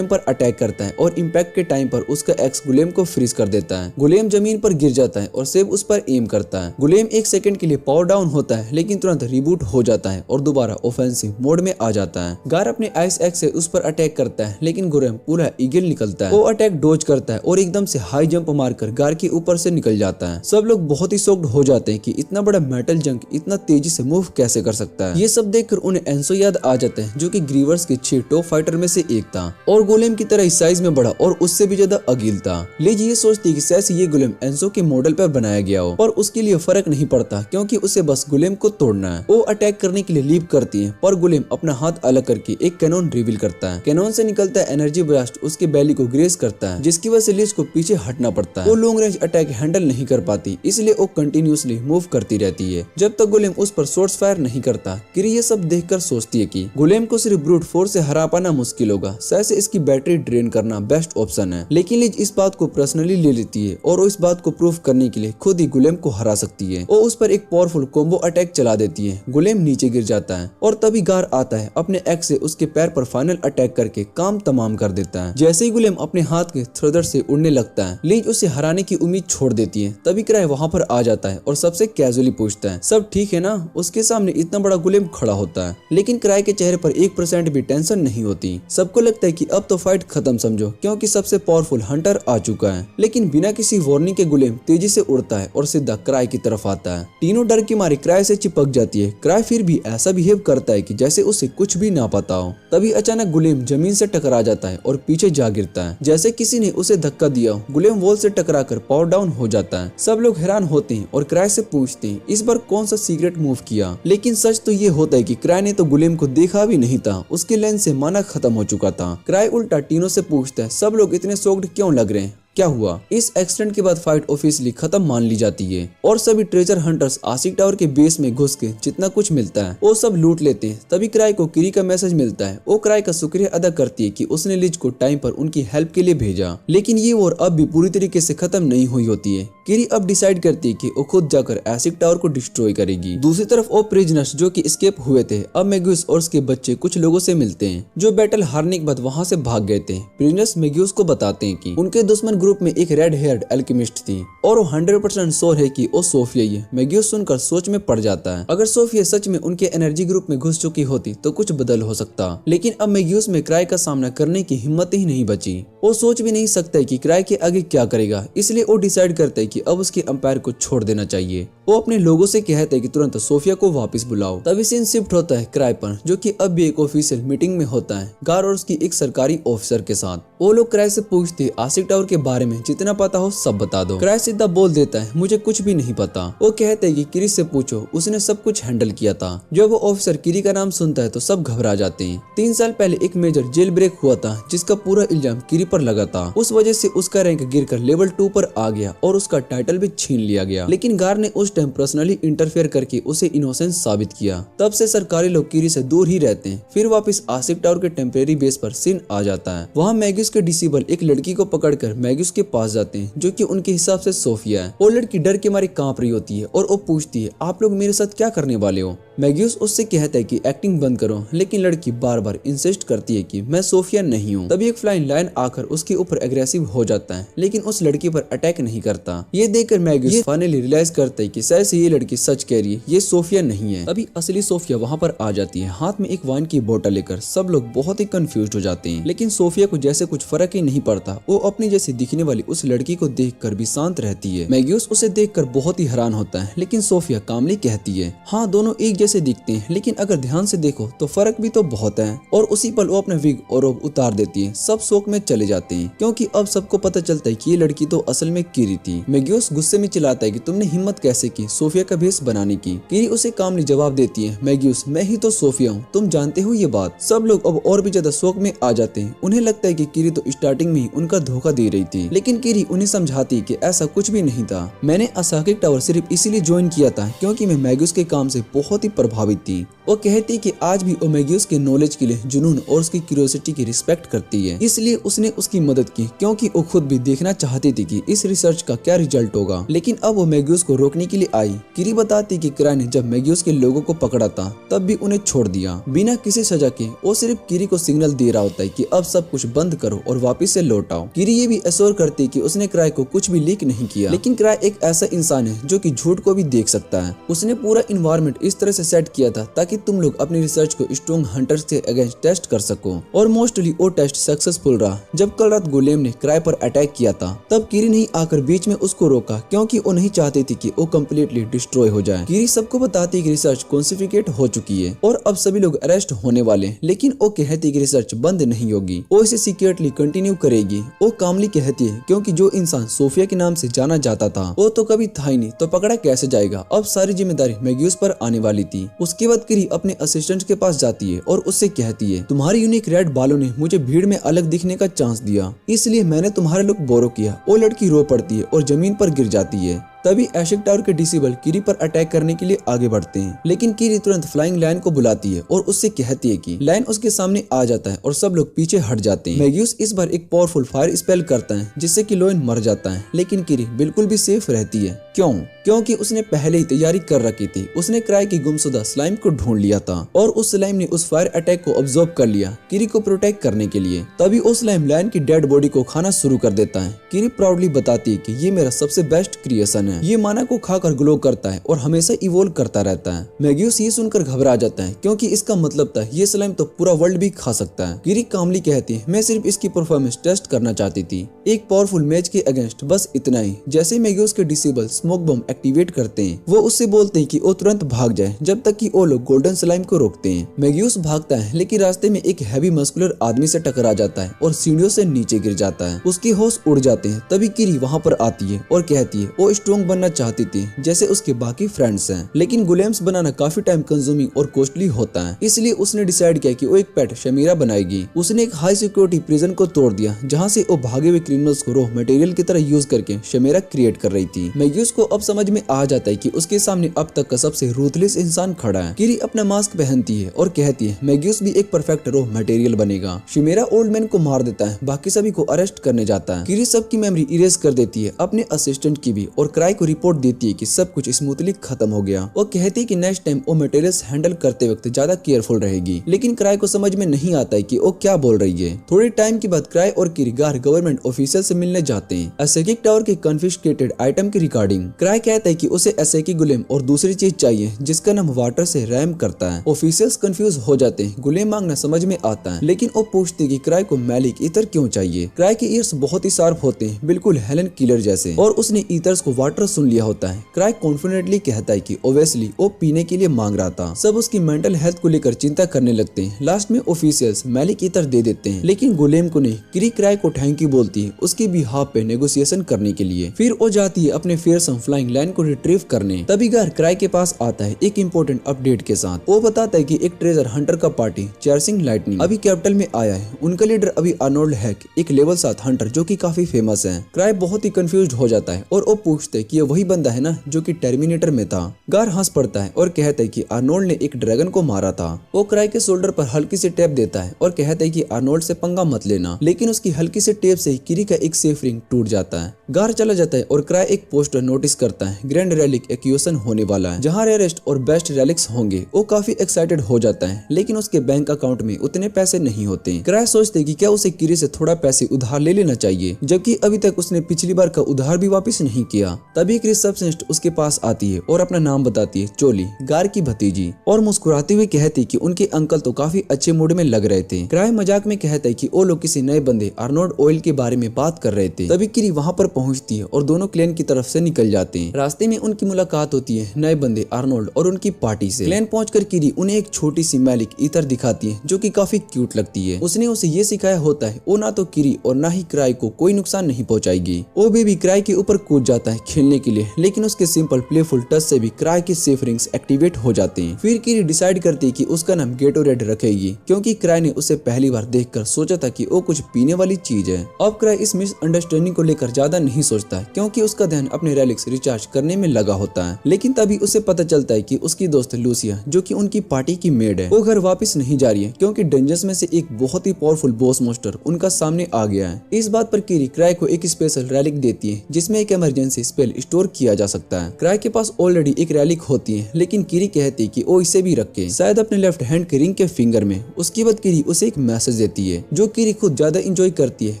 अटैक करता है और इम्पैक्ट के टाइम पर उसका एक्स गुलेम को फ्रीज कर देता है। गुलेम जमीन पर गिर जाता है और सेब उस पर एम करता है। गुलेम एक सेकंड के लिए पावर डाउन होता है लेकिन तुरंत रिबूट हो जाता है और दोबारा ऑफेंसिव मोड में आ जाता है। गार अपने आइस एक्स से उस पर अटैक करता है लेकिन गुलेम पूरा ईगल निकलता है। वो अटैक डोज करता है और एकदम से हाई जंप मारकर गार के ऊपर से निकल जाता है। सब लोग बहुत ही शॉक्ड हो जाते हैं कि इतना बड़ा मेटल जंक इतना तेजी से मूव कैसे कर सकता है। ये सब देखकर उन्हें एंसो याद आ जाता है जो कि ग्रीवर्स के 6 टॉप फाइटर में से एक था और गोलेम की तरह साइज में बड़ा और उससे भी ज्यादा अगील था। लिज ये सोचती है कि शायद ये गोलेम एंसो के मॉडल पर बनाया गया हो और उसके लिए फर्क नहीं पड़ता क्योंकि उसे बस गोलेम को तोड़ना है। वो अटैक करने के लिए लीप करती है पर गोलेम अपना हाथ अलग करके एक कैनन रिवील करता है। कैनन से निकलता है एनर्जी ब्लास्ट उसके बैली को ग्रेस करता है जिसकी वजह से लिज को पीछे हटना पड़ता है। वो लॉन्ग रेंज अटैक हैंडल नहीं कर पाती इसलिए वो कंटिन्यूसली मूव करती रहती है जब तक गोलेम उस पर शॉट्स फायर नहीं करता। किरी ये सब देखकर सोचती है कि गोलेम को सिर्फ ब्रूट फोर्स से हरा पाना मुश्किल होगा, शायद से इसकी बैटरी ड्रेन करना बेस्ट ऑप्शन है। लेकिन लिज इस बात को पर्सनली ले लेती है और वो इस बात को प्रूफ करने के लिए खुद ही गोलेम को हरा सकती है। वो उस पर एक पावरफुल कॉम्बो अटैक चला देती है। गोलेम नीचे गिर जाता है और तभी गार आता है अपने एक्स से उसके पैर पर फाइनल अटैक करके काम तमाम कर देता है। जैसे ही गोलेम अपने हाथ के थ्रदर से उड़ने लगता है लिज उसे हराने की उम्मीद छोड़ देती है। तभी क्राय वहाँ पर आ जाता है और सबसे कैजुअली पूछता है सब ठीक है ना। उसके सामने इतना बड़ा गोलेम खड़ा होता है लेकिन क्राय के चेहरे पर 1% भी टेंशन नहीं होती। सबको लगता है कि अब तो फाइट खत्म समझो क्योंकि सबसे पावरफुल हंटर आ चुका है। लेकिन बिना किसी वार्निंग के गोलेम तेजी से उड़ता है और सीधा क्राय की तरफ आता है। तीनों डर के मारे क्राय से चिपक जाती है। क्राय फिर भी ऐसा बिहेव करता है कि जैसे उसे कुछ भी ना पता हो। तभी अचानक गोलेम जमीन से टकरा जाता है और पीछे जा गिरता है जैसे किसी ने उसे धक्का दिया हो। गोलेम वॉल से टकराकर पावर डाउन हो जाता है। सब लोग हैरान होते हैं और क्राय से पूछते हैं इस बार कौन सा सीक्रेट मूव किया। लेकिन सच तो ये होता है कि क्राय ने तो गोलेम को देखा भी नहीं था, उसके लेंस से माना खत्म हो चुका था। क्राय उल्टा टीनो से पूछता है सब लोग इतने शॉक्ड क्यों लग रहे हैं, क्या हुआ। इस एक्सीडेंट के बाद फाइट ऑफिशियली खत्म मान ली जाती है और सभी ट्रेजर हंटर्स आसिक टावर के बेस में घुस के जितना कुछ मिलता है वो सब लूट लेते हैं। तभी क्राय को किरी का मैसेज मिलता है। वो क्राय का शुक्रिया अदा करती है कि उसने लिज को टाइम पर उनकी हेल्प के लिए भेजा। लेकिन ये वॉर अब भी पूरी तरीके से खत्म नहीं हुई होती है। किरी अब डिसाइड करती है कि वो खुद जाकर आसिक टावर को डिस्ट्रॉय करेगी। दूसरी तरफ वो प्रिजनर्स जो कि एस्केप हुए थे अब मैग्यूस और उसके बच्चे कुछ लोगों से मिलते हैं जो बैटल हारने के बाद वहाँ से भाग गए थे। प्रिजनर्स मैग्यूस को बताते हैं कि उनके दुश्मन ग्रुप में एक रेड हेयर्ड एल्केमिस्ट थी और वो 100% श्योर है कि वो सोफिया ही है। मैग्यूस सुनकर सोच में पड़ जाता है अगर सोफिया सच में उनके एनर्जी ग्रुप में घुस चुकी होती तो कुछ बदल हो सकता। लेकिन अब मैग्यूस में क्राय का सामना करने की हिम्मत ही नहीं बची। वो सोच भी नहीं सकता है कि क्राय के आगे क्या करेगा, इसलिए वो डिसाइड करता है कि अब उसके अंपायर को छोड़ देना चाहिए। वो अपने लोगों से कहता है कि तुरंत सोफिया को वापस बुलाओ। तभी सीन शिफ्ट होता है क्राय पर जो कि अब भी एक ऑफिशियल मीटिंग में होता है गार और उसकी एक सरकारी ऑफिसर के साथ। वो लोग क्राय से पूछते आसिक टावर के बारे में जितना पता हो सब बता दो। क्राय सीधा बोल देता है मुझे कुछ भी नहीं पता। वो कहते हैं कि किरी से पूछो, उसने सब कुछ हैंडल किया था। जब वो ऑफिसर किरी का नाम सुनता है तो सब घबरा जाते हैं। 3 साल पहले एक मेजर जेल ब्रेक हुआ था जिसका पूरा इल्जाम किरी पर लगा था। उस वजह से उसका रैंक गिरकर लेवल 2 पर आ गया और उसका टाइटल भी छीन लिया गया। लेकिन गार ने उस टाइम पर्सनली इंटरफेयर करके उसे इनोसेंट साबित किया। तब से सरकारी लोग किरी से दूर ही रहते हैं। फिर वापस आसिक टावर के टेम्परेरी बेस पर सीन आ जाता है। वहाँ मैग्यूस के डिसेबल एक लड़की को पकड़कर मैग्यूस के पास जाते हैं जो कि उनके हिसाब से सोफिया है। वो लड़की डर के मारे कांप रही होती है और वो पूछती है आप लोग मेरे साथ क्या करने वाले हो। मैग्यूस उससे कहता है कि एक्टिंग बंद करो, लेकिन लड़की बार बार इंसिस्ट करती है कि मैं सोफिया नहीं हूँ। तभी एक फ्लाइंग लायन आकर उसके ऊपर एग्रेसिव हो जाता है लेकिन उस लड़की पर अटैक नहीं करता। ये देखकर मैग्यूस फाइनली रियलाइज करता है कि शायद से ये लड़की सच कह रही है, ये सोफिया नहीं है। तभी असली सोफिया वहाँ पर आ जाती है हाथ में एक वाइन की बोतल लेकर। सब लोग बहुत ही कंफ्यूज हो जाते हैं लेकिन सोफिया को जैसे कुछ फर्क ही नहीं पड़ता। वो अपनी जैसी दिखने वाली उस लड़की को देखकर भी शांत रहती है। मैग्यूस उसे देखकर बहुत ही हैरान होता है लेकिन सोफिया कामली कहती है हाँ दोनों एक जैसे दिखते हैं, लेकिन अगर ध्यान से देखो तो फर्क भी तो बहुत है। और उसी पल वो अपने विग और रोब उतार देती है। सब शौक में चले जाते हैं क्योंकि अब सबको पता चलता है कि ये लड़की तो असल में कीरी थी। मैग्यूस गुस्से में चिल्लाता है कि तुमने हिम्मत कैसे की सोफिया का भेष बनाने की। कीरी उसे कामली जवाब देती है, मैग्यूस मैं ही तो सोफिया हूँ, तुम जानते हो ये बात। सब लोग अब और भी ज्यादा शौक में आ जाते हैं। उन्हें लगता है कि कीरी तो स्टार्टिंग में ही उनका धोखा दे रही थी, लेकिन कीरी उन्हें समझाती कि ऐसा कुछ भी नहीं था। मैंने असाकिक टावर सिर्फ इसीलिए ज्वाइन किया था क्योंकि मैं मैग्यूस के काम से बहुत ही प्रभावित थी। वो कहती कि आज भी वो मैग्यूस के नॉलेज के लिए जुनून और उसकी क्यूरियोसिटी की रिस्पेक्ट करती है, इसलिए उसने उसकी मदद की क्योंकि वो खुद भी देखना चाहती थी कि इस रिसर्च का क्या रिजल्ट होगा। लेकिन अब वो मैग्यूस को रोकने के लिए आई। कीरी बताती कि क्राई ने जब मैग्यूस के लोगों को पकड़ा था तब भी उन्हें छोड़ दिया बिना किसी सजा के। वो सिर्फ कीरी को सिग्नल दे रहा होता है कि अब सब कुछ बंद करो और वापस से लौट आओ। कीरी ये भी एश्योर करती कि उसने क्राई को कुछ भी लीक नहीं किया, लेकिन क्राई एक ऐसा इंसान है जो कि झूठ को भी देख सकता है। उसने पूरा इन्वायरमेंट इस तरह से सेट किया था ताकि तुम लोग अपनी रिसर्च को स्ट्रॉन्ग हंटर्स के अगेंस्ट टेस्ट कर सको, और मोस्टली वो टेस्ट सक्सेसफुल रहा। जब कल रात गोलेम ने क्राई पर अटैक किया था तब कीरी ने आकर बीच में उसको रोका क्योंकि वो नहीं चाहती थी कि वो कम्प्लीटली डिस्ट्रॉय हो जाए। कीरी सबको बताती कि रिसर्च कॉन्सिफिकेट हो चुकी है और अब सभी लोग अरेस्ट होने वाले हैं, लेकिन वो कहती कि रिसर्च बंद नहीं होगी, वो इसे सीक्रेटली कंटिन्यू करेगी। वो कामली कहती है क्योंकि जो इंसान सोफिया के नाम से जाना जाता था वो तो कभी था ही नहीं, तो पकड़ा कैसे जाएगा। अब सारी जिम्मेदारी मैग्यूस पर आने वाली थी। उसके बाद कीरी अपने असिस्टेंट के पास जाती है और उससे कहती है, तुम्हारी यूनिक रेड बालों ने मुझे भीड़ में अलग दिखने का चांस दिया, इसलिए मैंने तुम्हारा लुक बोरो किया। वो लड़की रो पड़ती है और जमीन पर गिर जाती है। तभी एशिक टावर के डिसेबल कीरी पर अटैक करने के लिए आगे बढ़ते हैं, लेकिन कीरी तुरंत फ्लाइंग लायन को बुलाती है और उससे कहती है कि लायन उसके सामने आ जाता है और सब लोग पीछे हट जाते हैं। मैग्यूस इस बार एक पावरफुल फायर स्पेल करता है जिससे कि लायन मर जाता है, लेकिन कीरी बिल्कुल भी सेफ रहती है। क्यों? क्योंकि उसने पहले ही तैयारी कर रखी थी। उसने क्राई की गुमशुदा स्लाइम को ढूंढ लिया था और उस स्लाइम ने उस फायर अटैक को ऑब्जर्व कर लिया कीरी को प्रोटेक्ट करने के लिए। तभी उस स्लाइम लायन की डेड बॉडी को खाना शुरू कर देता है। कीरी प्राउडली बताती है कि ये मेरा सबसे बेस्ट क्रिएशन है, ये माना को खाकर ग्लो करता है और हमेशा इवोल्व करता रहता है। मैग्यूस ये सुनकर घबरा जाता है क्योंकि इसका मतलब था ये स्लाइम तो पूरा वर्ल्ड भी खा सकता है। कीरी कामली कहती है, मैं सिर्फ इसकी परफॉर्मेंस टेस्ट करना चाहती थी, एक पावरफुल मैच के अगेंस्ट, बस इतना ही। जैसे मैग्यूस के डिसेबल स्मोक बम एक्टिवेट करते हैं वो उससे बोलते हैं कि वो तुरंत भाग जाए जब तक कि वो लोग गोल्डन स्लाइम को रोकते हैं। मैग्यूस भागता है लेकिन रास्ते में एक हैवी मस्कुलर आदमी से टकरा जाता है और सीढ़ियों से नीचे गिर जाता है। उसके होश उड़ जाते हैं। तभी कीरी वहाँ पर आती है और कहती है वो स्ट्रॉन्ग बनना चाहती थी जैसे उसके बाकी फ्रेंड्स हैं, लेकिन गुलेम्स बनाना काफी टाइम कंज्यूमिंग और कॉस्टली होता है, इसलिए उसने डिसाइड किया कि वो एक पेट शमीरा बनाएगी। उसने एक हाई सिक्योरिटी प्रिजन को तोड़ दिया जहाँ से वो भागे हुए क्रिमिनल्स को रॉ मटेरियल की तरह यूज करके शमीरा क्रिएट कर रही थी। मैग्यूस को अब समझ में आ जाता है कि उसके सामने अब तक का सबसे रूथलेस इंसान खड़ा है। कीरी अपना मास्क पहनती है और कहती है मैग्यूस भी एक परफेक्ट रॉ मटेरियल बनेगा। शमीरा ओल्ड मैन को मार देता है, बाकी सभी को अरेस्ट करने जाता है। कीरी सबकी मेमोरी इरेज कर देती है, अपने असिस्टेंट की भी, और क्राई को रिपोर्ट देती है कि सब कुछ स्मूथली खत्म हो गया। वो कहती है कि नेक्स्ट टाइम वो मटेरियल्स हैंडल करते वक्त ज्यादा केयरफुल रहेगी, लेकिन क्राई को समझ में नहीं आता है कि वो क्या बोल रही है। थोड़े टाइम के बाद क्राई और किरीगार गवर्नमेंट ऑफिसर से मिलने जाते हैं असेकिक टावर के कन्फिस्केटेड आइटम की रिगार्डिंग। क्राई कहता है कि उसे असेकी गुलेम और दूसरी चीज चाहिए जिसका नाम वाटर से रैम करता है। ऑफिसर्स कंफ्यूज हो जाते हैं। गुलेम मांगना समझ में आता है, लेकिन वो पूछते कि क्राई को मैलिक ईथर क्यों चाहिए। क्राई के ईयर्स बहुत ही शार्प होते हैं, बिल्कुल हेलन किलर जैसे, और उसने ईथर्स को वाटर सुन लिया होता है। क्राई कॉन्फिडेंटली कहता है कि ओवेसली वो पीने के लिए मांग रहा था। सब उसकी मेंटल हेल्थ को लेकर चिंता करने लगते हैं। लास्ट में ऑफिसर्स मैलिक ईथर दे देते हैं, लेकिन गुलेम को नहीं। कीरी क्राई को थैंक यू बोलती है उसकी बिहाफ पे नेगोशिएशन करने के लिए। फिर वो जाती है अपने फेयरसम फ्लाइंग लाइन को रिट्रीव करने। तभी गार क्राई के पास आता है एक इम्पोर्टेंट अपडेट के साथ। वो बताता है कि एक ट्रेजर हंटर का पार्टी चेसिंग लाइटनिंग अभी कैपिटल में आया है। उनका लीडर अभी आर्नोल्ड हैक, एक लेवल 7 हंटर जो कि काफी फेमस है। क्राई बहुत ही कंफ्यूज हो जाता है और वो पूछते कि ये वही बंदा है ना जो कि टर्मिनेटर में था। गार हंस पड़ता है और कहता है कि आर्नोल्ड ने एक ड्रैगन को मारा था। वो क्राई के शोल्डर पर हल्की सी टेप देता है और कहता है कि आर्नोल्ड से पंगा मत लेना, लेकिन उसकी हल्की से टेप से ही कीरी का एक सेफ रिंग टूट जाता है। गार चला जाता है और क्राई एक पोस्टर नोटिस करता है ग्रैंड रैलिक एक्यूशन होने वाला है जहाँ रेयरेस्ट और बेस्ट रेलिक्स होंगे। वो काफी एक्साइटेड हो जाता है, लेकिन उसके बैंक अकाउंट में उतने पैसे नहीं होते। क्राई सोचते कि क्या उसे कीरी से थोड़ा पैसे उधार ले लेना चाहिए, जबकि अभी तक उसने पिछली बार का उधार भी वापस नहीं किया। तभी क्रिस रिसेप्शनिस्ट उसके पास आती है और अपना नाम बताती है, चोली, गार की भतीजी, और मुस्कुराते हुए कहती कि उनके अंकल तो काफी अच्छे मूड में लग रहे थे। क्राई मजाक में कहता है कि वो लोग किसी नए बंदे आर्नोल्ड ऑयल के बारे में बात कर रहे थे। तभी किरी वहाँ पर पहुँचती है और दोनों क्लेन की तरफ से निकल जाते हैं। रास्ते में उनकी मुलाकात होती है नए बंदे आर्नोल्ड और उनकी पार्टी से। क्लेन पहुंचकर किरी उन्हें एक छोटी सी मैलिक ईथर दिखाती है जो कि काफी क्यूट लगती है। उसने उसे ये सिखाया होता है वो ना तो किरी और ना ही क्राई को कोई नुकसान नहीं पहुंचाएगी। वो बेबी क्राई के ऊपर कूद जाता है खेलने के लिए, लेकिन उसके सिंपल प्लेफुल टच से भी क्राई के सेफ रिंग्स एक्टिवेट हो जाते हैं। फिर किरी डिसाइड करती है कि उसका नाम गेटोरेड रखेगी, क्योंकि क्राई ने उसे पहली बार देखकर सोचा था कि वो कुछ पीने वाली चीज है। अब क्राई इस मिसअंडरस्टैंडिंग को लेकर ज्यादा नहीं सोचता है, क्योंकि उसका ध्यान अपने रेलिक्स रिचार्ज करने में लगा होता है। लेकिन तभी उसे पता चलता है कि उसकी दोस्त लूसिया, जो कि उनकी पार्टी की मेड है, वो घर वापस नहीं जा रही है, क्योंकि डंजन्स में से एक बहुत ही पावरफुल बॉस मॉन्स्टर उनका सामने आ गया है। इस बात पर किरी क्राई को एक स्पेशल रैलिक देती है जिसमें एक इमरजेंसी स्पेल स्टोर किया जा सकता है। क्राई के पास ऑलरेडी एक रैलिक होती है, लेकिन किरी कहती है कि वो इसे भी रखे, शायद अपने लेफ्ट हैंड के रिंग के फिंगर में। उसके बाद किरी उसे एक मैसेज देती है जो किरी खुद ज्यादा इंजॉय करती है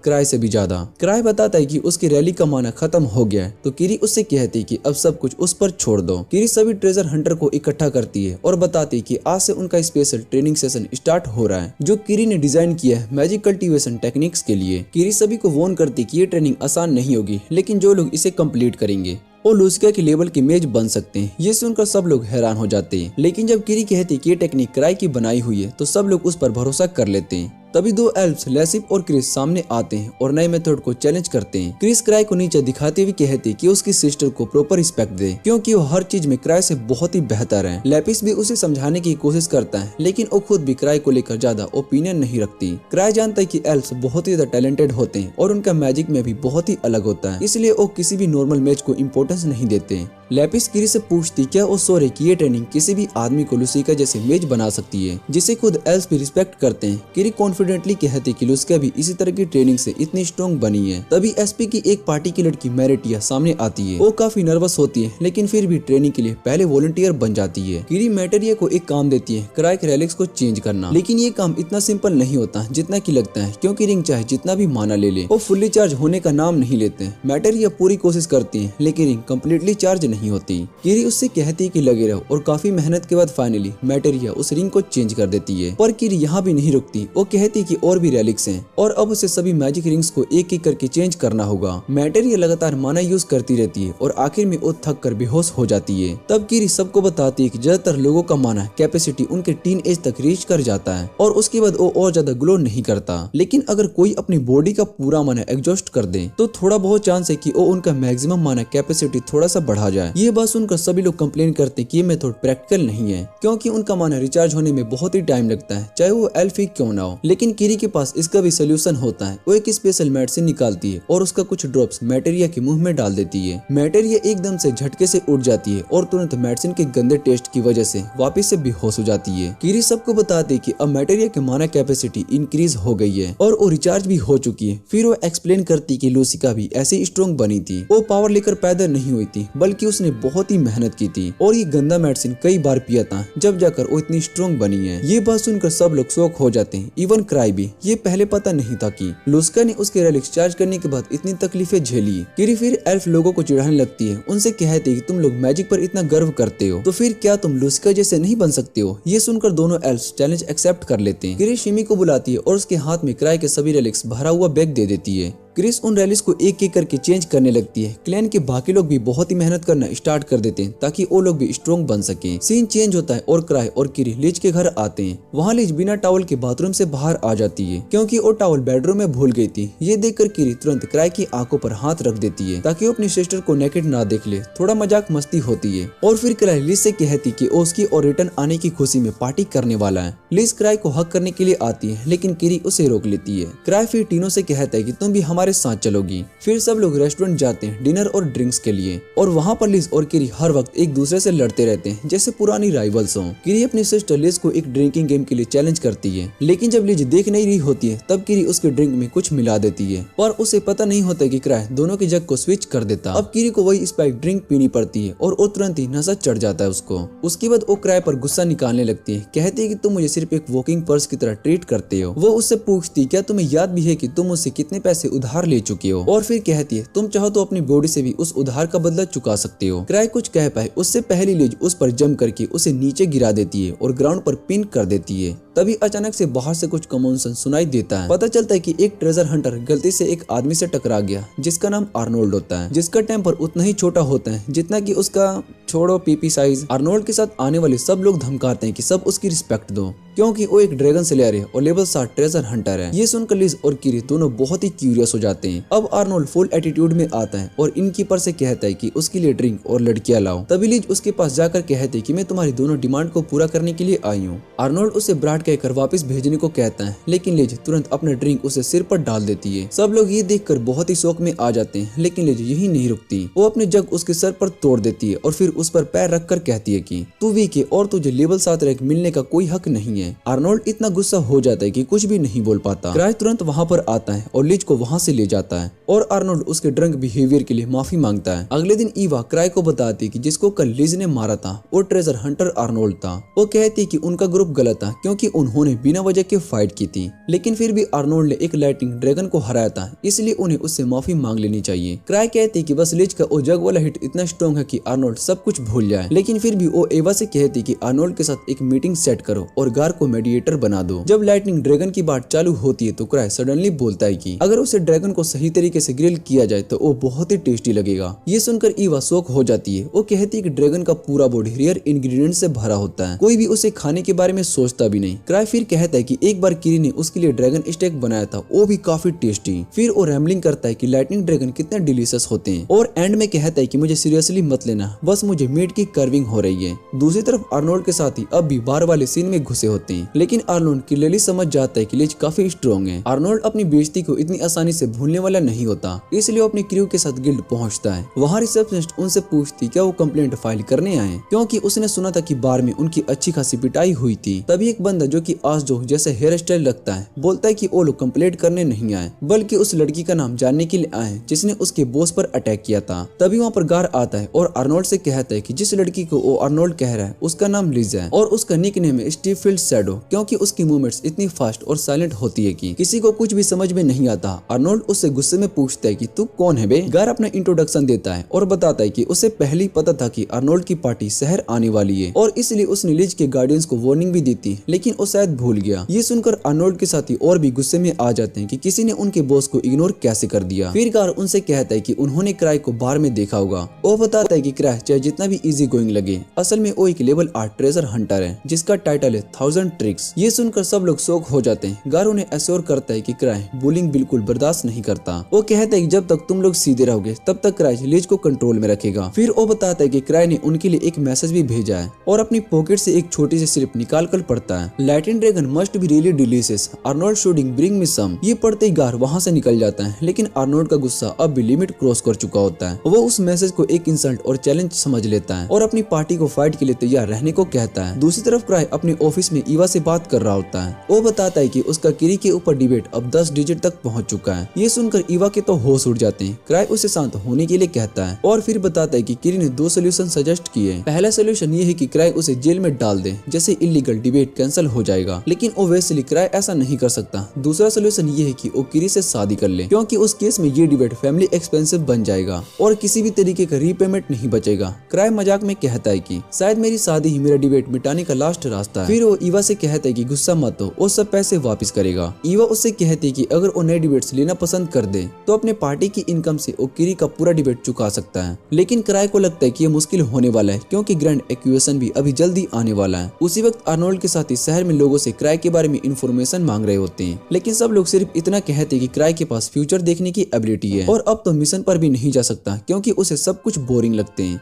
क्राई से भी ज्यादा। क्राई बताता है कि उसकी रैली का माना खत्म हो गया है, तो किरी उससे कहती है कि अब सब कुछ उस पर छोड़ दो। किरी सभी ट्रेजर हंटर को इकट्ठा करती है और बताती है कि आज से उनका स्पेशल ट्रेनिंग सेशन स्टार्ट हो रहा है जो किरी ने डिजाइन किया है मैजिक कल्टीवेशन टेक्निक्स के लिए। किरी सभी को वार्न करती है कि ये ट्रेनिंग आसान नहीं होगी, लेकिन जो लोग इसे कंप्लीट करेंगे वो लूसिया के लेवल की मेज बन सकते हैं। ये सुनकर सब लोग हैरान हो जाते हैं, लेकिन जब किरी कहती है कि ये टेक्निक क्राई की बनाई हुई है तो सब लोग उस पर भरोसा कर लेते हैं। तभी दो एल्फ्स लेसिप और क्रिस सामने आते हैं और नए मेथड को चैलेंज करते हैं। क्रिस क्राई को नीचे दिखाते हुए कहते कि उसकी सिस्टर को प्रॉपर रिस्पेक्ट दे, क्योंकि वो हर चीज में क्राई से बहुत ही बेहतर है। लेपिस भी उसे समझाने की कोशिश करता है, लेकिन वो खुद भी क्राई को लेकर ज्यादा ओपिनियन नहीं रखती। क्राई जानता है कि एल्फ्स बहुत ही ज्यादा टैलेंटेड होते हैं और उनका मैजिक में भी बहुत ही अलग होता है, इसलिए वो किसी भी नॉर्मल मैच को इम्पोर्टेंस नहीं देते। लेपिस किरी से पूछती क्या वो सोरे की ये ट्रेनिंग किसी भी आदमी को लूसिका जैसे मेज बना सकती है, जिसे खुद एल्फ्स भी रिस्पेक्ट करते हैं। किरी कॉन्फिडेंटली कहती कि लूसिका भी इसी तरह की ट्रेनिंग से इतनी स्ट्रॉन्ग बनी है। तभी एसपी की एक पार्टी की लड़की मैरिटिया सामने आती है। वो काफी नर्वस होती है, लेकिन फिर भी ट्रेनिंग के लिए पहले वॉलंटियर बन जाती है। किरी मैरिटिया को एक काम देती है, क्राई के रेलिक्स को चेंज करना, लेकिन ये काम इतना सिंपल नहीं होता जितना की लगता है, क्योंकि रिंग चाहे जितना भी माना ले ले वो फुल्ली चार्ज होने का नाम नहीं लेते। मैरिटिया पूरी कोशिश करती है, लेकिन रिंग कम्प्लीटली चार्ज नहीं होती। किरी उससे कहती है कि लगे रहो, और काफी मेहनत के बाद फाइनली मैरिटिया उस रिंग को चेंज कर देती है। पर किरी यहाँ भी नहीं रुकती, वो कहती कि और भी रेलिक्स हैं और अब उसे सभी मैजिक रिंग्स को एक एक करके चेंज करना होगा। मैरिटिया लगातार माना यूज करती रहती है और आखिर में वो थक कर बेहोश हो जाती है। तब किरी सबको बताती है कि ज्यादातर लोगों का माना कैपेसिटी उनके टीन एज तक रीच कर जाता है और उसके बाद वो और ज्यादा ग्लो नहीं करता, लेकिन अगर कोई अपनी बॉडी का पूरा माना एग्जॉस्ट कर दे तो थोड़ा बहुत चांस है कि वो उनका मैक्सिमम माना कैपेसिटी थोड़ा सा बढ़ा जाए। ये बात सुनकर सभी लोग कंप्लेन करते हैं कि ये मेथड प्रैक्टिकल नहीं है, क्योंकि उनका माना रिचार्ज होने में बहुत ही टाइम लगता है, चाहे वो एल्फ ही क्यों ना हो। लेकिन किरी के पास इसका भी सोल्यूशन होता है। वो एक स्पेशल मेडिसिन निकालती है और उसका कुछ ड्रॉप्स मैरिटिया के मुंह में डाल देती है। मैरिटिया एकदम से झटके से उठ जाती है और तुरंत मेडिसिन के गंदे टेस्ट की वजह से वापस से बेहोश हो जाती है। किरी सबको बताती है कि अब मैरिटिया की माना कैपेसिटी इंक्रीज हो गई है और वो रिचार्ज भी हो चुकी है। फिर वो एक्सप्लेन करती कि लूसिका भी ऐसे स्ट्रॉन्ग बनी थी, वो पावर लेकर पैदा नहीं हुई थी, बल्कि उसने बहुत ही मेहनत की थी और ये गंदा मेडिसिन कई बार पिया था, जब जाकर वो इतनी स्ट्रॉन्ग बनी है। ये बात सुनकर सब लोग शॉक हो जाते हैं, इवन क्राई भी। ये पहले पता नहीं था कि लूसिका ने उसके रेलिक्स चार्ज करने के बाद इतनी तकलीफें झेली। किरी फिर एल्फ लोगों को चिढ़ाने लगती है, उनसे कहती है कि तुम लोग मैजिक पर इतना गर्व करते हो तो फिर क्या तुम लूसिका जैसे नहीं बन सकते हो। ये सुनकर दोनों एल्फ्स चैलेंज एक्सेप्ट कर लेते हैं। किरी शिमी को बुलाती है और उसके हाथ में क्राई के सभी रेलिक्स भरा हुआ बैग दे देती है। क्रिस उन रैलीज को एक एक करके चेंज करने लगती है। क्लैन के बाकी लोग भी बहुत ही मेहनत करना स्टार्ट कर देते हैं ताकि वो लोग भी स्ट्रॉन्ग बन सके। सीन चेंज होता है और क्राई और किरी लिज के घर आते हैं। वहाँ लिज बिना टॉवल के बाथरूम से बाहर आ जाती है, क्योंकि वो टॉवल बेडरूम में भूल गई थी। ये देखकर किरी तुरंत क्राई की आंखों पर हाथ रख देती है ताकि वो अपनी सिस्टर को नेकेड ना देख ले। थोड़ा मजाक मस्ती होती है और फिर क्राई लिज से कहती कि वो उसकी और रिटर्न आने की खुशी में पार्टी करने वाला है। लिज क्राई को हक करने के लिए आती है, लेकिन किरी उसे रोक लेती है। क्राई फिर टीनो से कहता है कि तुम भी हमारे साथ चलोगी। फिर सब लोग रेस्टोरेंट जाते हैं डिनर और ड्रिंक्स के लिए, और वहाँ पर लिज और किरी हर वक्त एक दूसरे से लड़ते रहते हैं जैसे पुरानी राइवल्स हों। किरी अपनी सिस्टर लिज को एक ड्रिंकिंग गेम के लिए चैलेंज करती है, लेकिन जब लिज देख नहीं रही होती है तब किरी उसके ड्रिंक में कुछ मिला देती है, पर उसे पता नहीं होता कि क्राई दोनों के जग को स्विच कर देता। अब किरी को वही स्पाइक ड्रिंक पीनी पड़ती है और वो तुरंत ही नशा चढ़ जाता है उसको। उसके बाद वो क्राई पर गुस्सा निकालने लगती है, कहती है कि तुम मुझे सिर्फ एक वॉकिंग पर्स की तरह ट्रीट करते हो। वो उससे पूछती क्या तुम्हें याद भी है कि तुम मुझसे कितने पैसे उधार उधार ले चुके हो। और फिर कहती है तुम चाहो तो अपनी बॉडी से भी उस उधार का बदला चुका सकते हो। क्राई कुछ कह पाए उससे पहले लिज उस पर जम करके उसे नीचे गिरा देती है और ग्राउंड पर पिन कर देती है। तभी अचानक से बाहर से कुछ कमोशन सुनाई देता है। पता चलता है कि एक ट्रेजर हंटर गलती से एक आदमी से टकरा गया जिसका नाम आर्नोल्ड होता है, जिसका टेम्पर उतना ही छोटा होता है जितना कि उसका छोड़ो पीपी साइज। आर्नोल्ड के साथ आने वाले सब लोग धमकाते हैं कि सब उसकी रिस्पेक्ट दो क्योंकि वो एक ड्रैगन स्लेयर है और लेवल 7 ट्रेजर हंटर है। ये सुनकर लिज और किरी दोनों बहुत ही क्यूरियस हो जाते हैं। अब आर्नोल्ड फुल एटीट्यूड में आता है और इनकीपर से कहता है कि उसके लिए ड्रिंक और लड़कियां लाओ। तभी लिज उसके पास जाकर कहते हैं कि मैं तुम्हारी दोनों डिमांड को पूरा करने के लिए आई हूँ। आर्नोल्ड उसे ब्राड कहकर वापस भेजने को कहता है, लेकिन लिज तुरंत अपना ड्रिंक उसे सिर पर डाल देती है। सब लोग ये देखकर बहुत ही शौक में आ जाते हैं, लेकिन लिज यही नहीं रुकती। वो अपने जग उसके सर पर तोड़ देती है और फिर उस पर पैर रखकर कहती है कि तू वीक है और तुझे लेवल 7 रैंक मिलने का कोई हक नहीं है। आर्नोल्ड इतना गुस्सा हो जाता है कि कुछ भी नहीं बोल पाता। क्राई तुरंत वहाँ पर आता है और लिज को वहाँ से ले जाता है और आर्नोल्ड उसके ड्रंक बिहेवियर के लिए माफी मांगता है। अगले दिन ईवा क्राई को बताती है कि जिसको कल लिज ने मारा था वो ट्रेजर हंटर आर्नोल्ड था। वो कहती है कि उनका ग्रुप गलत था क्योंकि उन्होंने बिना वजह के फाइट की थी, लेकिन फिर भी आर्नोल्ड ने एक लाइटिंग ड्रैगन को हराया था, इसलिए उन्हें उससे माफी मांग लेनी चाहिए। क्राई कहती है कि बस लिज का वो जग वाला हिट इतना स्ट्रॉन्ग है कि आर्नोल्ड सब कुछ भूल जाए, लेकिन फिर भी वो एवा से कहती कि आर्नोल्ड के साथ एक मीटिंग सेट करो और गार को मेडिएटर बना दो। जब लाइटनिंग ड्रैगन की बात चालू होती है तो क्राई सडनली बोलता है कि अगर उसे ड्रैगन को सही तरीके से ग्रिल किया जाए तो वो बहुत ही टेस्टी लगेगा। ये सुनकर ईवा शॉक हो जाती है। वो कहती है कि ड्रैगन का पूरा बॉडी रेयर इंग्रेडिएंट से भरा होता है, कोई भी उसे खाने के बारे में सोचता भी नहीं। क्राई फिर कहता है कि एक बार किरी ने उसके लिए ड्रैगन स्टेक बनाया था, वो भी काफी टेस्टी। फिर वो रैम्बलिंग करता है कि लाइटनिंग ड्रैगन कितने डिलीशियस होते हैं और एंड में कहता है कि मुझे सीरियसली मत लेना, बस मुझे मीट की कर्विंग हो रही है। दूसरी तरफ आर्नोल्ड के साथी अब भी बार वाले सीन में घुसे होते हैं, लेकिन आर्नोल्ड क्लियरली समझ जाता है कि लिज काफी स्ट्रॉन्ग है। आर्नोल्ड अपनी बेइज्जती को इतनी आसानी से भूलने वाला नहीं होता, इसलिए वो अपनी क्रू के साथ गिल्ड पहुंचता है। वहाँ रिसेप्शनिस्ट उनसे पूछती क्या वो कंप्लेंट फाइल करने आए, क्योंकि उसने सुना था कि बार में उनकी अच्छी खासी पिटाई हुई थी। तभी एक बंदा जो कि आजो जैसे हेयर स्टाइल रखता है बोलता है कि वो लोग कंप्लेंट करने नहीं आए बल्कि उस लड़की का नाम जानने के लिए आए जिसने उसके बॉस पर अटैक किया था। तभी वहाँ पर गार आता है और आर्नोल्ड से कहता है कि जिस लड़की को वो आर्नोल्ड कह रहा है उसका नाम लिज है और उसका निक नेम है स्टीफील्ड शैडो, क्योंकि उसकी मूवमेंट्स इतनी फास्ट और साइलेंट होती है कि किसी को कुछ भी समझ में नहीं आता। आर्नोल्ड उससे गुस्से में पूछता है कि तू कौन है बे। गार अपना इंट्रोडक्शन देता है और बताता है कि उसे पहले ही पता था कि आर्नोल्ड की पार्टी शहर आने वाली है और इसलिए उसने लिज के गार्डियंस को वार्निंग भी दी थी, लेकिन वो शायद भूल गया। ये सुनकर आर्नोल्ड के साथी और भी गुस्से में आ जाते हैं कि किसी ने उनके बॉस को इग्नोर कैसे कर दिया। फिर गार उनसे कहता है कि उन्होंने क्राई को बार में देखा होगा। वो बताता है कि क्राई चाहे जितना भी इजी गोइंग लगे असल में वो एक लेवल 8 ट्रेजर हंटर है जिसका टाइटल है 1000 ट्रिक्स। ये सुनकर सब लोग शॉक हो जाते हैं। गार उन्हें एश्योर करता है कि क्राई बुलिंग बिल्कुल बर्दाश्त नहीं करता। वो कहता है कि जब तक तुम लोग सीधे रहोगे तब तक क्राई लिज को कंट्रोल में रखेगा। फिर वो बताता है कि क्राई ने उनके लिए एक मैसेज भी भेजा है और अपनी पॉकेट से एक छोटी सी स्लिप निकाल कर पढ़ता है, lightning dragon must be really delicious, Arnold should bring me some. ये पढ़ते ही गार वहाँ से निकल जाता है, लेकिन आर्नोल्ड का गुस्सा अब भी लिमिट क्रॉस कर चुका होता है। वो उस मैसेज को एक इंसल्ट और चैलेंज समझ लेता है और अपनी पार्टी को फाइट के लिए तैयार रहने को कहता है। दूसरी तरफ क्राई अपने ऑफिस में ईवा से बात कर रहा होता है। वो बताता है कि उसका किरी के ऊपर डिबेट अब 10 डिजिट तक पहुंच चुका है। ये सुनकर ईवा के तो होश उड़ जाते हैं। क्राई उसे शांत होने के लिए कहता है और फिर बताता है कि किरी ने 2 सोल्यूशन सजेस्ट किए। पहला सोल्यूशन ये है कि क्राई उसे जेल में डाल दे, जैसे इलीगल डिबेट कैंसिल हो जाएगा, लेकिन ओवेसली क्राई ऐसा नहीं कर सकता। दूसरा सोल्यूशन ये है कि वो किरी से शादी कर ले, क्योंकि उस केस में ये डिबेट फैमिली एक्सपेंसिव बन जाएगा और किसी भी तरीके का रीपेमेंट नहीं बचेगा। क्राई मजाक में कहता है कि शायद मेरी शादी ही मेरा डिबेट मिटाने का लास्ट रास्ता है। फिर वो ईवा से कहता है कि गुस्सा मत हो, वो सब पैसे वापस करेगा। ईवा उससे कहती है कि अगर वो नए डिबेट्स लेना पसंद कर दे तो अपने पार्टी की इनकम से वो किरी का पूरा डिबेट चुका सकता है, लेकिन क्राई को लगता है कि ये मुश्किल होने वाला है क्योंकि ग्रैंड एक्विजिशन भी अभी जल्दी आने वाला है। उसी वक्त आर्नोल्ड के साथ ही शहर में लोगों से क्राई के बारे में इंफॉर्मेशन मांग रहे होते हैं, लेकिन सब लोग सिर्फ इतना कहते हैं कि क्राई के पास फ्यूचर देखने की एबिलिटी है और अब तो मिशन पर भी नहीं जा सकता क्योंकि उसे सब कुछ बोरिंग लगते हैं।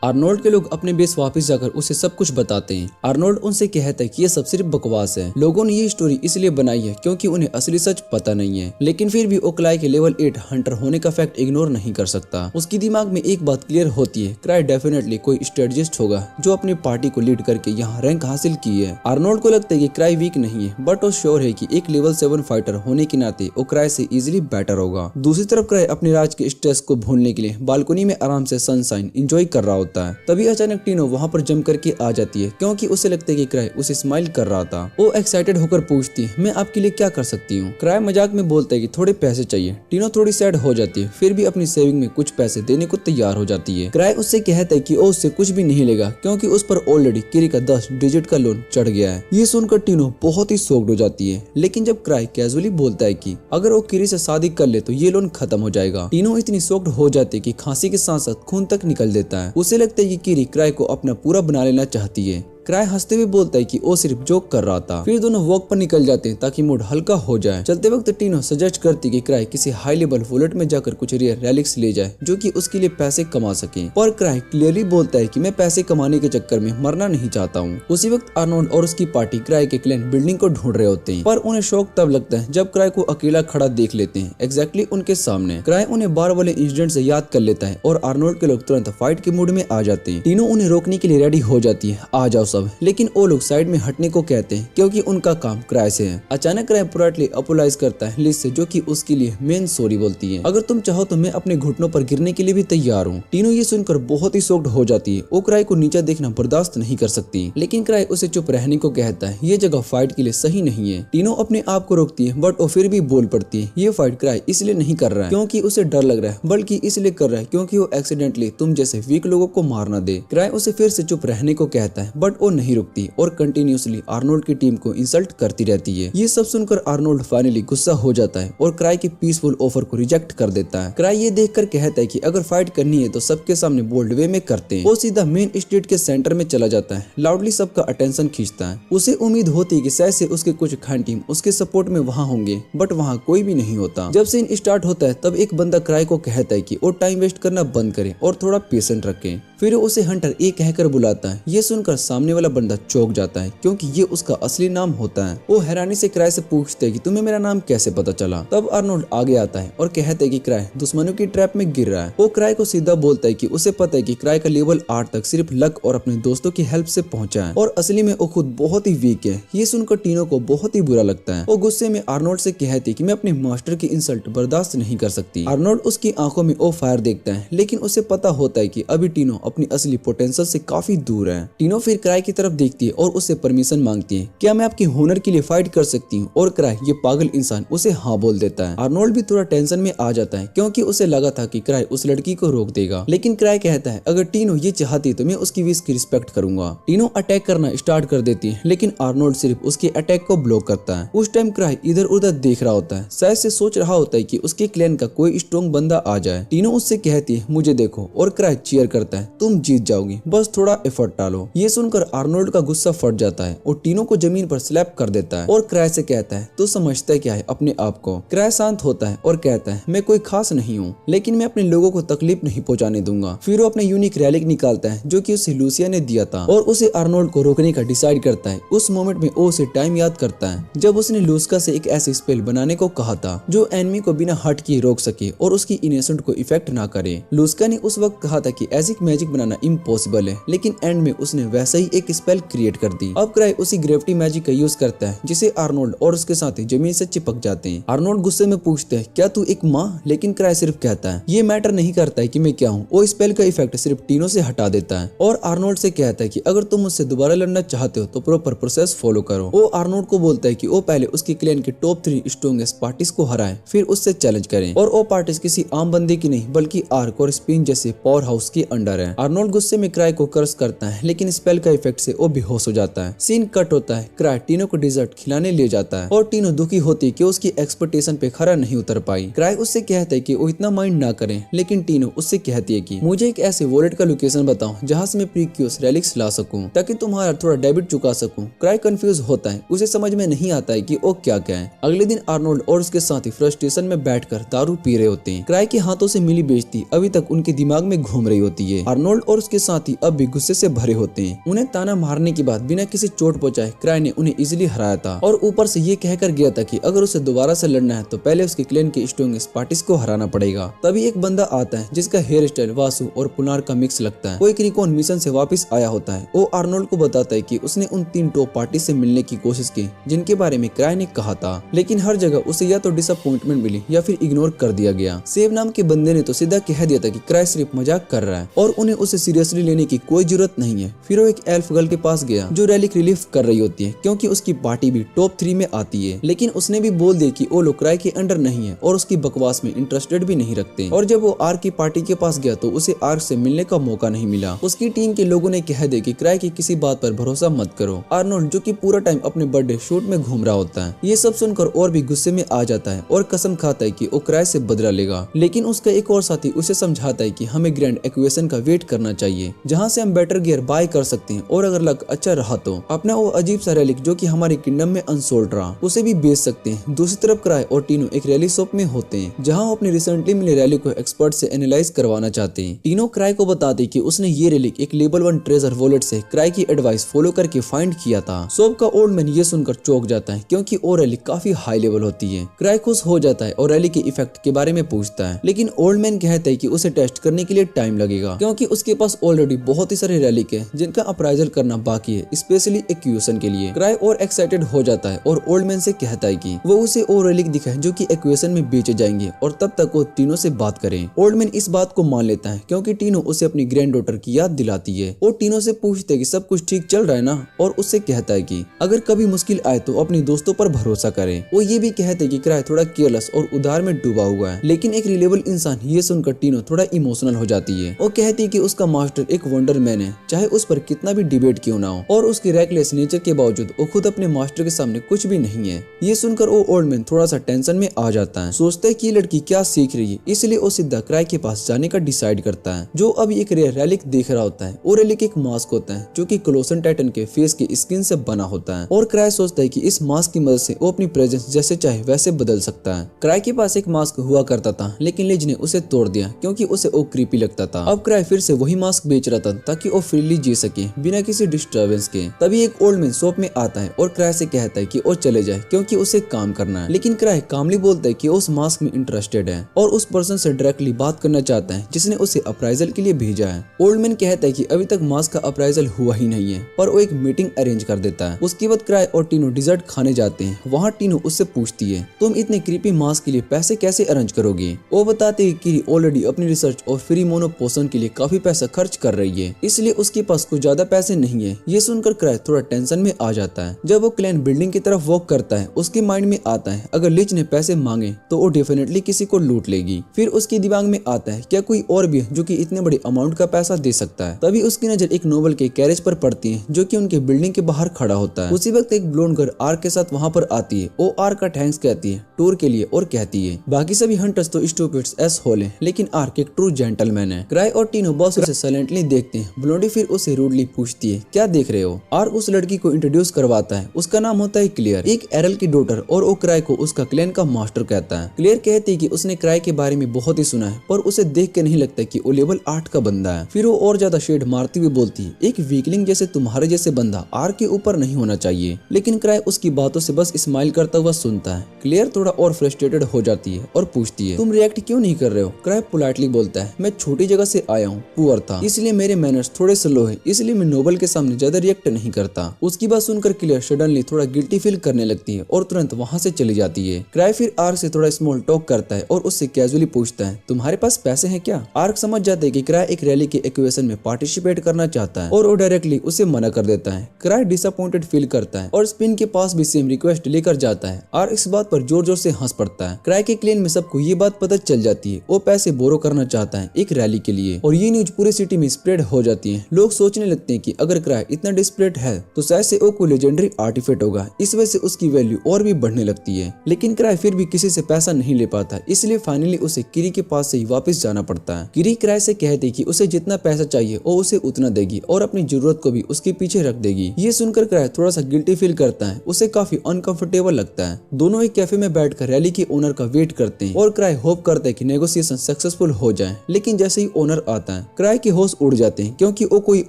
आर्नोल्ड के लोग अपने बेस वापस जाकर उसे सब कुछ बताते हैं। आर्नोल्ड उनसे कहता है कि ये सब सिर्फ बकवास है, लोगों ने ये स्टोरी इसलिए बनाई है क्योंकि उन्हें असली सच पता नहीं है, लेकिन फिर भी वो क्राई के लेवल 8 हंटर होने का फैक्ट इग्नोर नहीं कर सकता। उसकी दिमाग में एक बात क्लियर होती है, क्राई डेफिनेटली कोई स्ट्रेटजिस्ट होगा जो अपनी पार्टी को लीड करके यहाँ रैंक हासिल की है। आर्नोल्ड को लगता है कि क्राई वीक नहीं है, बट वो श्योर है कि एक लेवल 7 फाइटर होने के नाते वो क्राई से इजिली बेटर होगा। दूसरी तरफ क्राई अपने राज के स्ट्रेस को भूलने के लिए बालकनी में आराम से सनशाइन एंजॉय कर रहा होता है। होता है। तभी अचानक टीनो वहाँ पर जम करके आ जाती है क्योंकि उसे लगता है कि क्राई उसे स्माइल कर रहा था। वो एक्साइटेड होकर पूछती है, मैं आपके लिए क्या कर सकती हूँ। क्राई मजाक में बोलता है कि थोड़े पैसे चाहिए। टीनो थोड़ी सैड हो जाती है, फिर भी अपनी सेविंग में कुछ पैसे देने को तैयार हो जाती है। क्राई उससे कहता है कि वो उससे कुछ भी नहीं लेगा क्योंकि उस पर ऑलरेडी किरी का 10 डिजिट का लोन चढ़ गया है। ये सुनकर टीनो बहुत ही शॉक्ड हो जाती है, लेकिन जब क्राई कैजुअली बोलता है कि अगर वो किरी से शादी कर ले तो ये लोन खत्म हो जाएगा, टीनो इतनी शॉक्ड हो जाती है कि खांसी के साथ साथ खून तक निकल देता है। उसे लगता है कि किरी क्राई को अपना पूरा बना लेना चाहती है। क्राई हंसते हुए बोलता है कि वो सिर्फ जोक कर रहा था। फिर दोनों वॉक पर निकल जाते हैं ताकि मूड हल्का हो जाए। चलते वक्त टीनो सजेस्ट करती कि क्राई किसी हाई लेवल वॉलेट में जाकर कुछ रेयर रेलिक्स ले जाए जो कि उसके लिए पैसे कमा सके। पर क्राई क्लियरली बोलता है कि मैं पैसे कमाने के चक्कर में मरना नहीं चाहता हूँ। उसी वक्त आर्नोल्ड और उसकी पार्टी क्राई के क्लैन बिल्डिंग को ढूंढ रहे होते हैं, पर उन्हें शौक तब लगता है जब क्राई को अकेला खड़ा देख लेते हैं एग्जैक्टली उनके सामने। क्राई उन्हें बार वाले इंसिडेंट से याद कर लेता है और आर्नोल्ड के लोग तुरंत फाइट के मूड में आ जाते हैं। टीनो उन्हें रोकने के लिए रेडी हो जाती है, आ जाओ सब, लेकिन लोग साइड में हटने को कहते हैं क्योंकि उनका काम क्राई से है। अचानक क्राई पोलाइटली अपोलाइज करता है लिज से, जो कि उसके लिए मेन सॉरी बोलती है। अगर तुम चाहो तो मैं अपने घुटनों पर गिरने के लिए भी तैयार हूँ। टीनो ये सुनकर बहुत ही शॉक्ड हो जाती है। वो क्राई को नीचे देखना बर्दाश्त नहीं कर सकती, लेकिन क्राई उसे चुप रहने को कहता है, ये जगह फाइट के लिए सही नहीं है। टीनो अपने आप को रोकती है बट वो फिर भी बोल पड़ती है, ये फाइट क्राई इसलिए नहीं कर रहा है क्योंकि उसे डर लग रहा है, बल्कि इसलिए कर रहा है क्योंकि वो एक्सीडेंटली तुम जैसे वीक लोगों को मार ना दे। क्राई उसे फिर से चुप रहने को कहता है बट वो नहीं रुकती और कंटिन्यूसली आर्नोल्ड की टीम को इंसल्ट करती रहती है। ये सब सुनकर आर्नोल्ड फाइनली गुस्सा हो जाता है और क्राई के पीसफुल ऑफर को रिजेक्ट कर देता है। क्राई ये देखकर कहता है कि अगर फाइट करनी है तो सबके सामने बोल्ड वे में करते हैं। वो सीधा मेन स्ट्रीट के सेंटर में चला जाता है, लाउडली सबका अटेंशन खींचता है। उसे उम्मीद होती है कि शायद से उसके कुछ खान टीम उसके सपोर्ट में वहाँ होंगे, बट वहाँ कोई भी नहीं होता। जब सीन स्टार्ट होता है तब एक बंदा क्राई को कहता है कि वो टाइम वेस्ट करना बंद करे और थोड़ा पेशेंट रखे। फिर उसे हंटर ए कहकर बुलाता है। ये सुनकर सामने वाला बंदा चौंक जाता है क्योंकि ये उसका असली नाम होता है। वो हैरानी से क्राई से पूछते हैं कि तुम्हें मेरा नाम कैसे पता चला। तब आर्नोल्ड आगे आता है और कहते हैं कि क्राई दुश्मनों की ट्रैप में गिर रहा है। वो क्राई को सीधा बोलता है कि उसे पता है कि क्राई का लेवल 8 तक सिर्फ लक और अपने दोस्तों की हेल्प से पहुंचा है और असली में वो खुद बहुत ही वीक है। ये सुनकर टीनो को बहुत ही बुरा लगता है। वो गुस्से में आर्नोल्ड से कहती है कि मैं अपने मास्टर की इंसल्ट बर्दाश्त नहीं कर सकती। आर्नोल्ड उसकी आंखों में ओ फायर देखता है, लेकिन उसे पता होता है कि अभी टीनो अपनी असली पोटेंशियल से काफी दूर है। टीनो फिर क्राई की तरफ देखती है और उससे परमिशन मांगती है, क्या मैं आपकी होनर के लिए फाइट कर सकती हूँ? और क्राई ये पागल इंसान उसे हाँ बोल देता है। आर्नोल्ड भी थोड़ा टेंशन में आ जाता है क्योंकि उसे लगा था कि क्राई उस लड़की को रोक देगा, लेकिन क्राई कहता है अगर टीनो ये चाहती तो मैं उसकी विश की रिस्पेक्ट करूंगा। टीनो अटैक करना स्टार्ट कर देती है, लेकिन आर्नोल्ड सिर्फ उसके अटैक को ब्लॉक करता है। उस टाइम क्राई इधर उधर देख रहा होता है, शायद से सोच रहा होता है कि उसके क्लैन का कोई स्ट्रॉन्ग बंदा आ जाए। टीनो उससे कहती है मुझे देखो, और क्राई चीयर करता है, तुम जीत जाओगी, बस थोड़ा एफर्ट डालो। ये सुनकर आर्नोल्ड का गुस्सा फट जाता है और टीनो को जमीन पर स्लैप कर देता है और क्राई से कहता है तू समझता है क्या है अपने आप को। क्राई शांत होता है और कहता है मैं कोई खास नहीं हूँ, लेकिन मैं अपने लोगों को तकलीफ नहीं पहुँचाने दूंगा। फिर वो अपना यूनिक रैलिक निकालता है जो कि उसे लूसिया ने दिया था और उसे आर्नोल्ड को रोकने का डिसाइड करता है। उस मोमेंट में वो उसे टाइम याद करता है जब उसने लूस्का से एक ऐसे स्पेल बनाने को कहा था जो एनिमी को बिना हट किए रोक सके और उसकी इनोसेंट को इफेक्ट ना करे। लूस्का ने उस वक्त कहा था कि ऐसी मैजिक बनाना इम्पॉसिबल है, लेकिन एंड में उसने वैसा ही एक स्पेल क्रिएट कर दी। अब क्राई उसी ग्रेविटी मैजिक का यूज करता है जिसे आर्नोल्ड और उसके साथी जमीन से चिपक जाते हैं। आर्नोल्ड गुस्से में पूछते हैं क्या तू एक माँ? लेकिन क्राई सिर्फ कहता है ये मैटर नहीं करता है कि मैं क्या हूँ। वो स्पेल का इफेक्ट सिर्फ टीनो से हटा देता है और आर्नोल्ड से कहता है कि अगर तुम मुझसे दोबारा लड़ना चाहते हो तो प्रॉपर प्रोसेस फॉलो करो। वो आर्नोल्ड को बोलता है कि वो पहले उसकी क्लैन के टॉप 3 स्ट्रॉन्गेस्ट पार्टीज को हराए, फिर उससे चैलेंज करें। और वो पार्टीज किसी आम बंदे की नहीं बल्कि आर्क और स्पिन जैसे पावर हाउस के अंडर है। आर्नोल्ड गुस्से में क्राई को कर्स करता है, लेकिन स्पेल का इफेक्ट से वो बेहोश हो जाता है। सीन कट होता है, क्राई टीनो को डिजर्ट खिलाने ले जाता है और टीनो दुखी होती है कि उसकी एक्सपेक्टेशन पे खरा नहीं उतर पाई। क्राई उससे कहता है कि वो इतना माइंड ना करें, लेकिन टीनो उससे कहती है कि मुझे एक ऐसे वॉलेट का लोकेशन बताओ जहाँ से मैं प्रीक्यूस रेलिक्स ला सकूं ताकि तुम्हारा थोड़ा डेबिट चुका सकूं। क्राई कंफ्यूज होता है, उसे समझ में नहीं आता है कि वो क्या है। अगले दिन आर्नोल्ड और उसके साथी फ्रस्ट्रेशन में बैठकर दारू पी रहे होते हैं। क्राई के हाथों से मिली बेइज्जती अभी तक उनके दिमाग में घूम रही होती है। आर्नोल्ड और उसके साथी अब भी गुस्से से भरे होते हैं। उन्हें निशाना मारने के बाद बिना किसी चोट पहुंचाए क्राई ने उन्हें इजीली हराया था और ऊपर से ये कहकर गया था कि अगर उसे दोबारा से लड़ना है तो पहले उसके क्लैन के स्ट्रॉन्गेस्ट पार्टिस्ट को हराना पड़ेगा। तभी एक बंदा आता है जिसका हेयर स्टाइल वासु और पुनार का मिक्स लगता है। वो एक रिकॉन मिशन से वापस आया होता है। वो आर्नोल्ड को बताता है कि उसने उन 3 टॉप पार्टी से मिलने की कोशिश की जिनके बारे में क्राई ने कहा था, लेकिन हर जगह उसे या तो डिसअपॉइंटमेंट मिली या फिर इग्नोर कर दिया गया। सेव नाम के बंदे ने तो सीधा कह दिया था कि क्राई सिर्फ मजाक कर रहा है और उन्हें उसे सीरियसली लेने की कोई जरूरत नहीं है। फिर वो एक एल्फ गर्ल के पास गया जो रैलिक रिलीफ कर रही होती है क्योंकि उसकी पार्टी भी टॉप 3 में आती है, लेकिन उसने भी बोल दिया कि वो लोग क्राई के अंडर नहीं है और उसकी बकवास में इंटरेस्टेड भी नहीं रखते। और जब वो आर्क की पार्टी के पास गया तो उसे आर्क से मिलने का मौका नहीं मिला। उसकी टीम के लोगों ने कह दिया कि क्राई की किसी बात पर भरोसा मत करो। आर्नोल्ड जो कि पूरा टाइम अपने बर्थडे शूट में घूम रहा होता है, ये सब सुनकर और भी गुस्से में आ जाता है और कसम खाता है कि वो क्राई से बदला लेगा। लेकिन उसका एक और साथी उसे समझाता है कि हमें ग्रैंड एक्वेशन का वेट करना चाहिए जहाँ से हम बेटर गियर बाय कर सकते हैं और अगर लक अच्छा रहा तो अपना वो अजीब सा रैलिक जो कि हमारे किंगडम में अनसोल्ड रहा उसे भी बेच सकते हैं। दूसरी तरफ क्राई और टीनो एक रैली शॉप में होते हैं जहाँ वो अपने रिसेंटली मिले रैली को एक्सपर्ट से एनालाइज करवाना चाहते हैं। टीनो क्राई को बताते कि उसने ये रैलिक एक लेवल 1 ट्रेजर वॉलेट से क्राई की एडवाइस फॉलो करके फाइंड किया था। शॉप का ओल्ड मैन ये सुनकर चौंक जाता है क्योंकि वो रैली काफी हाई लेवल होती है। क्राई खुश हो जाता है और रैली के इफेक्ट के बारे में पूछता है, लेकिन ओल्ड मैन कहता है कि उसे टेस्ट करने के लिए टाइम लगेगा क्योंकि उसके पास ऑलरेडी बहुत ही सारे रैलिक है जिनका अप्राइजल करना बाकी है, स्पेशली एक्वेशन के लिए। क्राई और एक्साइटेड हो जाता है और ओल्ड मैन से कहता है कि वो उसे और रैलिक दिखाए जो कि एक्वेशन में बेचे जाएंगे और तब तक वो टीनो से बात करें। ओल्ड मैन इस बात को मान लेता है क्योंकि टीनो उसे अपनी ग्रैंड डॉटर की याद दिलाती है। वो टीनो से पूछते कि सब कुछ ठीक चल रहा है ना, और उससे कहता है कि अगर कभी मुश्किल आए तो अपने दोस्तों पर भरोसा करे। वो ये भी कहते कि क्राई थोड़ा केयरलेस और उधार में डूबा हुआ है, लेकिन एक रिलेबल इंसान ये सुनकर टीनो थोड़ा इमोशनल हो जाती है। वो कहती है कि उसका मास्टर एक वंडर मैन है, चाहे उस पर कितना भी डिबेट क्यों ना हो, और उसके रेकलेस नेचर के बावजूद वो खुद अपने मास्टर के सामने कुछ भी नहीं है। ये सुनकर वो ओल्ड मैन थोड़ा सा टेंशन में आ जाता है, सोचता है कि लड़की क्या सीख रही है, इसलिए वो सीधा क्राई के पास जाने का डिसाइड करता है जो अभी एक रेयर रैलिक देख रहा होता है। वो रैलिक एक मास्क होता है जो कि क्लोसन टाइटन के फेस की स्किन से बना होता है और क्राई सोचता है कि इस मास्क की मदद से वो अपनी प्रेजेंस जैसे चाहे वैसे बदल सकता है। क्राई के पास एक मास्क हुआ करता था लेकिन लिज ने उसे तोड़ दिया क्योंकि उसे वो क्रीपी लगता था। अब क्राई फिर से वही मास्क बेच रहा था ताकि वो फ्रीली जी सके बिना किसी डिस्टर्बेंस के। तभी एक ओल्ड मैन शॉप में आता है और क्राई से कहता है कि वो चले जाए क्योंकि उसे काम करना है, लेकिन क्राई कामली बोलता है कि उस मास्क में इंटरेस्टेड है और उस पर्सन से डायरेक्टली बात करना चाहता है जिसने उसे अप्राइजल के लिए भेजा है। ओल्ड मैन कहता है कि अभी तक मास्क का अप्राइजल हुआ ही नहीं है, पर वो एक मीटिंग अरेंज कर देता है। उसके बाद क्राई और टीनो डिजर्ट खाने जाते हैं। वहाँ टीनो उससे पूछती है, तुम इतने क्रीपी मास्क के लिए पैसे कैसे अरेंज करोगे? वो बताते हैं कि ऑलरेडी अपनी रिसर्च और फ्री मोनो पोशन के लिए काफी पैसा खर्च कर रही है, इसलिए उसके पास कुछ ज्यादा पैसे नहीं है। ये सुनकर क्राई थोड़ा टेंशन में आ जाता है। जब वो क्लैन बिल्डिंग की तरफ वॉक करता है उसके माइंड में आता है अगर लिच ने पैसे मांगे तो वो डेफिनेटली किसी को लूट लेगी। फिर उसके दिमाग में आता है क्या कोई और भी है जो कि इतने बड़े अमाउंट का पैसा दे सकता है। तभी उसकी नजर एक नोबल के कैरेज पर पड़ती है जो कि उनके बिल्डिंग के बाहर खड़ा होता है। उसी वक्त एक ब्लोंड गर्ल आर्क के साथ वहाँ पर आती है। वो आर्क का थैंक्स कहती है टूर के लिए और कहती है बाकी सभी हंटर्स तो स्टूपिड्स एस होल है, लेकिन आर्क एक ट्रू जेंटलमैन है। क्राई और टीनो बॉस उसे साइलेंटली देखते हैं। ब्लोंडी फिर उसे रूडली पूछती है क्या देख रहे हो? आर्क उस लड़की को इंट्रोड्यूस करवाता है। उसका नाम होता है क्लियर, एक एरल की डॉटर, और वो क्राई को उसका क्लैन का मास्टर कहता है। क्लियर कहती है कि उसने क्राई के बारे में बहुत ही सुना है पर उसे देख के नहीं लगता कि वो लेवल 8 का बंदा है। फिर वो और ज्यादा शेड मारती हुई बोलती है एक वीकलिंग जैसे तुम्हारे जैसे बंदा आर्क के ऊपर नहीं होना चाहिए, लेकिन क्राई उसकी बातों से बस स्माइल करता हुआ सुनता है। क्लियर थोड़ा और फ्रस्ट्रेटेड हो जाती है और पूछती है तुम रिएक्ट क्यों नहीं कर रहे हो? क्राई पोलाइटली बोलता है मैं छोटी जगह से आया हूँ, पुअर था, इसलिए मेरे मैनर्स थोड़े स्लो है, इसलिए मैं नोबल के सामने ज्यादा रिएक्ट नहीं करता। उसकी बात सुनकर क्लियर सडनली थोड़ा गिल्टी फील करने लगती है और तुरंत वहाँ से चली जाती है। क्राई फिर आर्क से थोड़ा स्मॉल टॉक करता है और उससे कैजुअली पूछता है तुम्हारे पास पैसे हैं क्या? आर्क समझ जाते हैं कि क्राई एक रैली के एक्वेशन में पार्टिसिपेट करना चाहता है और वो डायरेक्टली उसे मना कर देता है। क्राई डिसअपॉइंटेड फील करता है और स्पिन के पास भी सेम रिक्वेस्ट लेकर जाता है। आर्क इस बात पर जोर जोर से हंस पड़ता है। क्राई के क्लैन में सबको ये बात पता चल जाती है। वो पैसे बोरो करना चाहता है एक रैली के लिए और ये न्यूज पूरे सिटी में स्प्रेड हो जाती है। लोग सोचने लगते हैं कि अगर क्राई इतना डिस्परेट है तो शायद से वो कोई लेजेंडरी आर्टिफैक्ट होगा, इस वजह से उसकी वैल्यू और भी बढ़ने लगती है। लेकिन क्राई फिर भी किसी से पैसा नहीं ले पाता, इसलिए फाइनली उसे किरी के पास से ही वापस जाना पड़ता है। किरी क्राई से कहती कि उसे जितना पैसा चाहिए वो उसे उतना देगी और अपनी जरूरत को भी उसके पीछे रख देगी। ये सुनकर क्राई थोड़ा सा गिल्टी फील करता है, उसे काफी अनकंफर्टेबल लगता है। दोनों एक कैफे में बैठकर रैली के ओनर का वेट करते हैं और क्राई होप करता है कि नेगोशिएशन सक्सेसफुल हो जाए। लेकिन जैसे ही ओनर आता है क्राई के होश उड़ जाते हैं क्योंकि वो कोई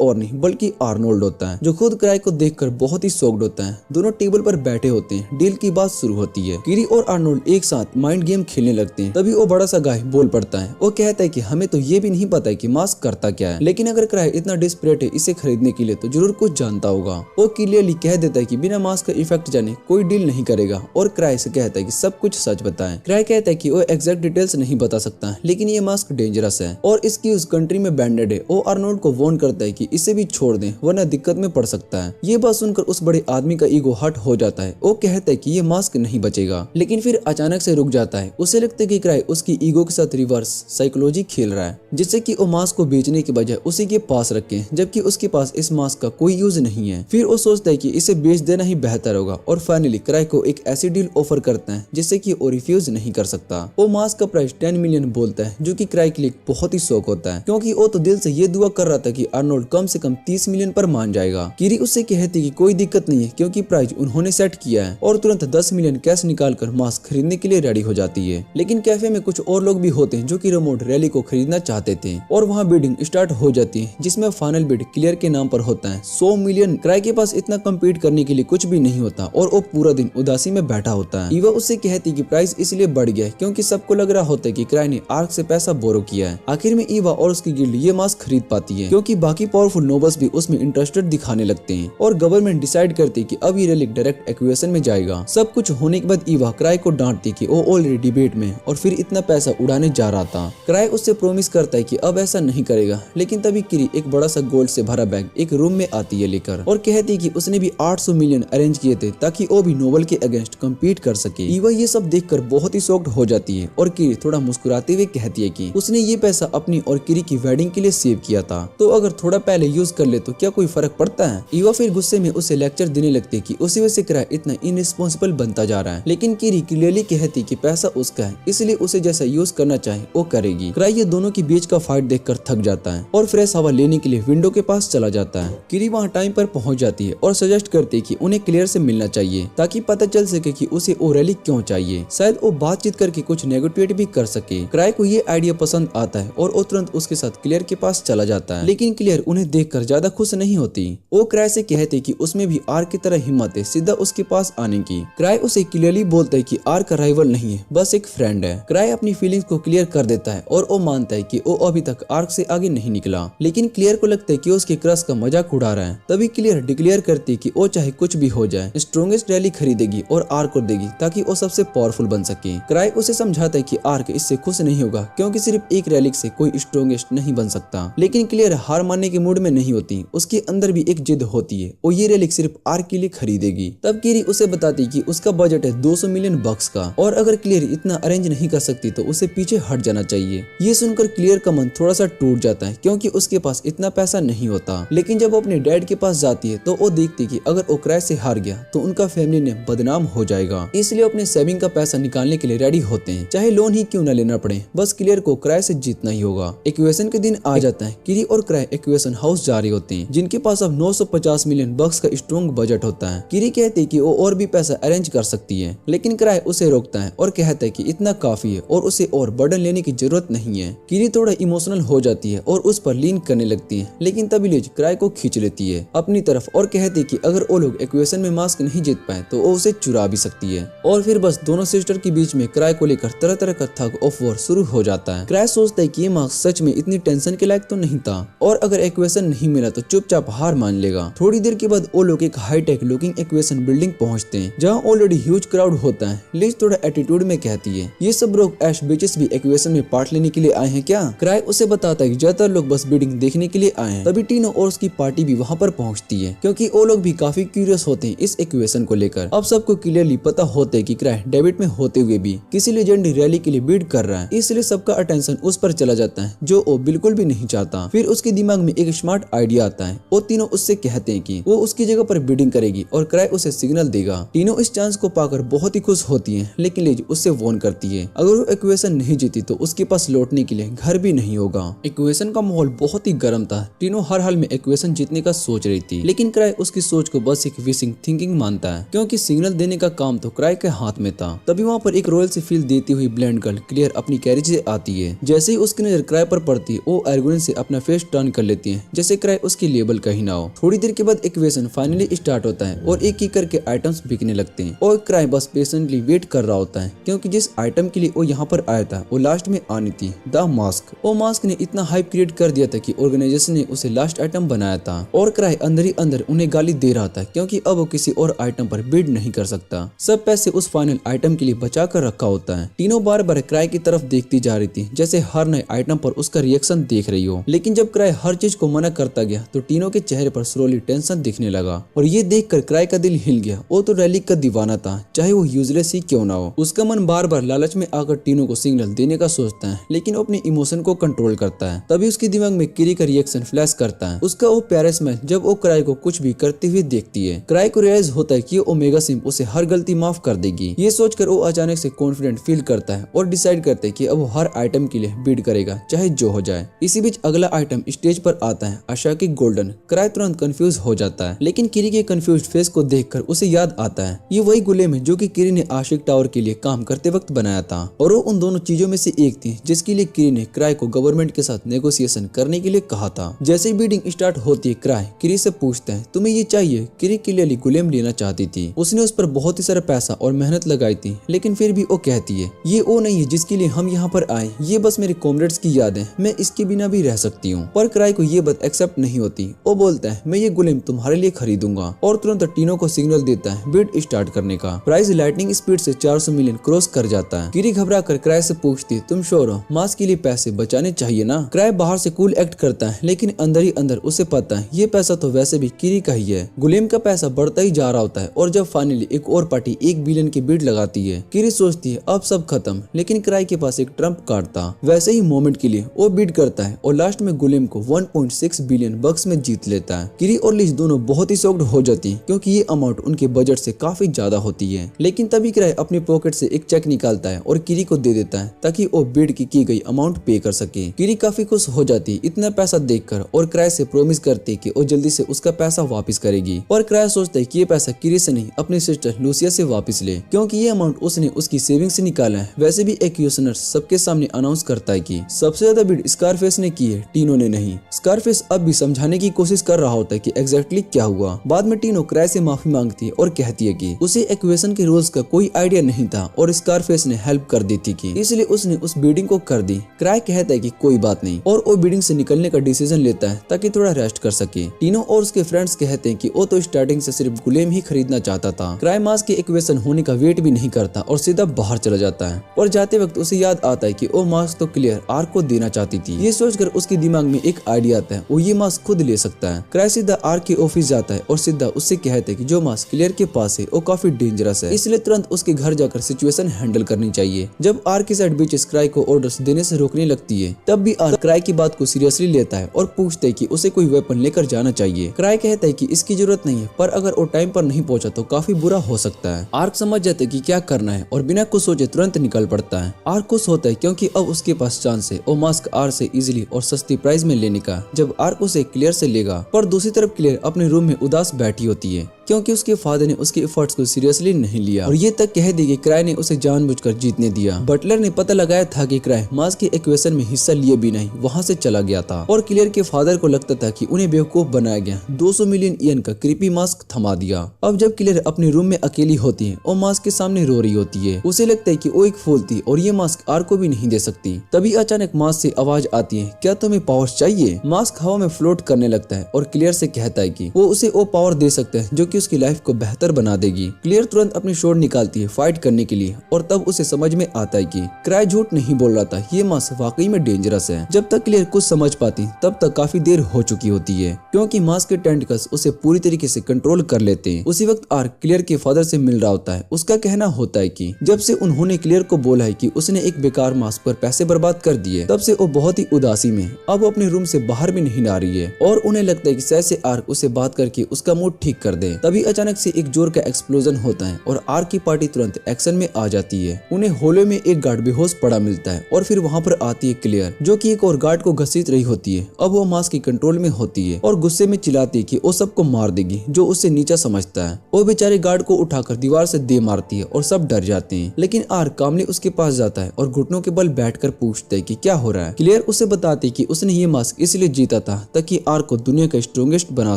और नहीं बल्कि आर्नोल्ड होता है, जो खुद क्राई को देखकर बहुत ही शॉक्ड होता है। दोनों टेबल पर बैठे होते हैं, डील की बात शुरू होती है। किरी और आर्नोल्ड एक साथ माइंड गेम खेलने लगते हैं। तभी वो बड़ा सा गाय बोल पड़ता है। वो कहता है कि हमें तो ये भी नहीं पता है कि मास्क करता क्या है, लेकिन अगर क्राई इतना डिस्परेट है इसे खरीदने के लिए तो जरूर कुछ जानता होगा। वो क्लियरली कह देता है कि बिना मास्क का इफेक्ट जाने कोई डील नहीं करेगा और क्राई से कहता है कि सब कुछ सच बताएं। क्राई कहता है कि वो एग्जैक्ट डिटेल्स नहीं बता सकता, लेकिन ये मास्क डेंजरस है और इसकी उस कंट्री में बैंडेड है। वो आर्नोल्ड को वार्न करता है कि इसे भी छोड़ दें वरना दिक्कत में पड़ सकता है। ये बात सुनकर उस बड़े आदमी का ईगो हर्ट हो जाता है। वो कहता है कि ये मास्क नहीं बचेगा, लेकिन फिर अचानक से रुक जाता है। उसे लगता है कि क्राई उसकी ईगो के साथ रिवर्स साइकोलॉजी खेल रहा है, जिससे कि वो मास्क को बेचने के बजाय उसी के पास रखे, जबकि उसके पास इस मास्क का कोई यूज नहीं है। फिर वो सोचता है कि इसे बेच देना ही बेहतर होगा और फाइनली क्राई को एक ऐसी डील ऑफर करता है जिससे कि वो रिफ्यूज नहीं कर सकता। वो मास्क का प्राइस 10 मिलियन बोलता है, जो कि क्राई के लिए बहुत ही शौक होता है, क्योंकि वो तो दिल से ये दुआ कर रहा था कि आर्नोल्ड कम से कम 30 मिलियन पर मान जाएगा। किरी उससे कहती कि कोई दिक्कत नहीं है क्योंकि प्राइस उन्होंने सेट किया है, और तुरंत 10 मिलियन कैश निकालकर मास्क खरीदने के लिए रेडी हो जाती है। लेकिन कैफे में कुछ और लोग भी होते हैं जो कि रिमोट रैली को खरीदना चाहते थे और वहाँ बिडिंग स्टार्ट हो जाती है, जिसमें फाइनल बिड क्लियर के नाम पर होता है 100 मिलियन। क्राई के पास इतना कम्पीट करने के लिए कुछ भी नहीं होता और वो पूरा दिन उदासी में बैठा होता है। ईवा उससे कहती कि प्राइस इसलिए बढ़ गया है क्योंकि सबको लग रहा होता है कि क्राई ने आर्क से पैसा बोरो किया है। आखिर में ईवा और उसकी गिल्ड ये मास्क खरीद पाती है क्योंकि बाकी पावरफुल नोबल्स भी उसमें इंटरेस्टेड दिखाने लगते हैं और गवर्नमेंट डिसाइड करती है कि अब ये रेलिक डायरेक्ट एक्विजिशन में जाएगा। सब कुछ होने के बाद ईवा क्राई को डांटती कि वो ऑलरेडी डिबेट में और फिर इतना पैसा उड़ाने जा रहा था। क्राई उससे प्रॉमिस करता है कि अब ऐसा नहीं करेगा, लेकिन तभी किरी एक बड़ा सा गोल्ड से भरा बैग एक रूम में आती है लेकर और कहती है कि उसने भी 800 मिलियन अरेंज किए थे ताकि वो भी नोबल के अगेंस्ट कम्पीट कर सके। ईवा ये सब देखकर बहुत ही शॉक्ड हो जाती है और किरी थोड़ा मुस्कुराते हुए कहती है कि उसने ये पैसा अपनी और किरी की वेडिंग के लिए सेव किया था, तो अगर थोड़ा पहले यूज कर ले तो क्या कोई फर्क पड़ता है। ईवा फिर गुस्से में उसे लेक्चर देने लगती है कि उसी वजह से क्राई इतना इनरिस्पॉन्सिबल बनता जा रहा है, लेकिन किरी क्लियरली कहती कि पैसा उसका है, इसलिए उसे जैसा यूज करना चाहे वो करेगी। क्राई ये दोनों के बीच का फाइट देखकर थक जाता है और फ्रेश हवा लेने के लिए विंडो के पास चला जाता है। किरी वहाँ टाइम पर पहुंच जाती है और सजेस्ट करती है कि उन्हें क्लियर से मिलना चाहिए ताकि पता चल सके कि उसे वो रैली क्यों चाहिए, शायद वो बातचीत करके कुछ नेगोटिएट भी कर सके। क्राई को ये आइडिया पसंद आता है और वो तुरंत उसके साथ क्लियर के पास चला जाता है, लेकिन क्लियर उन्हें देखकर ज्यादा खुश नहीं होती। वो क्राई से कहते कि उसमें भी आर की तरह हिम्मत है सीधा उसके पास आने की। क्राई उसे क्लियरली बोलता है कि आर का राइवल नहीं है, बस एक फ्रेंड है। क्राई अपनी फीलिंग्स को क्लियर कर देता है और वो मानता है कि वो अभी तक आर्क से आगे नहीं निकला, लेकिन क्लियर को लगता है कि उसके क्रश का मजाक उड़ा रहा है। तभी क्लियर डिक्लेयर करती है कि वो चाहे कुछ भी हो जाए स्ट्रॉन्गेस्ट रैली खरीदेगी और आर्क को देगी ताकि वो सबसे पावरफुल बन सके। क्राई उसे समझाता है कि आर्क इससे खुश नहीं होगा क्योंकि सिर्फ एक रैली से कोई स्ट्रॉन्गेस्ट नहीं बन सकता, लेकिन क्लियर हार मानने के मूड में नहीं होती। उसके अंदर भी एक जिद होती है, वो ये रैली सिर्फ आर्क के लिए खरीदेगी। तब किरी उसे बताती कि उसका बजट है 200 मिलियन बक्स का और अगर क्लियर इतना अरेंज नहीं कर सकती तो उसे पीछे हट जाना चाहिए। ये सुनकर क्लियर का मन थोड़ा सा टूट जाता है क्योंकि उसके पास इतना पैसा नहीं होता, लेकिन जब वो अपने डैड के पास जाती है तो वो देखती कि अगर वो क्राई से हार गया तो उनका फैमिली ने बदनाम हो जाएगा, इसलिए अपने सेविंग का पैसा निकालने के लिए रेडी होते हैं, चाहे लोन ही क्यों न लेना पड़े, बस क्लियर को क्राई से जीतना ही होगा। एक्वेशन के दिन आ जाता है। किरी और क्राई एक्वेशन हाउस जा रहे होते हैं जिनके पास अब 950 मिलियन बक्स का स्ट्रॉन्ग बजट होता है। किरी कहती है कि वो और भी पैसा अरेंज कर सकती है, लेकिन क्राई उसे रोकता है और कहता है कि इतना काफी है और उसे और बर्डन लेने की जरूरत नहीं है। किरी थोड़ा इमोशनल हो जाती है और उस पर लीन करने लगती है, लेकिन तभी लिज क्राई को खींच लेती है अपनी तरफ और कहती है कि अगर वो लोग एक्वेशन में मास्क नहीं जीत पाए तो वो उसे चुरा भी सकती है। और फिर बस दोनों सिस्टर के बीच में क्राई को लेकर तरह तरह का थग ऑफ वॉर शुरू हो जाता है। क्राई सोचता है कि ये मास्क सच में इतनी टेंशन के लायक तो नहीं था और अगर एक्वेशन नहीं मिला तो चुपचाप हार मान लेगा। थोड़ी देर के बाद वो लोग एक हाईटेक लुकिंग एक्वेशन बिल्डिंग पहुंचते हैं जहाँ ऑलरेडी ह्यूज क्राउड होता है। लिज थोड़ा एटीट्यूड में कहती है ये सब लोग ऐश बिचेस भी एक्वेशन में पार्ट लेने के लिए आए हैं क्या। क्राई उसे बताता है कि ज्यादातर लोग बस बिल्डिंग देखने के लिए आए हैं। तभी टीनो और उसकी पार्टी भी वहाँ पर पहुँचती है क्योंकि वो लोग भी काफी क्यूरियस होते हैं इस एक्वेशन को लेकर। अब सबको क्लियरली पता होता है कि क्राई डेबिट में होते हुए भी किसी लेजेंडरी रैली के लिए बिड कर रहा है, इसलिए सबका अटेंशन उस पर चला जाता है जो वो बिल्कुल भी नहीं चाहता। फिर उसके दिमाग में एक स्मार्ट आइडिया आता है। वो तीनों उससे कहते हैं कि वो उसकी जगह पर बिडिंग करेगी और क्राई उसे सिग्नल देगा। तीनों इस चांस को पाकर बहुत ही खुश होती है, लेकिन लिज उससे वॉर्न करती है अगर वो एक्वेशन नहीं जीती तो उसके पास लौटने के लिए घर भी नहीं होगा। एक्वेशन का माहौल बहुत ही गर्म था। तीनों हर हाल में एक्वेशन जीतने का सोच रही थी, लेकिन क्राई उसकी सोच को बस एक विशिंग थिंकिंग मानता है क्योंकि सिग्नल देने का काम तो क्राई के हाथ में था। तभी वहाँ पर एक रॉयल से फील देती हुई ब्लेंड गर्ल क्लियर अपनी कैरेज से आती है। जैसे ही उसकी नजर क्राई पर पड़ती है वो एर्गोन से अपना फेस टर्न कर लेती है जैसे क्राई उसके उसके लेबल कहीं ना हो। थोड़ी देर के बाद इक्वेशन फाइनली स्टार्ट होता है और एक एक करके आइटम्स बिकने लगते हैं और क्राई बस पेशेंटली वेट कर रहा होता है क्योंकि जिस आइटम के लिए वो यहाँ पर आया था वो लास्ट में आनी थी, द मास्क। वो मास्क ने इतना हाइप क्रिएट कर दिया था कि ऑर्गेनाइजेशन ने उसे लास्ट आइटम बनाया था और क्राई अंदर ही अंदर उन्हें गाली दे रहा था क्योंकि अब वो किसी और आइटम पर बिड नहीं कर सकता। सब पैसे उस फाइनल आइटम के लिए बचा कर रखा होता है। तीनों बार बार क्राई की तरफ देखती जा रही थी जैसे हर नए आइटम पर उसका रिएक्शन देख रही हो। लेकिन जब क्राई हर चीज को मना करता गया तो टीनो के चेहरे पर स्लोली टेंशन दिखने लगा और ये देखकर क्राई का दिल हिल गया। वो तो रैली का दीवाना था, चाहे वो यूजलेस ही क्यों ना हो। उसका मन बार बार लालच में आकर टीनो को सिग्नल देने का सोचता है लेकिन वो अपने इमोशन को कंट्रोल करता है। तभी उसके दिमाग में किरी का रिएक्शन फ्लैश करता है, उसका वो प्यारा स्माइल जब वो क्राई को कुछ भी करते हुए देखती है। क्राई को रियलाइज होता है कि ओमेगा सिम उसे हर गलती माफ कर देगी। ये सोचकर वो अचानक से कॉन्फिडेंट फील करता है और डिसाइड करता है कि अब वो हर आइटम के लिए बिड करेगा चाहे जो हो जाए। इसी बीच अगला आइटम स्टेज पर आता है, आशा की गोल्डन। क्राई तुरंत कंफ्यूज हो जाता है लेकिन किरी के कंफ्यूज फेस को देखकर उसे याद आता है ये वही गुलेम है जो कि किरी ने आशिक टावर के लिए काम करते वक्त बनाया था और वो उन दोनों चीजों में से एक थी जिसके लिए किरी ने क्राई को गवर्नमेंट के साथ नेगोशिएशन करने के लिए कहा था। जैसे ही बिडिंग स्टार्ट होती है क्राई किरी से पूछता है तुम्हें ये चाहिए। किरी क्लियरली गुलेम लेना चाहती थी, उसने उस पर बहुत ही सारा पैसा और मेहनत लगाई थी लेकिन फिर भी वो कहती है ये वो नहीं है जिसके लिए हम यहाँ पर आए, ये बस मेरे कॉमरेड्स की याद है, मैं इसके बिना भी रह सकती हूँ। पर क्राई को ये बात एक्सेप्ट नहीं होती। वो बोलता है मैं ये गुलेम तुम्हारे लिए खरीदूंगा और तुरंत टीनो को सिग्नल देता है बिड स्टार्ट करने का। प्राइस लाइटनिंग स्पीड से 400 मिलियन क्रॉस कर जाता है। किरी घबरा कर क्राई से पूछती तुम श्योर हो मास्क के लिए पैसे बचाने चाहिए ना। क्राई बाहर से कूल एक्ट करता है लेकिन अंदर ही अंदर उसे पता है ये पैसा तो वैसे भी किरी का ही है। गुलेम का पैसा बढ़ता ही जा रहा होता है और जब फाइनली एक और पार्टी 1 बिलियन की बिड लगाती है किरी सोचती है अब सब खत्म, लेकिन क्राई के पास एक ट्रम्प कार्ड था। वैसे ही मोमेंट के लिए वो बिड करता है और लास्ट में गुलेम को 1.6 बिलियन बक्स में जीत लेता है। किरी और लिज दोनों बहुत ही शॉक्ड हो जाती है क्योंकि ये अमाउंट उनके बजट से काफी ज्यादा होती है। लेकिन तभी क्राई अपनी पॉकेट से एक चेक निकालता है और किरी को दे देता है ताकि वो बिड की गई अमाउंट पे कर सके। किरी काफी खुश हो जाती इतना पैसा देखकर और क्राई से प्रॉमिस करती कि वो जल्दी से उसका पैसा वापस करेगी। और क्राई सोचता है कि ये पैसा किरी से नहीं अपनी सिस्टर लूसिया से वापस ले क्योंकि ये अमाउंट उसने उसकी सेविंग से निकाला है। वैसे भी एक यूजनर सबके सामने अनाउंस करता है कि सबसे ज्यादा बिड स्कारफेस ने की है, टीनो ने नहीं। स्कारफेस अब भी समझाने की कोशिश कर रहा होता है कि एग्जैक्टली क्या हुआ। बाद में टीनो क्राई से माफी मांगती है और कहती है कि उसे इक्वेशन के रूल्स का कोई आइडिया नहीं था और स्कारफेस ने हेल्प कर दी थी कि इसलिए उसने उस बिडिंग को कर दी। क्राई कहता है कि कोई बात नहीं और वो बिडिंग से निकलने का डिसीजन लेता है ताकि थोड़ा रेस्ट कर सके। टीनो और उसके फ्रेंड्स कहते हैं कि वो तो स्टार्टिंग से सिर्फ गुलेम ही खरीदना चाहता था। क्राई मास्क के इक्वेशन होने का वेट भी नहीं करता और सीधा बाहर चला जाता है और जाते वक्त उसे याद आता है कि वो मास्क तो क्लियर आर्क को देना चाहती थी। ये सोचकर उसके दिमाग में एक आइडिया आता है, वो ये मास्क खुद ले सकता है। क्राई सीधा आर्क के ऑफिस जाता है और सीधा उससे कहता है कि जो मास्क क्लियर के पास है वो काफी डेंजरस है, इसलिए तुरंत उसके घर जाकर सिचुएशन हैंडल करनी चाहिए। जब आर्क की साइड बीचेस क्राई को ऑर्डर्स देने से रोकने लगती है तब भी आर्क क्राई की बात को सीरियसली लेता है और पूछता है कि उसे कोई वेपन लेकर जाना चाहिए। क्राई कहता है कि इसकी जरूरत नहीं है पर अगर वो टाइम पर नहीं पहुंचा तो काफी बुरा हो सकता है। आर्क समझ जाता है कि क्या करना है और बिना कुछ सोचे तुरंत निकल पड़ता है। आर्क खुश होता है क्योंकि अब उसके पास चांस है वो मास्क आर से इजीली और सस्ती प्राइस में लेने का जब आर्क उसे क्लियर से लेगा। पर दूसरी तरफ क्लियर अपने रूम में उदास बैठी होती है क्योंकि उसके फादर ने उसके एफर्ट्स को सीरियसली नहीं लिया और ये तक कह दी कि क्राई ने उसे जानबूझकर जीतने दिया। बटलर ने पता लगाया था कि क्राई मास्क के इक्वेशन में हिस्सा लिए भी नहीं वहां से चला गया था और क्लियर के फादर को लगता था कि उन्हें बेवकूफ बनाया गया। 200 मिलियन ईयन का क्रीपी मास्क थमा दिया। अब जब क्लियर अपने रूम में अकेली होती है और मास्क के सामने रो रही होती है, उसे लगता है कि वो एक फूल थी और ये मास्क आर को भी नहीं दे सकती। तभी अचानक मास्क से आवाज आती है, क्या तुम्हें पावर्स चाहिए? मास्क हवा में फ्लोट करने लगता है और क्लियर से कहता है कि वो उसे वो पावर दे सकता है जो कि उसकी लाइफ को बेहतर बना देगी। क्लियर तुरंत अपनी शोर निकालती है फाइट करने के लिए और तब उसे समझ में आता है कि क्राई झूठ नहीं बोल रहा था, ये मास्क वाकई में डेंजरस है। जब तक क्लियर कुछ समझ पाती तब तक काफी देर हो चुकी होती है क्योंकि मास्क के टेंटिकल्स उसे पूरी तरीके से कंट्रोल कर लेते हैं। उसी वक्त आर्क क्लियर के फादर से मिल रहा होता है। उसका कहना होता है कि जब से उन्होंने क्लियर को बोला है कि उसने एक बेकार मास्क पर पैसे बर्बाद कर दिए तब से वो बहुत ही उदासी में अब वो अपने रूम से बाहर भी नहीं आ रही है और उन्हें लगता है कि शायद से आर्क उसे बात करके उसका मूड ठीक कर दे। तभी अचानक से एक जोर का एक्सप्लोजन होता है और आर्क की पार्टी तुरंत एक्शन में आ जाती है। उन्हें होले में एक गार्ड बेहोश पड़ा मिलता है और फिर वहाँ पर आती है क्लियर जो कि एक और गार्ड को घसीट रही होती है। अब वो मास्क की कंट्रोल में होती है और गुस्से में चिल्लाती है कि वो सबको मार देगी जो उससे नीचा समझता है। वो बेचारे गार्ड को उठाकर दीवार से दे मारती है और सब डर जाते हैं। लेकिन आर्क कामली उसके पास जाता है और घुटनों के बल बैठकर पूछता है कि क्या हो रहा है। क्लियर उसे बताती है कि उसने ये मास्क इसलिए जीता था ताकि आर्क को दुनिया का स्ट्रॉन्गेस्ट बना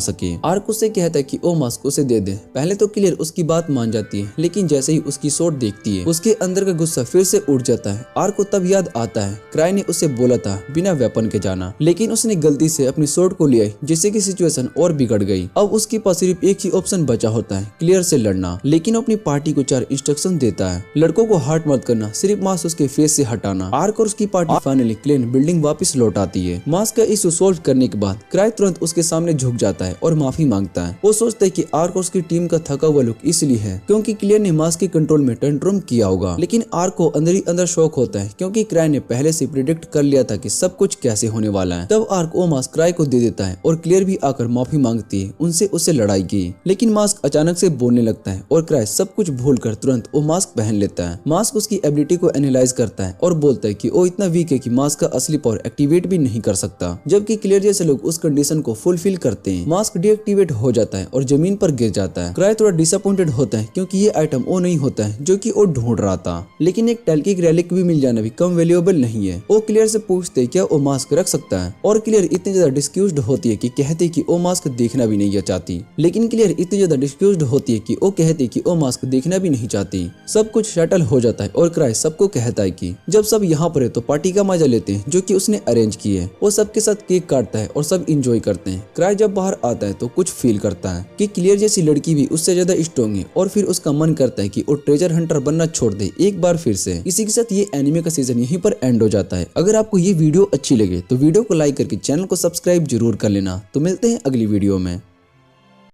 सके। आर्क उससे कहता है कि ओ मास्क उसे दे दे। पहले तो क्लियर उसकी बात मान जाती है, लेकिन जैसे ही उसकी सोट देखती है उसके अंदर का गुस्सा फिर से उठ जाता है। आर्क को तब याद आता है क्राई ने उसे बोला था बिना वेपन के जाना, लेकिन उसने गलती से अपनी सोट को लिया जिससे की सिचुएशन और बिगड़ गई। अब उसके पास सिर्फ एक ही ऑप्शन बचा होता है, क्लियर से लड़ना। लेकिन अपनी पार्टी को 4 इंस्ट्रक्शन देता है। लड़कों को हार्ट मत करना, सिर्फ मास्क उसके फेस से हटाना। आर्क और उसकी पार्टी फाइनली क्लेन बिल्डिंग वापस लौट आती है। मास्क का इशू सोल्व करने के बाद क्राई तुरंत उसके सामने झुक जाता है और माफी मांगता है। वो सोचता है कि आर्क और उसकी टीम का थका हुआ लुक इसलिए है क्योंकि क्लियर ने मास्क के कंट्रोल में टेंट्रम किया होगा। लेकिन आर्क को अंदर ही अंदर शौक होता है क्योंकि क्राई ने पहले से प्रिडिक्ट कर लिया था कि सब कुछ कैसे होने वाला है। तब आर्क वो मास्क क्राई को दे देता है और क्लियर भी आकर माफी मांगती है उनसे उससे लड़ाई की। लेकिन मास्क अचानक से बोलने लगता है और क्राई सब कुछ भूलकर तुरंत वो मास्क पहन लेता है। मास्क उसकी एबिलिटी को एनालाइज करता है और बोलता है कि वो इतना वीक है कि मास्क का असली पावर एक्टिवेट भी नहीं कर सकता, जबकि क्लियर जैसे लोग उस कंडीशन को फुलफिल करते हैं। मास्क डीएक्टिवेट हो जाता है और जमीन पर गिर जाता है। क्राई थोड़ा डिसअपॉइंटेड होता है क्योंकि ये आइटम वो नहीं होता है जो कि वो ढूंढ रहा था। लेकिन एक टैल्किक रेलिक भी मिल जाना भी कम वैल्यूएबल नहीं है। वो क्लियर से पूछते क्या वो मास्क रख सकता है, और क्लियर इतनी ज्यादा डिस्क्यूज्ड होती है कि कहते कि वो मास्क देखना भी नहीं चाहती। लेकिन क्लियर इतनी ज्यादा डिस्क्यूज्ड होती है कि वो कहते कि वो मास्क देखना भी नहीं चाहती। सब कुछ सेटल हो जाता है और क्राई सबको कहता है कि जब सब यहाँ पर है तो पार्टी का मजा लेते हैं जो कि उसने अरेंज की है। वो सबके साथ केक काटता है और सब इंजॉय करते हैं। क्राई जब बाहर आता है तो कुछ फील करता है कि क्लियर जैसी लड़की भी उससे ज्यादा स्ट्रॉन्ग है, और फिर उसका मन करता है कि वो ट्रेजर हंटर बनना छोड़ दे एक बार फिर से। इसी के साथ ये एनिमे का सीजन यहीं पर एंड हो जाता है। अगर आपको ये वीडियो अच्छी लगे तो वीडियो को लाइक करके चैनल को सब्सक्राइब जरूर कर लेना। तो मिलते हैं अगली वीडियो में।